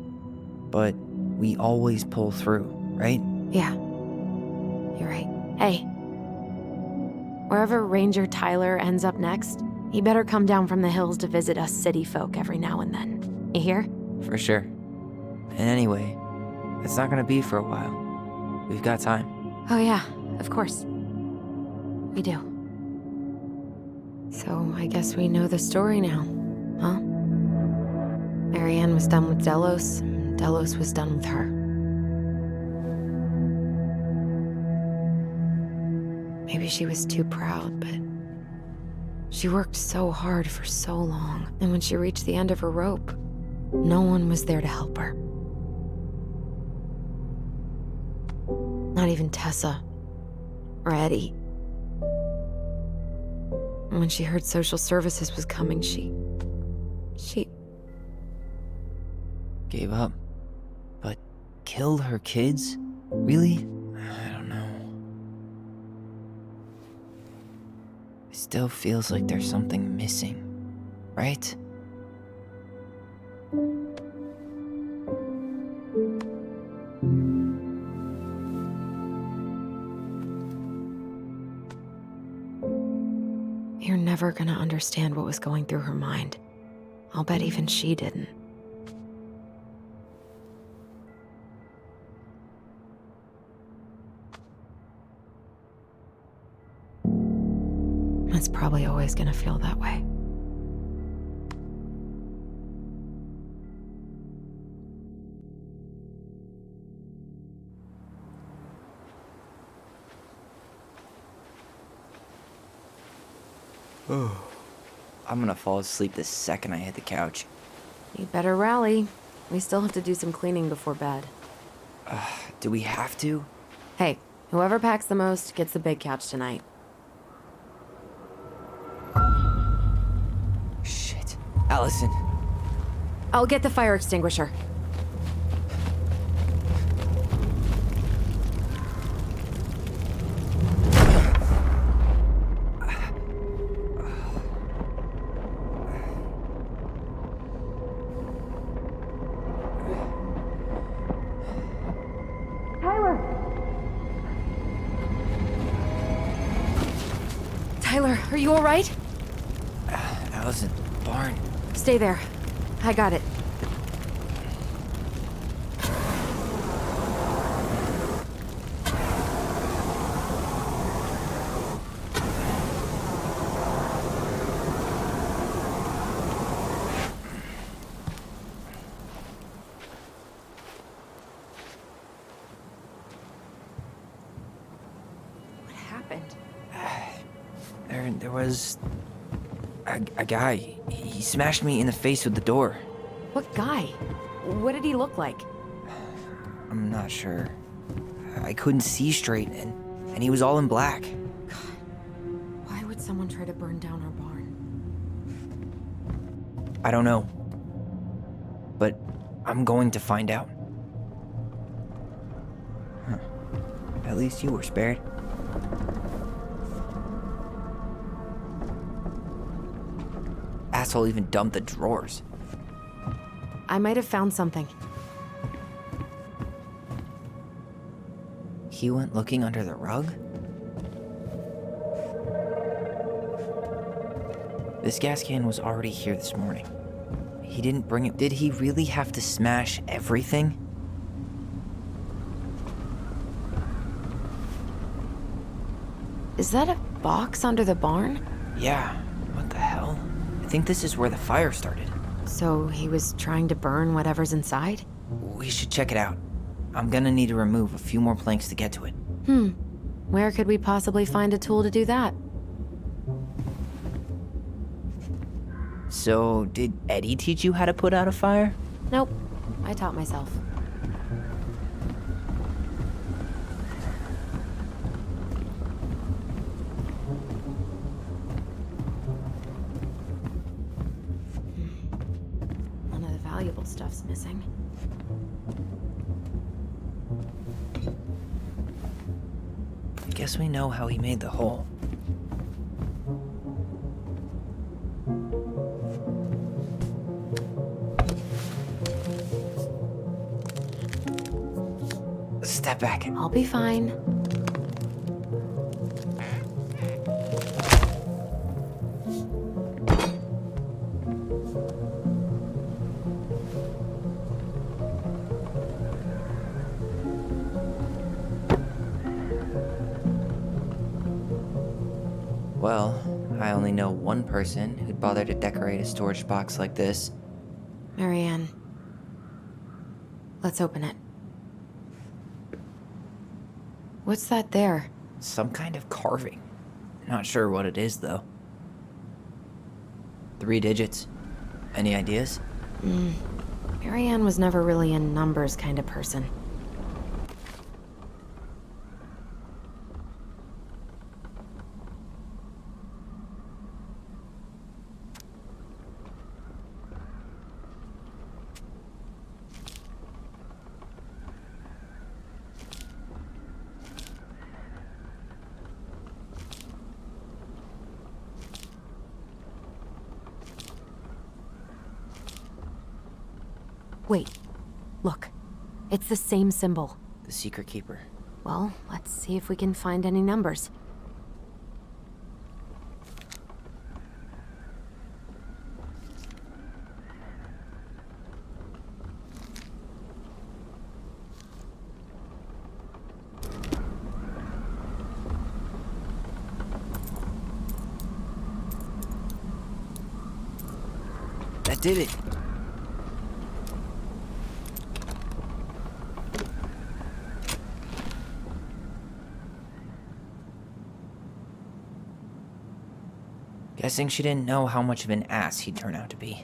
But we always pull through, right? Yeah. You're right. Hey. Wherever Ranger Tyler ends up next, he better come down from the hills to visit us city folk every now and then. You hear? For sure. And anyway, it's not gonna be for a while. We've got time. Oh yeah, of course. We do. So I guess we know the story now, huh? Marianne was done with Delos, and Delos was done with her. Maybe she was too proud, but she worked so hard for so long, and when she reached the end of her rope, no one was there to help her. Not even Tessa or Eddie. And when she heard social services was coming, she Gave up. But killed her kids? Really? I don't know. It still feels like there's something missing, right? You're never gonna understand what was going through her mind. I'll bet even she didn't. It's probably always gonna feel that way. I'm gonna fall asleep the second I hit the couch. You better rally. We still have to do some cleaning before bed. Do we have to? Hey, whoever packs the most gets the big couch tonight. Shit. Allison. I'll get the fire extinguisher. Tyler, are you all right? Allison, barn. Stay there. I got it. What happened? There was a guy. He smashed me in the face with the door. What guy? What did he look like? I'm not sure. I couldn't see straight, and he was all in black. God, why would someone try to burn down our barn? I don't know. But I'm going to find out. Huh. At least you were spared. Asshole even dumped the drawers. I might have found something. He went looking under the rug? This gas can was already here this morning. He didn't bring it. Did he really have to smash everything? Is that a box under the barn? Yeah. What the hell? I think this is where the fire started. So he was trying to burn whatever's inside? We should check it out. I'm gonna need to remove a few more planks to get to it. Where could we possibly find a tool to do that? So, did Eddie teach you how to put out a fire? Nope. I taught myself. None of the valuable stuff's missing. I guess we know how he made the hole. Step back. I'll be fine. Well, I only know one person who'd bother to decorate a storage box like this. Marianne. Let's open it. What's that there? Some kind of carving. Not sure what it is, though. 3 digits. Any ideas? Marianne was never really a numbers kind of person. Wait, look. It's the same symbol. The secret keeper. Well, let's see if we can find any numbers. That did it. Guessing she didn't know how much of an ass he'd turn out to be.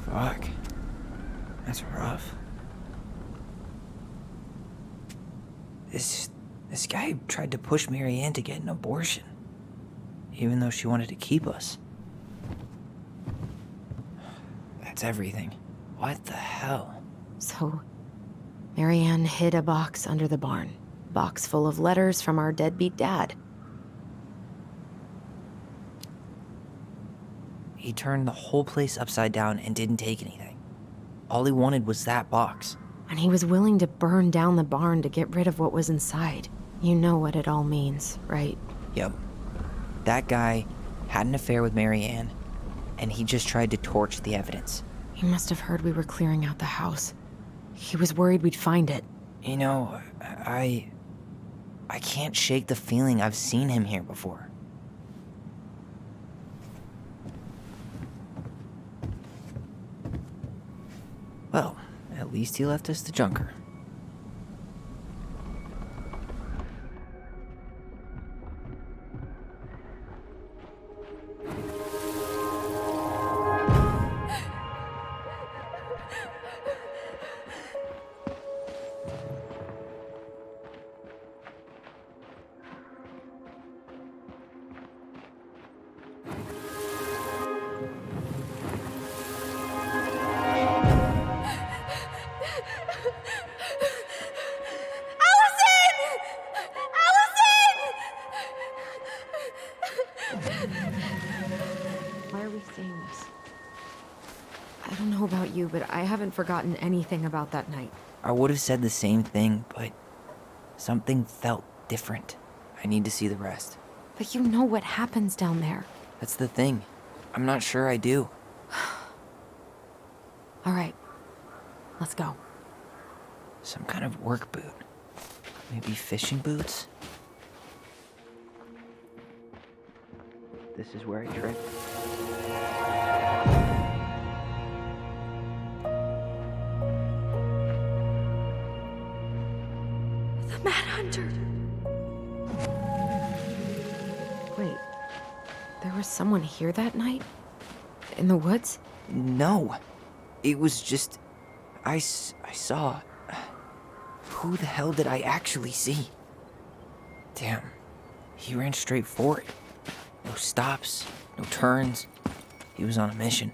Fuck. That's rough. This guy tried to push Marianne to get an abortion, even though she wanted to keep us. That's everything. What the hell? So, Marianne hid a box under the barn. Box full of letters from our deadbeat dad. He turned the whole place upside down and didn't take anything. All he wanted was that box. And he was willing to burn down the barn to get rid of what was inside. You know what it all means, right? Yep. That guy had an affair with Marianne, and he just tried to torch the evidence. He must have heard we were clearing out the house. He was worried we'd find it. You know, I can't shake the feeling I've seen him here before. Well, at least he left us the junker. Why are we saying this? I don't know about you, but I haven't forgotten anything about that night. I would have said the same thing, but something felt different. I need to see the rest. But you know what happens down there. That's the thing. I'm not sure I do. All right, let's go. Some kind of work boot. Maybe fishing boots? This is where I tripped. The Mad Hunter! Wait, there was someone here that night? In the woods? No. It was just... I saw... Who the hell did I actually see? Damn. He ran straight for it. No stops, no turns. He was on a mission.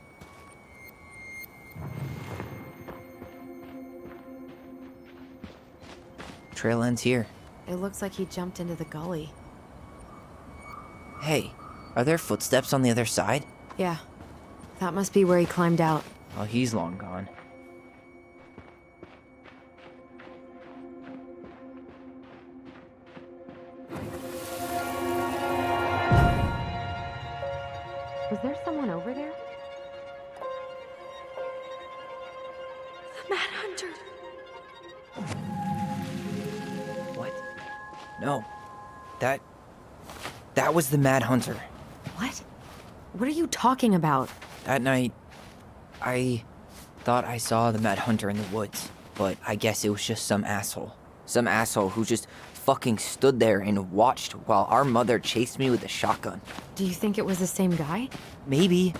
Trail ends here. It looks like he jumped into the gully. Hey, are there footsteps on the other side? Yeah, that must be where he climbed out. Well, he's long gone. Was there someone over there? The Mad Hunter! What? No. That was the Mad Hunter. What? What are you talking about? That night, I thought I saw the Mad Hunter in the woods, but I guess it was just some asshole. Some asshole who just fucking stood there and watched while our mother chased me with a shotgun. Do you think it was the same guy? Maybe.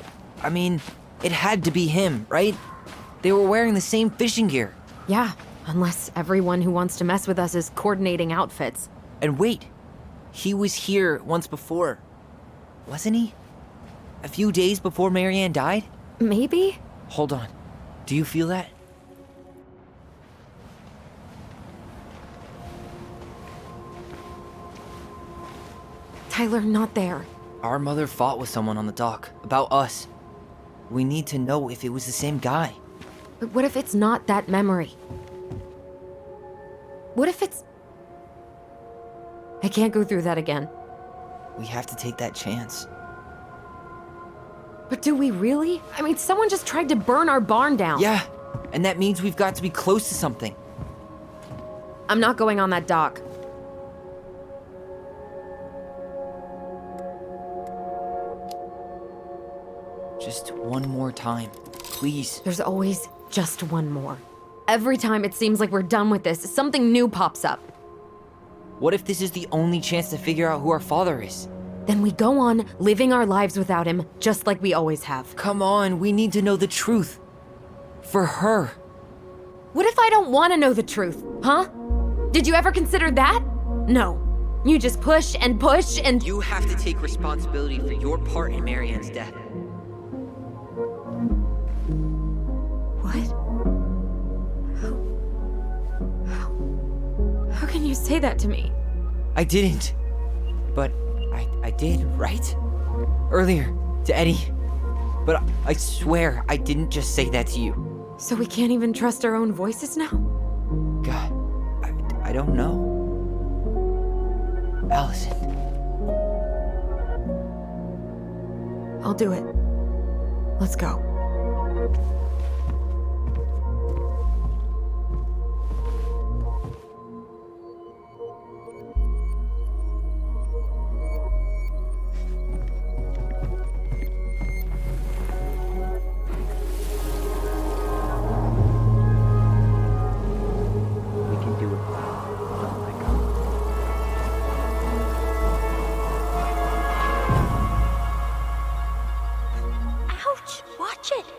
I mean, it had to be him, right? They were wearing the same fishing gear. Yeah, unless everyone who wants to mess with us is coordinating outfits. And wait, he was here once before, wasn't he? A few days before Marianne died? Maybe? Hold on. Do you feel that? Tyler, not there. Our mother fought with someone on the dock about us. We need to know if it was the same guy. But what if it's not that memory? What if it's... I can't go through that again. We have to take that chance. But do we really? I mean, someone just tried to burn our barn down. Yeah, and that means we've got to be close to something. I'm not going on that dock. Just one more time. Please. There's always just one more. Every time it seems like we're done with this, something new pops up. What if this is the only chance to figure out who our father is? Then we go on living our lives without him, just like we always have. Come on, we need to know the truth. For her. What if I don't want to know the truth, huh? Did you ever consider that? No. You just push and push and... You have to take responsibility for your part in Marianne's death. What? How can you say that to me? I didn't. But I did, right? Earlier, to Eddie. But I swear I didn't just say that to you. So we can't even trust our own voices now? God, I don't know. Allison. I'll do it. Let's go.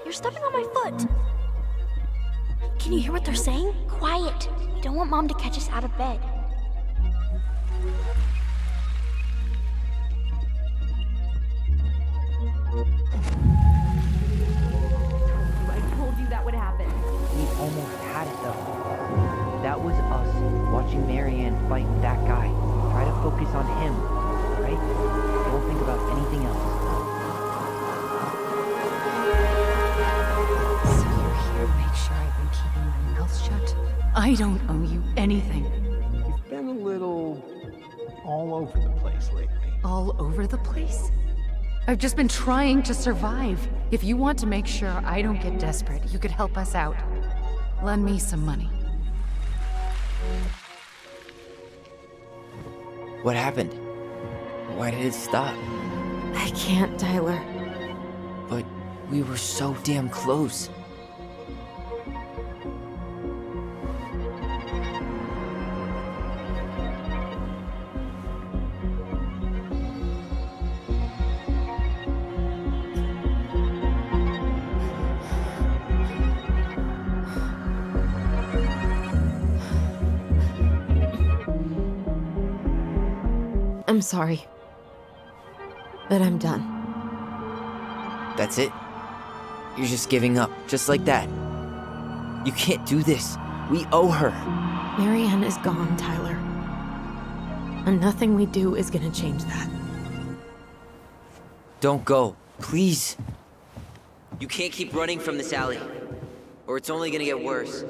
You're stepping on my foot. Can you hear what they're saying? Quiet. We don't want Mom to catch us out of bed. I told you that would happen. We almost had it though. That was us watching Marianne fight with that guy. Try to focus on him, right? Don't think about anything else. I don't owe you anything. You've been a little all over the place lately. All over the place? I've just been trying to survive. If you want to make sure I don't get desperate, you could help us out. Lend me some money. What happened? Why did it stop? I can't, Tyler. But we were so damn close. I'm sorry. But I'm done. That's it? You're just giving up, just like that. You can't do this. We owe her. Marianne is gone, Tyler. And nothing we do is gonna change that. Don't go, please. You can't keep running from this alley, or it's only gonna get worse.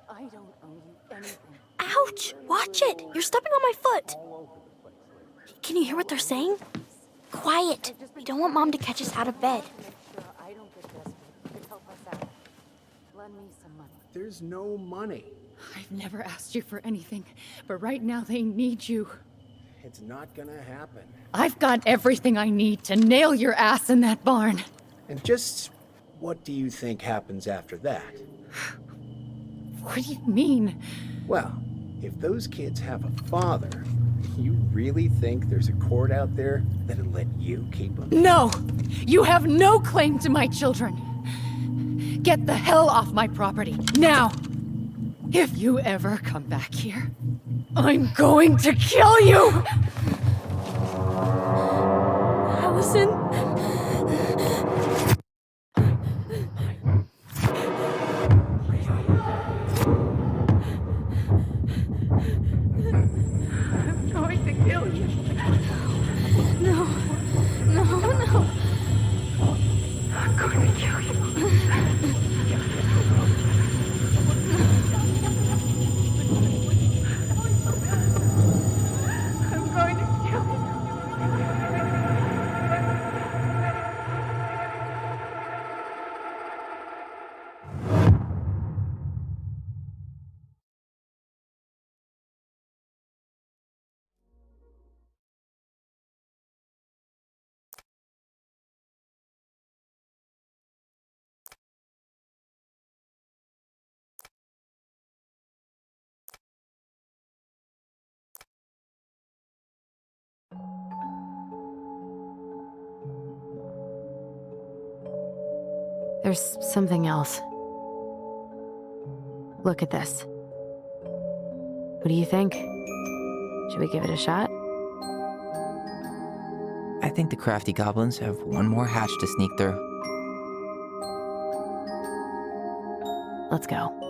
I don't owe you anything. Ouch! Watch it! You're stepping on my foot. Can you hear what they're saying? Quiet. We don't want Mom to catch us out of bed. I don't get desperate. You could help us out. Lend me some money. There's no money. I've never asked you for anything, but right now they need you. It's not gonna happen. I've got everything I need to nail your ass in that barn. And just what do you think happens after that? What do you mean? Well, if those kids have a father, you really think there's a court out there that'll let you keep them? No! You have no claim to my children. Get the hell off my property, now! If you ever come back here, I'm going to kill you! Allison? I'm going to kill you. No. I'm going to kill you. I'm going to kill you. There's something else. Look at this. What do you think? Should we give it a shot? I think the crafty goblins have one more hatch to sneak through. Let's go.